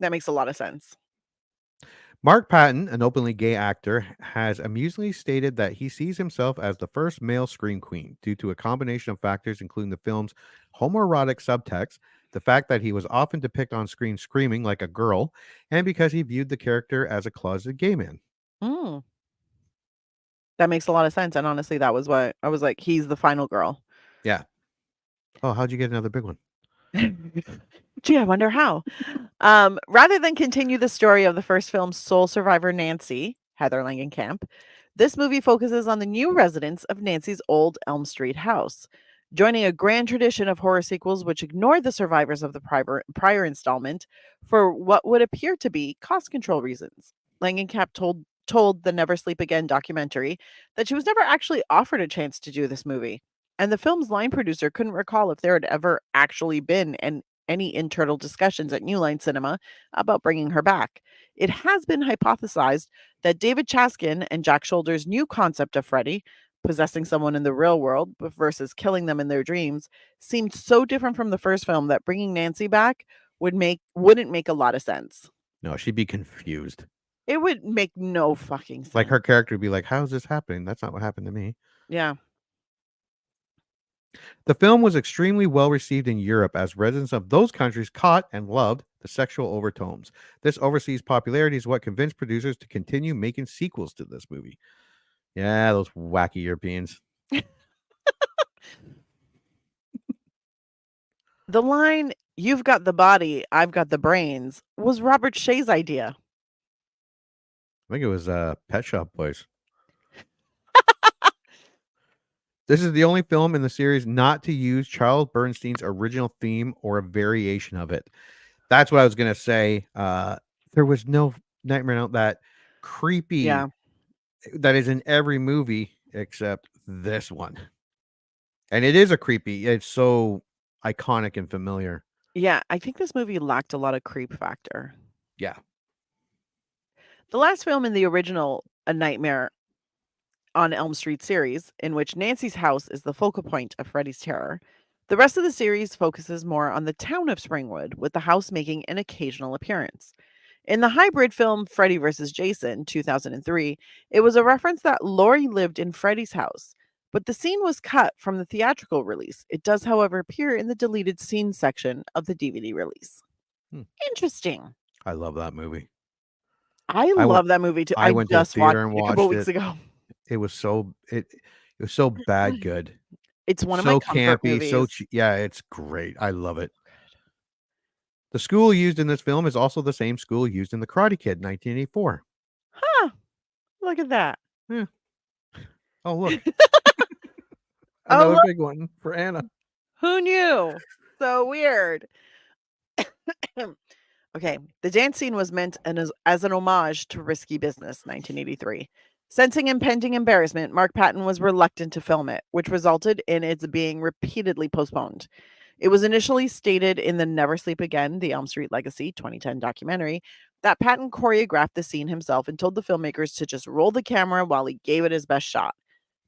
Speaker 7: That makes a lot of sense.
Speaker 6: Mark Patton, an openly gay actor, has amusingly stated that he sees himself as the first male scream queen due to a combination of factors, including the film's homoerotic subtext, the fact that he was often depicted on screen screaming like a girl, and because he viewed the character as a closeted gay man.
Speaker 7: That makes a lot of sense. And honestly, that was what I was like, he's the final girl.
Speaker 6: Yeah. Oh, how'd you get another big one?
Speaker 7: Gee, I wonder how. Rather than continue the story of the first film's sole survivor, Nancy, Heather Langenkamp, this movie focuses on the new residents of Nancy's old Elm Street house. Joining a grand tradition of horror sequels which ignored the survivors of the prior installment for what would appear to be cost control reasons. Langenkamp told the Never Sleep Again documentary that she was never actually offered a chance to do this movie. And the film's line producer couldn't recall if there had ever actually been any internal discussions at New Line Cinema about bringing her back. It has been hypothesized that David Chaskin and Jack Shoulder's new concept of Freddy, possessing someone in the real world versus killing them in their dreams, seemed so different from the first film that bringing Nancy back wouldn't make a lot of sense.
Speaker 6: No, she'd be confused.
Speaker 7: It would make no fucking sense.
Speaker 6: Like her character would be like, how's this happening? That's not what happened to me.
Speaker 7: Yeah.
Speaker 6: The film was extremely well received in Europe as residents of those countries caught and loved the sexual overtones. This overseas popularity is what convinced producers to continue making sequels to this movie. Yeah, those wacky Europeans.
Speaker 7: The line, "You've got the body, I've got the brains," was Robert Shay's idea.
Speaker 6: I think it was Pet Shop Boys. This is the only film in the series not to use Charles Bernstein's original theme or a variation of it. That's what I was going to say. There was no Nightmare on Elm, that creepy that is in every movie except this one. And it is a creepy. It's so iconic and familiar.
Speaker 7: Yeah, I think this movie lacked a lot of creep factor.
Speaker 6: Yeah.
Speaker 7: The last film in the original A Nightmare on Elm Street series, in which Nancy's house is the focal point of Freddy's terror. The rest of the series focuses more on the town of Springwood, with the house making an occasional appearance. In the hybrid film Freddy vs. Jason, 2003, it was a reference that Laurie lived in Freddy's house, but the scene was cut from the theatrical release. It does, however, appear in the deleted scenes section of the DVD release. Interesting.
Speaker 6: I love that movie.
Speaker 7: I love that movie too.
Speaker 6: I went to the theater and watched
Speaker 7: it a couple weeks ago.
Speaker 6: It was so bad good.
Speaker 7: It's one of my comfort movies.
Speaker 6: Yeah, it's great. I love it. The school used in this film is also the same school used in The Karate Kid, 1984.
Speaker 7: Huh. Look at that.
Speaker 6: Yeah. Oh, look. Another big one for Anna.
Speaker 7: Who knew? So weird. Okay. The dance scene was meant as an homage to Risky Business, 1983. Sensing impending embarrassment, Mark Patton was reluctant to film it, which resulted in its being repeatedly postponed. It was initially stated in the Never Sleep Again, The Elm Street Legacy 2010 documentary that Patton choreographed the scene himself and told the filmmakers to just roll the camera while he gave it his best shot.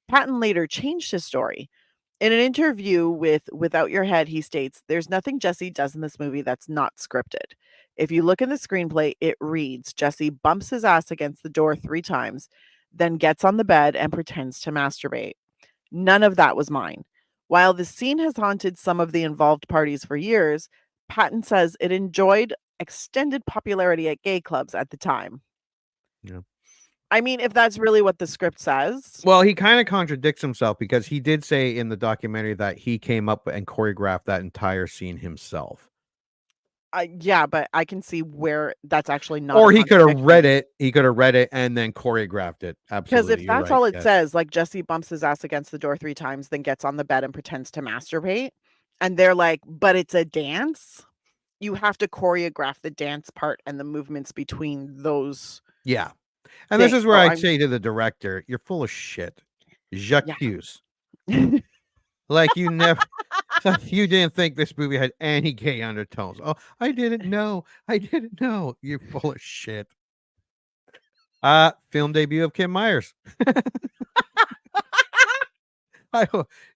Speaker 7: Patton later changed his story. In an interview with Without Your Head, he states, "There's nothing Jesse does in this movie that's not scripted. If you look in the screenplay, it reads, Jesse bumps his ass against the door 3 times, then gets on the bed and pretends to masturbate. None of that was mine. While the scene has haunted some of the involved parties for years, Patton says it enjoyed extended popularity at gay clubs at the time.
Speaker 6: Yeah.
Speaker 7: I mean, if that's really what the script says.
Speaker 6: Well, he kind of contradicts himself because he did say in the documentary that he came up and choreographed that entire scene himself.
Speaker 7: Yeah, but I can see where that's actually not.
Speaker 6: Or he could have read it. He could have read it and then choreographed it. Absolutely.
Speaker 7: Because if that's all it says, like Jesse bumps his ass against the door 3 times, then gets on the bed and pretends to masturbate, and they're like, but it's a dance. You have to choreograph the dance part and the movements between those.
Speaker 6: Yeah. And this is where I'd say to the director, you're full of shit. Jacques. Like you never, like you didn't think this movie had any gay undertones. Oh, I didn't know. I didn't know. You're full of shit. Film debut of Kim Myers.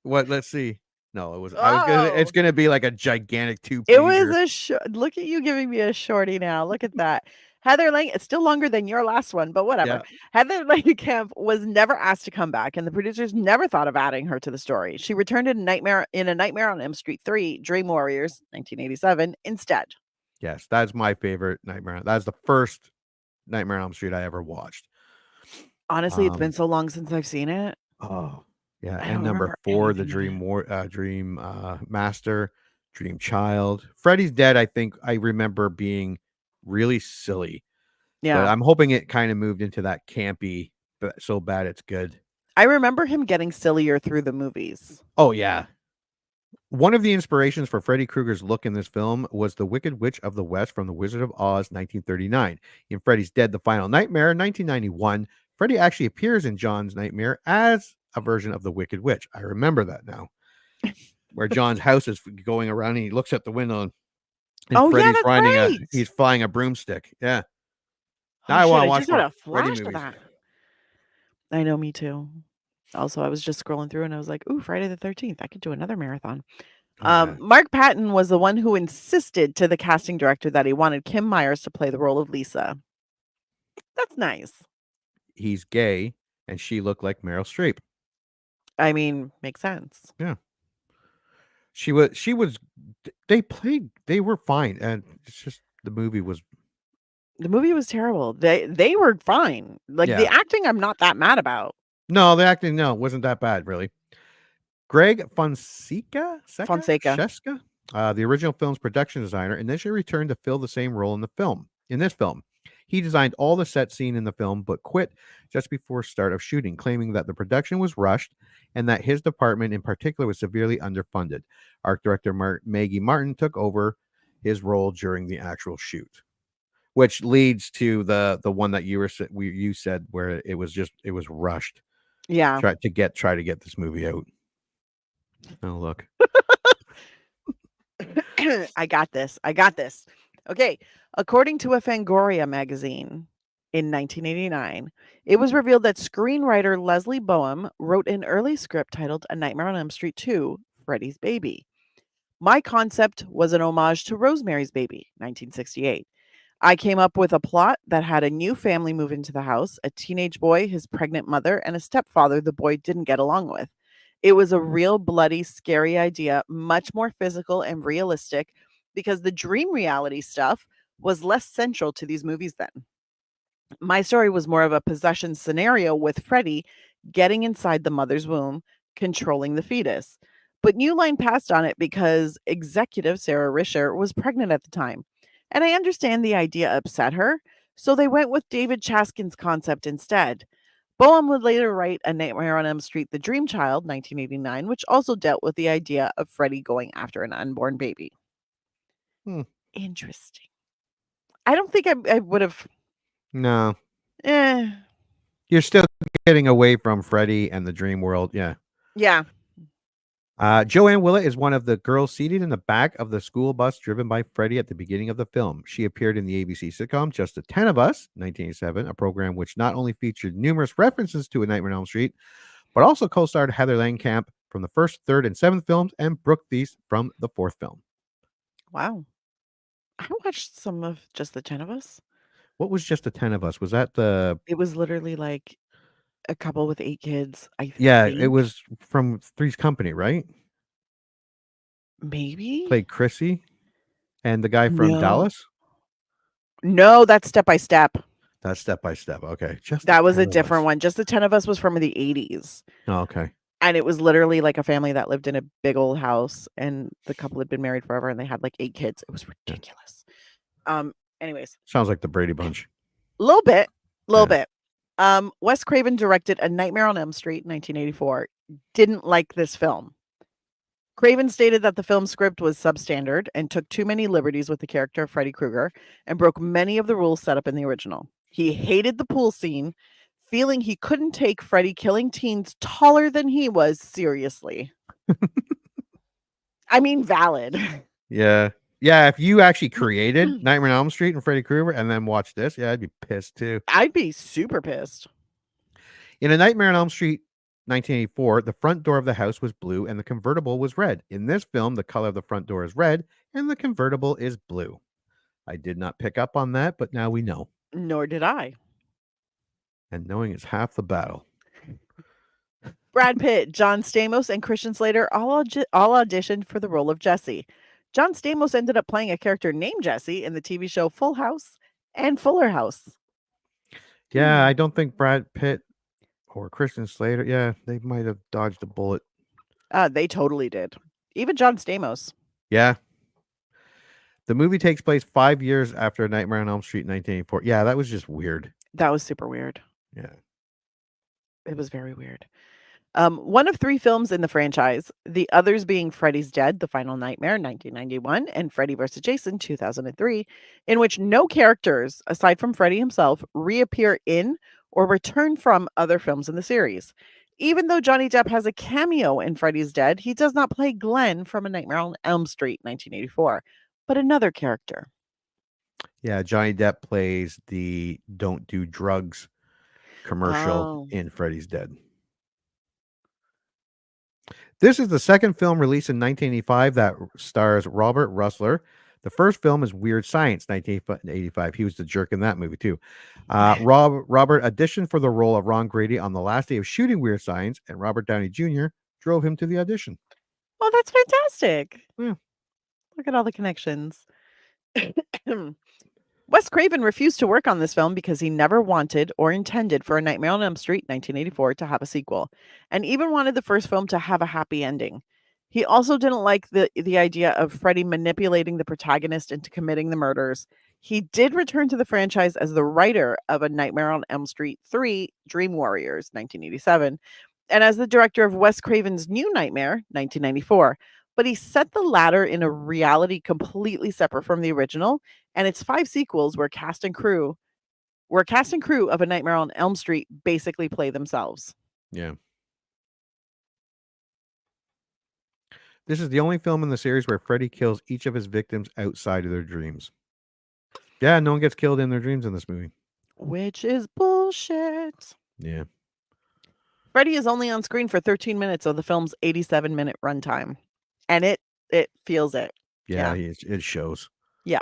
Speaker 6: Let's see. No, it was. It's gonna be like a gigantic 2-pager.
Speaker 7: It was look at you giving me a shorty now. Look at that. Heather Lang, it's still longer than your last one, but whatever. Yeah. Heather Langenkamp was never asked to come back, and the producers never thought of adding her to the story. She returned in a Nightmare on Elm Street 3, Dream Warriors, 1987, instead.
Speaker 6: Yes, that's my favorite Nightmare. That's the first Nightmare on Elm Street I ever watched.
Speaker 7: Honestly, it's been so long since I've seen it.
Speaker 6: Oh, yeah. And number 4, the Dream Master, Dream Child. Freddy's Dead, I think I remember being really silly. Yeah. But I'm hoping it kind of moved into that campy, but so bad it's good.
Speaker 7: I remember him getting sillier through the movies.
Speaker 6: Oh, yeah. One of the inspirations for Freddy Krueger's look in this film was the Wicked Witch of the West from The Wizard of Oz, 1939. In Freddy's Dead, The Final Nightmare, 1991, Freddy actually appears in John's nightmare as a version of the Wicked Witch. I remember that now. Where John's house is going around and he looks out the window and Freddy's he's flying a broomstick. Yeah. Now I want to watch
Speaker 7: a flash of that. I know, me too. Also, I was just scrolling through and I was like, ooh, Friday the 13th. I could do another marathon. Mark Patton was the one who insisted to the casting director that he wanted Kim Myers to play the role of Lisa. That's nice.
Speaker 6: He's gay and she looked like Meryl Streep.
Speaker 7: I mean, makes sense.
Speaker 6: Yeah. She was they were fine, and it's just the movie was
Speaker 7: terrible. They were fine. Like the acting I'm not that mad about.
Speaker 6: No, the acting wasn't that bad, really. Greg Fonseca, the original film's production designer, initially returned to fill the same role in this film. He designed all the set scene in the film, but quit just before start of shooting, claiming that the production was rushed and that his department in particular was severely underfunded. Art director Maggie Martin took over his role during the actual shoot, which leads to the one that you said where it was rushed.
Speaker 7: Yeah,
Speaker 6: try to get this movie out. Oh, look.
Speaker 7: I got this. Okay. According to a Fangoria magazine in 1989, it was revealed that screenwriter Leslie Boehm wrote an early script titled A Nightmare on Elm Street 2, Freddy's Baby. My concept was an homage to Rosemary's Baby, 1968. I came up with a plot that had a new family move into the house, a teenage boy, his pregnant mother, and a stepfather the boy didn't get along with. It was a real bloody, scary idea, much more physical and realistic because the dream reality stuff was less central to these movies then. My story was more of a possession scenario with Freddy getting inside the mother's womb, controlling the fetus. But New Line passed on it because executive Sarah Risher was pregnant at the time. And I understand the idea upset her, so they went with David Chaskin's concept instead. Boehm would later write A Nightmare on Elm Street, The Dream Child, 1989, which also dealt with the idea of Freddy going after an unborn baby. Interesting. I don't think I would have.
Speaker 6: No. You're still getting away from Freddy and the dream world. Yeah.
Speaker 7: Yeah.
Speaker 6: Joanne Willett is one of the girls seated in the back of the school bus driven by Freddy at the beginning of the film. She appeared in the ABC sitcom Just the 10 of Us, 1987, a program which not only featured numerous references to A Nightmare on Elm Street, but also co-starred Heather Langenkamp from the first, third, and seventh films and Brooke Thies from the fourth film.
Speaker 7: Wow. I watched some of Just the 10 of Us.
Speaker 6: What was Just the 10 of Us? Was that the...
Speaker 7: It was literally like a couple with 8 kids, I think.
Speaker 6: Yeah, it was from Three's Company, right?
Speaker 7: Maybe.
Speaker 6: Played Chrissy. And the guy from
Speaker 7: No.
Speaker 6: Dallas?
Speaker 7: No, that's Step by Step.
Speaker 6: That's Step by Step. Okay. Just
Speaker 7: That
Speaker 6: the
Speaker 7: was
Speaker 6: 10
Speaker 7: a
Speaker 6: of
Speaker 7: different
Speaker 6: us.
Speaker 7: one. Just the 10 of Us was from the 80s.
Speaker 6: Oh, okay.
Speaker 7: And it was literally like a family that lived in a big old house, and the couple had been married forever, and they had like 8 kids. It was ridiculous. Anyways,
Speaker 6: Sounds like the Brady Bunch.
Speaker 7: a little bit. Wes Craven directed A Nightmare on Elm Street, 1984. Didn't like this film. Craven stated that the film script was substandard and took too many liberties with the character of Freddy Krueger and broke many of the rules set up in the original. He hated the pool scene, feeling he couldn't take Freddy killing teens taller than he was seriously. I mean, valid.
Speaker 6: Yeah. Yeah, if you actually created Nightmare on Elm Street and Freddy Krueger and then watch this, yeah, I'd be pissed too.
Speaker 7: I'd be super pissed.
Speaker 6: In A Nightmare on Elm Street 1984, the front door of the house was blue and the convertible was red. In this film, the color of the front door is red and the convertible is blue. I did not pick up on that, but now we know.
Speaker 7: Nor did I.
Speaker 6: And knowing is half the battle.
Speaker 7: Brad Pitt, John Stamos, and Christian Slater all auditioned for the role of Jesse. John Stamos ended up playing a character named Jesse in the TV show Full House and Fuller House.
Speaker 6: Yeah, I don't think Brad Pitt or Christian Slater, yeah, they might have dodged a bullet.
Speaker 7: They totally did. Even John Stamos.
Speaker 6: Yeah. The movie takes place 5 years after Nightmare on Elm Street 1984. Yeah, that was just weird.
Speaker 7: That was super weird.
Speaker 6: Yeah.
Speaker 7: It was very weird. One of 3 films in the franchise, the others being Freddy's Dead, The Final Nightmare, 1991, and Freddy vs. Jason, 2003, in which no characters, aside from Freddy himself, reappear in or return from other films in the series. Even though Johnny Depp has a cameo in Freddy's Dead, he does not play Glenn from A Nightmare on Elm Street, 1984, but another character.
Speaker 6: Yeah, Johnny Depp plays the Don't Do Drugs commercial in Freddy's Dead. This is the second film released in 1985 that stars Robert Russler. The first film is Weird Science, 1985. He was the jerk in that movie, too. Robert auditioned for the role of Ron Grady on the last day of shooting Weird Science, and Robert Downey Jr. drove him to the audition.
Speaker 7: Oh, that's fantastic.
Speaker 6: Yeah.
Speaker 7: Look at all the connections. Wes Craven refused to work on this film because he never wanted or intended for A Nightmare on Elm Street 1984 to have a sequel, and even wanted the first film to have a happy ending. He also didn't like the idea of Freddy manipulating the protagonist into committing the murders. He did return to the franchise as the writer of A Nightmare on Elm Street 3, Dream Warriors, 1987, and as the director of Wes Craven's New Nightmare, 1994. But he set the latter in a reality completely separate from the original, and its 5 sequels where cast and crew of A Nightmare on Elm Street basically play themselves.
Speaker 6: Yeah. This is the only film in the series where Freddy kills each of his victims outside of their dreams. Yeah, no one gets killed in their dreams in this movie.
Speaker 7: Which is bullshit.
Speaker 6: Yeah.
Speaker 7: Freddy is only on screen for 13 minutes of the film's 87-minute runtime. And it feels it.
Speaker 6: Yeah. It shows.
Speaker 7: Yeah.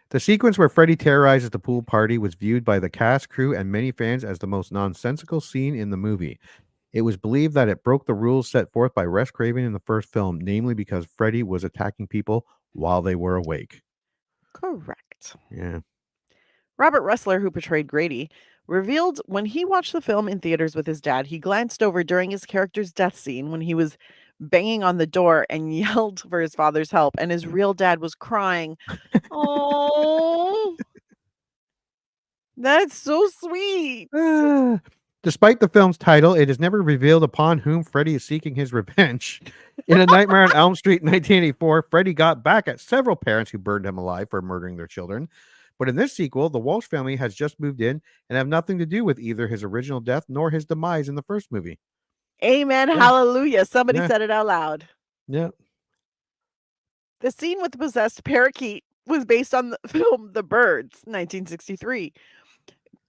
Speaker 6: The sequence where Freddy terrorizes the pool party was viewed by the cast, crew, and many fans as the most nonsensical scene in the movie. It was believed that it broke the rules set forth by Wes Craven in the first film, namely because Freddy was attacking people while they were awake.
Speaker 7: Correct.
Speaker 6: Yeah.
Speaker 7: Robert Russler, who portrayed Grady, revealed when he watched the film in theaters with his dad, he glanced over during his character's death scene when he was banging on the door and yelled for his father's help, and his real dad was crying. Oh, that's so sweet.
Speaker 6: Despite the film's title, it is never revealed upon whom Freddy is seeking his revenge. In A Nightmare on Elm Street 1984, Freddy got back at several parents who burned him alive for murdering their children. But in this sequel, the Walsh family has just moved in and have nothing to do with either his original death nor his demise in the first movie.
Speaker 7: Amen.
Speaker 6: Yeah.
Speaker 7: Hallelujah. Somebody
Speaker 6: Yeah.
Speaker 7: said it out loud.
Speaker 6: Yeah.
Speaker 7: The scene with the possessed parakeet was based on the film The Birds, 1963.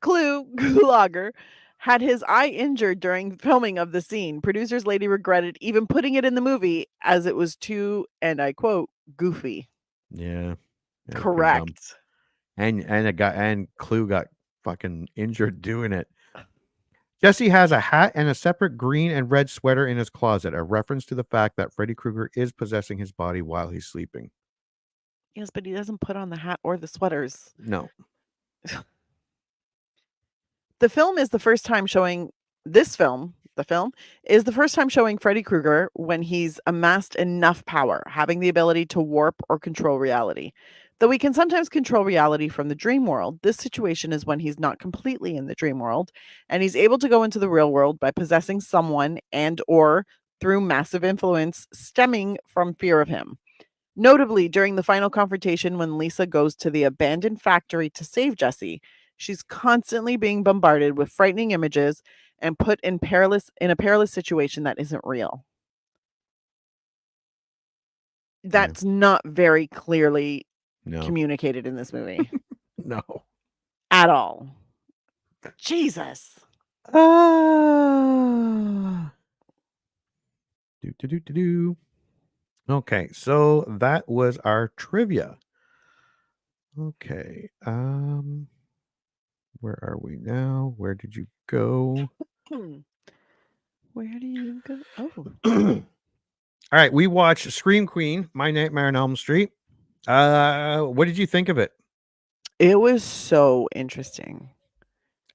Speaker 7: Clue Gulager had his eye injured during filming of the scene. Producers later regretted even putting it in the movie as it was too, and I quote, goofy.
Speaker 6: Yeah.
Speaker 7: Correct.
Speaker 6: And Clue got fucking injured doing it. Jesse has a hat and a separate green and red sweater in his closet, a reference to the fact that Freddy Krueger is possessing his body while he's sleeping.
Speaker 7: Yes, but he doesn't put on the hat or the sweaters.
Speaker 6: No.
Speaker 7: The film is the first time showing the film is the first time showing Freddy Krueger when he's amassed enough power, having the ability to warp or control reality. Though he can sometimes control reality from the dream world, this situation is when he's not completely in the dream world and he's able to go into the real world by possessing someone and or through massive influence stemming from fear of him. Notably, during the final confrontation when Lisa goes to the abandoned factory to save Jesse, she's constantly being bombarded with frightening images and put in a perilous situation that isn't real. That's not very clearly communicated in this movie.
Speaker 6: No.
Speaker 7: At all. Jesus.
Speaker 6: Okay, so that was our trivia. Okay. Where are we now? Where did you go?
Speaker 7: Where do you go? Oh.
Speaker 6: All right, we watched Scream Queen, My Nightmare on Elm Street. What did you think of it?
Speaker 7: It was so interesting.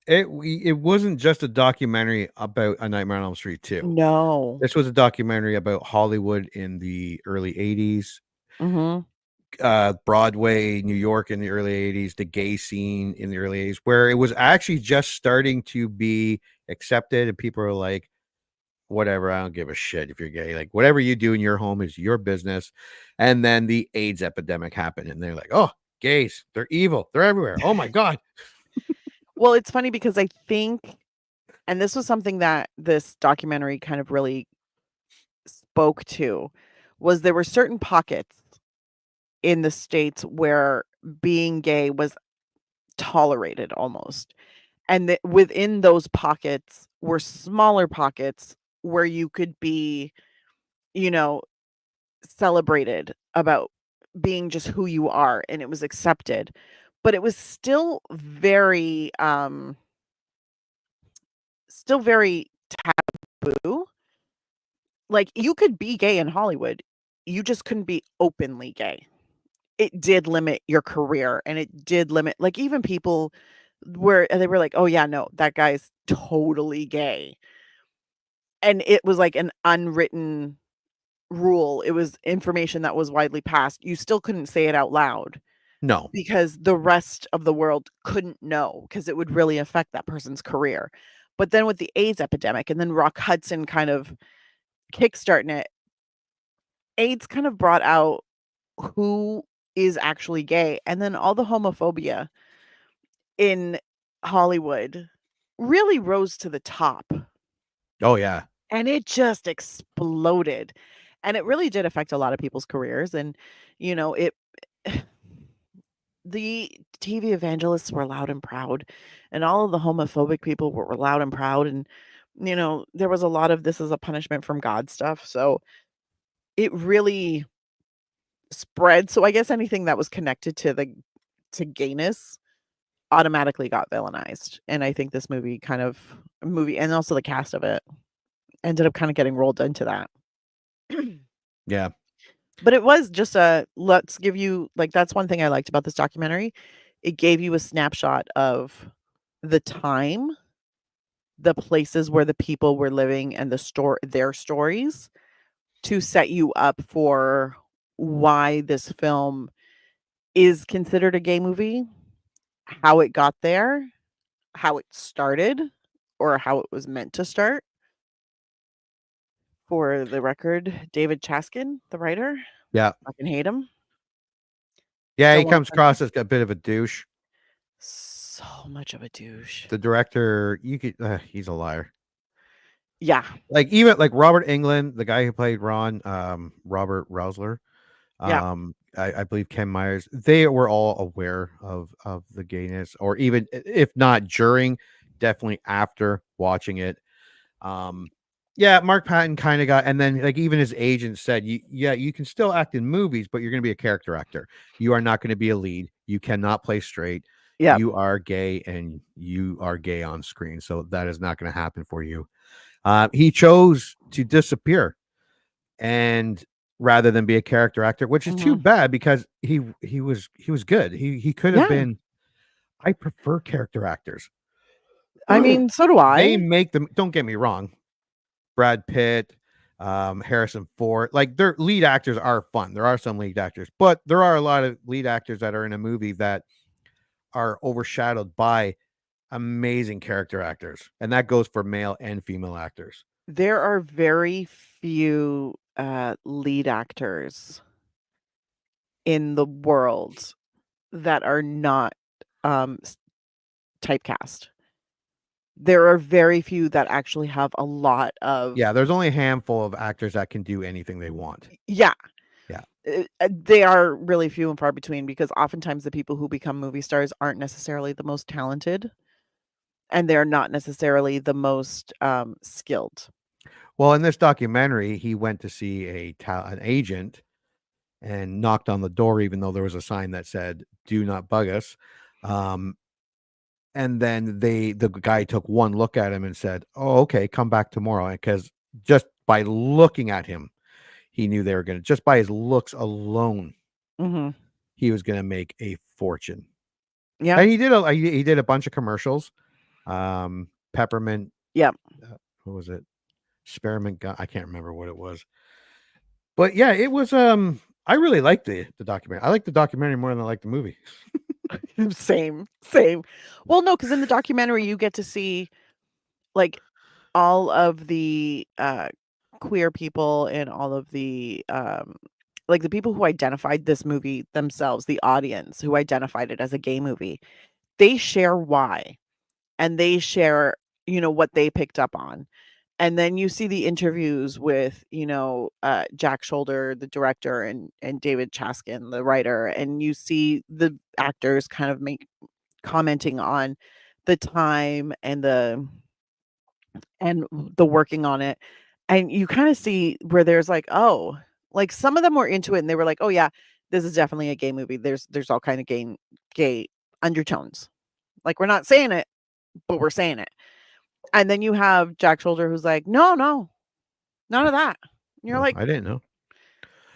Speaker 6: It wasn't just a documentary about A Nightmare on Elm Street 2.
Speaker 7: No.
Speaker 6: This was a documentary about Hollywood in the early 80s.
Speaker 7: Mm-hmm.
Speaker 6: Broadway, New York in the early 80s, the gay scene in the early 80s, where it was actually just starting to be accepted, and people are like, whatever, I don't give a shit if you're gay. Like, whatever you do in your home is your business. And then the AIDS epidemic happened, and they're like, oh, gays, they're evil, they're everywhere. Oh my God.
Speaker 7: Well, it's funny because I think, and this was something that this documentary kind of really spoke to, was there were certain pockets in the States where being gay was tolerated almost. And within those pockets were smaller pockets where you could be, celebrated about being just who you are, and it was accepted. But it was still very taboo. Like, you could be gay in Hollywood, you just couldn't be openly gay. It did limit your career, and it did limit, like, even people they were like, "Oh yeah, no, that guy's totally gay." And it was like an unwritten rule. It was information that was widely passed. You still couldn't say it out loud.
Speaker 6: No.
Speaker 7: Because the rest of the world couldn't know, because it would really affect that person's career. But then with the AIDS epidemic and then Rock Hudson kind of kickstarting it, AIDS kind of brought out who is actually gay, and then all the homophobia in Hollywood really rose to the top.
Speaker 6: Oh yeah.
Speaker 7: And it just exploded. And it really did affect a lot of people's careers. And, it the TV evangelists were loud and proud, and all of the homophobic people were loud and proud. And, there was a lot of this is a punishment from God stuff. So it really spread. So I guess anything that was connected to gayness automatically got villainized. And I think this movie and also the cast of it ended up kind of getting rolled into that.
Speaker 6: Yeah.
Speaker 7: But it was just let's give you, like, that's one thing I liked about this documentary. It gave you a snapshot of the time, the places where the people were living, and their stories to set you up for why this film is considered a gay movie, how it got there, how it started, or how it was meant to start. For the record, David Chaskin, the writer.
Speaker 6: Yeah.
Speaker 7: Fucking hate him.
Speaker 6: Yeah, he comes across as a bit of a douche.
Speaker 7: So much of a douche.
Speaker 6: The director, he's a liar.
Speaker 7: Yeah.
Speaker 6: Like, even like Robert Englund, the guy who played Ron, Robert Rousler,
Speaker 7: Yeah.
Speaker 6: I believe Ken Myers, they were all aware of the gayness, or even if not during, definitely after watching it. Yeah, Mark Patton kind of got, and then like even his agent said, you can still act in movies, but you're going to be a character actor. You are not going to be a lead. You cannot play straight.
Speaker 7: Yeah.
Speaker 6: You are gay, and you are gay on screen. So that is not going to happen for you. He chose to disappear. And rather than be a character actor, which is too
Speaker 7: Mhm.
Speaker 6: bad because he was good. He could have
Speaker 7: Yeah.
Speaker 6: been. I prefer character actors.
Speaker 7: I mean, so do
Speaker 6: They
Speaker 7: I.
Speaker 6: make them. Don't get me wrong. Brad Pitt, Harrison Ford, like their lead actors are fun. There are some lead actors, but there are a lot of lead actors that are in a movie that are overshadowed by amazing character actors, and that goes for male and female actors.
Speaker 7: There are very few lead actors in the world that are not typecast. There are very few that actually have a lot of
Speaker 6: Yeah, there's only a handful of actors that can do anything they want.
Speaker 7: Yeah.
Speaker 6: Yeah.
Speaker 7: They are really few and far between because oftentimes the people who become movie stars aren't necessarily the most talented, and they're not necessarily the most skilled.
Speaker 6: Well, in this documentary, he went to see an agent and knocked on the door, even though there was a sign that said "Do not bug us." And then the guy took one look at him and said, "Oh, okay, come back tomorrow." Because just by looking at him, he knew they were going to, just by his looks alone,
Speaker 7: Mhm.
Speaker 6: he was going to make a fortune.
Speaker 7: Yeah.
Speaker 6: And he did a bunch of commercials. Peppermint.
Speaker 7: Yep.
Speaker 6: What was it? Spearmint gun. I can't remember what it was. But yeah, it was. I really liked the documentary. I like the documentary more than I like the movie.
Speaker 7: Same. Well, no, because in the documentary you get to see like all of the queer people and all of the like the people who identified this movie themselves, the audience who identified it as a gay movie. They share why, and they share, what they picked up on. And then you see the interviews with, Jack Shoulder, the director, and David Chaskin, the writer, and you see the actors kind of commenting on the time and the working on it. And you kind of see where there's like, oh, like some of them were into it and they were like, oh yeah, this is definitely a gay movie. There's all kind of gay undertones. Like we're not saying it, but we're saying it. And then you have Jack Shoulder who's like, no, none of that. And you're like,
Speaker 6: I didn't know.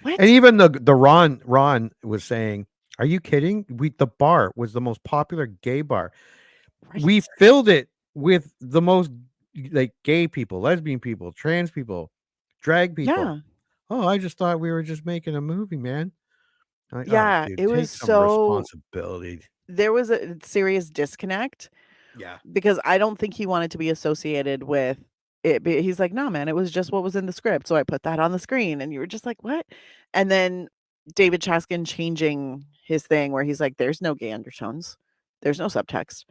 Speaker 7: what?
Speaker 6: And even the Ron was saying, "Are you kidding? The bar was the most popular gay bar. We filled it with the most like gay people, lesbian people, trans people, drag people.
Speaker 7: Yeah.
Speaker 6: Oh, I just thought we were just making a movie, man." I'm like, oh,
Speaker 7: Yeah,
Speaker 6: dude,
Speaker 7: it
Speaker 6: take
Speaker 7: was
Speaker 6: some
Speaker 7: so
Speaker 6: responsibility.
Speaker 7: there was a serious disconnect.
Speaker 6: Yeah.
Speaker 7: Because I don't think he wanted to be associated with it. He's like, no, man, it was just what was in the script. So I put that on the screen. And you were just like, what? And then David Chaskin changing his thing where he's like, there's no gay undertones, there's no subtext.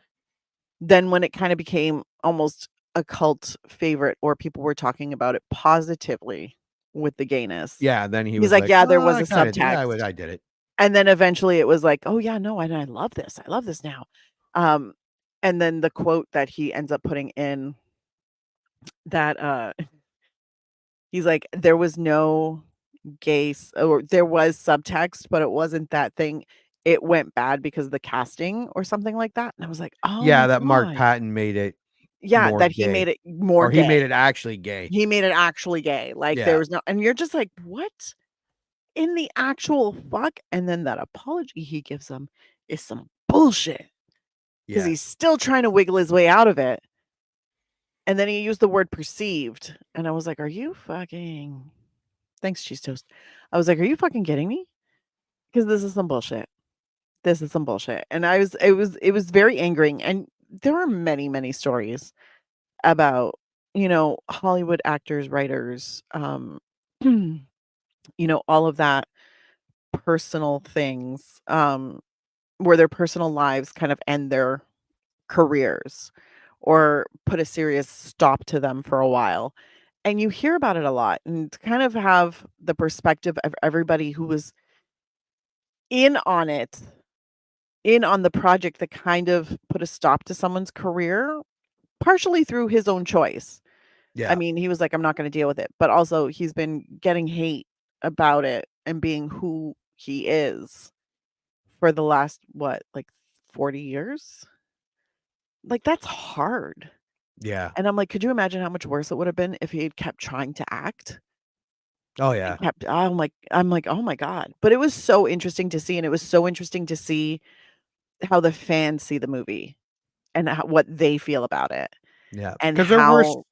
Speaker 7: Then when it kind of became almost a cult favorite or people were talking about it positively with the gayness.
Speaker 6: Yeah, then
Speaker 7: He's like, yeah, there was a subtext.
Speaker 6: I did it.
Speaker 7: And then eventually it was like, oh yeah, no, and I love this. I love this now. And then the quote that he ends up putting in that he's like, there was no or there was subtext, but it wasn't that thing. It went bad because of the casting or something like that. And I was like, oh
Speaker 6: Yeah,
Speaker 7: my
Speaker 6: that Mark
Speaker 7: God.
Speaker 6: Patton made it.
Speaker 7: Yeah,
Speaker 6: more
Speaker 7: that he
Speaker 6: gay.
Speaker 7: made it more
Speaker 6: Or
Speaker 7: gay.
Speaker 6: he made it actually gay.
Speaker 7: He made it actually gay. Like
Speaker 6: Yeah.
Speaker 7: there was no, and you're just like, what in the actual fuck? And then that apology he gives him is some bullshit. Because
Speaker 6: Yeah.
Speaker 7: he's still trying to wiggle his way out of it. And then he used the word perceived. And I was like, are you fucking thanks, cheese toast. I was like, are you fucking kidding me? Because this is some bullshit. This is some bullshit. And it was very angering. And there are many, many stories about, Hollywood actors, writers, all of that personal things, where their personal lives kind of end their careers or put a serious stop to them for a while. And you hear about it a lot and to kind of have the perspective of everybody who was in on it, in on the project that kind of put a stop to someone's career, partially through his own choice.
Speaker 6: Yeah.
Speaker 7: I mean, he was like, I'm not going to deal with it. But also he's been getting hate about it and being who he is for the last, what, like 40 years? Like, that's hard.
Speaker 6: Yeah.
Speaker 7: And I'm like, could you imagine how much worse it would have been if he had kept trying to act?
Speaker 6: Oh yeah.
Speaker 7: I'm like, oh my God. But it was so interesting to see, and it was so interesting to see how the fans see the movie and what they feel about it.
Speaker 6: Yeah.
Speaker 7: And
Speaker 6: Because there were
Speaker 7: how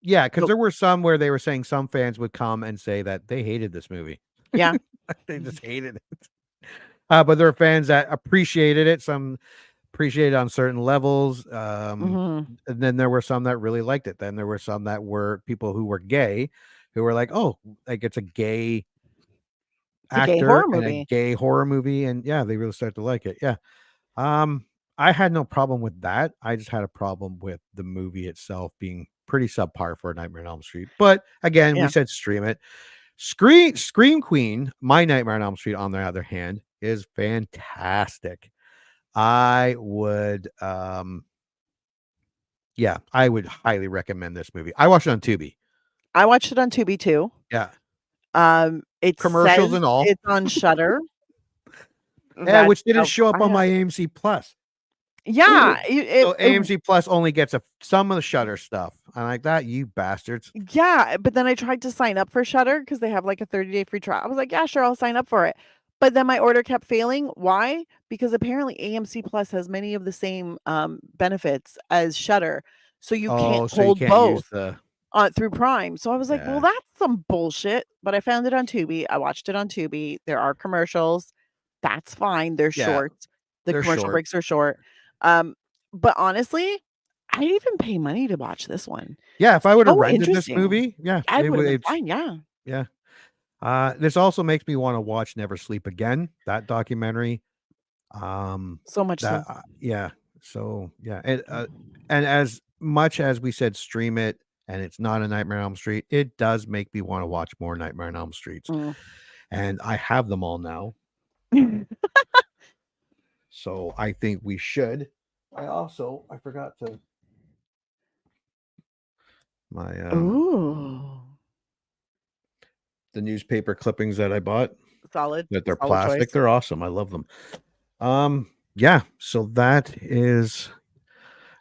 Speaker 6: because there were some where they were saying some fans would come and say that they hated this movie.
Speaker 7: Yeah.
Speaker 6: They just hated it. But there were fans that appreciated it. Some appreciated it on certain levels. And then there were some that really liked it. Then there were some that were people who were gay, who were like, "Oh, like it's a gay actor and a gay horror movie," and yeah, they really started to like it. Yeah. I had no problem with that. I just had a problem with the movie itself being pretty subpar for Nightmare on Elm Street. But again, we said stream it. Scream Queen, My Nightmare on Elm Street, on the other hand, is fantastic. I would I would highly recommend this movie. I watched it on Tubi.
Speaker 7: I watched it on Tubi too.
Speaker 6: Yeah.
Speaker 7: It
Speaker 6: commercials
Speaker 7: says
Speaker 6: and all.
Speaker 7: it's on Shudder.
Speaker 6: Yeah, which didn't show up on my AMC Plus.
Speaker 7: Yeah.
Speaker 6: So AMC Plus only gets some of the Shudder stuff. I'm like, that, you bastards.
Speaker 7: Yeah, but then I tried to sign up for Shudder because they have like a 30-day free trial. I was like, yeah, sure, I'll sign up for it. But then my order kept failing. Why? Because apparently AMC Plus has many of the same benefits as Shudder. So you can't hold both through Prime. So I was like, well, that's some bullshit. But I found it on Tubi. I watched it on Tubi. There are commercials. That's fine. They're short. The commercial breaks are short. But honestly, I'd even pay money to watch this one.
Speaker 6: Yeah, if I would have rented this movie,
Speaker 7: I would have been fine. Yeah.
Speaker 6: Yeah. This also makes me want to watch Never Sleep Again, that documentary.
Speaker 7: So much so.
Speaker 6: Yeah. So yeah. And as much as we said stream it and it's not a Nightmare on Elm Street, it does make me want to watch more Nightmare on Elm Streets. And I have them all now. So I think we should. I forgot to the newspaper clippings that I bought.
Speaker 7: Solid.
Speaker 6: That they're
Speaker 7: solid
Speaker 6: plastic.
Speaker 7: choice.
Speaker 6: They're awesome. I love them. Yeah. So that is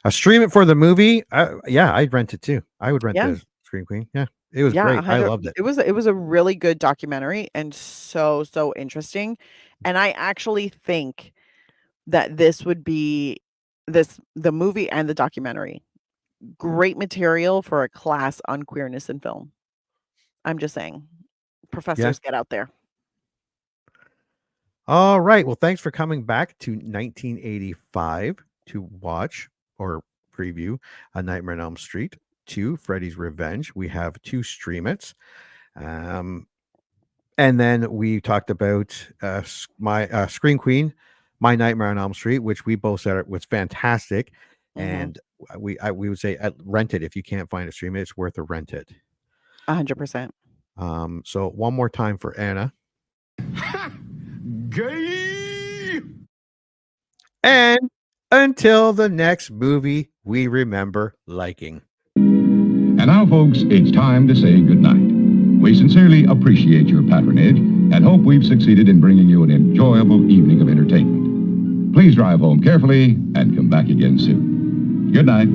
Speaker 6: a stream it for the movie. I'd rent it too. I would rent the Scream Queen. Yeah. It was great. I loved it.
Speaker 7: It was a really good documentary and so interesting. And I actually think that this would be the movie and the documentary. Great material for a class on queerness in film. I'm just saying. Professors, get out there.
Speaker 6: All right. Well, thanks for coming back to 1985 to watch or preview A Nightmare on Elm Street 2, Freddy's Revenge. We have 2 stream it's. And then we talked about my Scream Queen, My Nightmare on Elm Street, which we both said was fantastic. And we would say rent it if you can't find a stream. It's worth a rent it.
Speaker 7: 100%.
Speaker 6: So one more time for Anna.
Speaker 11: Gay.
Speaker 6: And until the next movie we remember liking.
Speaker 12: And now, folks, it's time to say goodnight. We sincerely appreciate your patronage and hope we've succeeded in bringing you an enjoyable evening of entertainment. Please drive home carefully and come back again soon. Good night.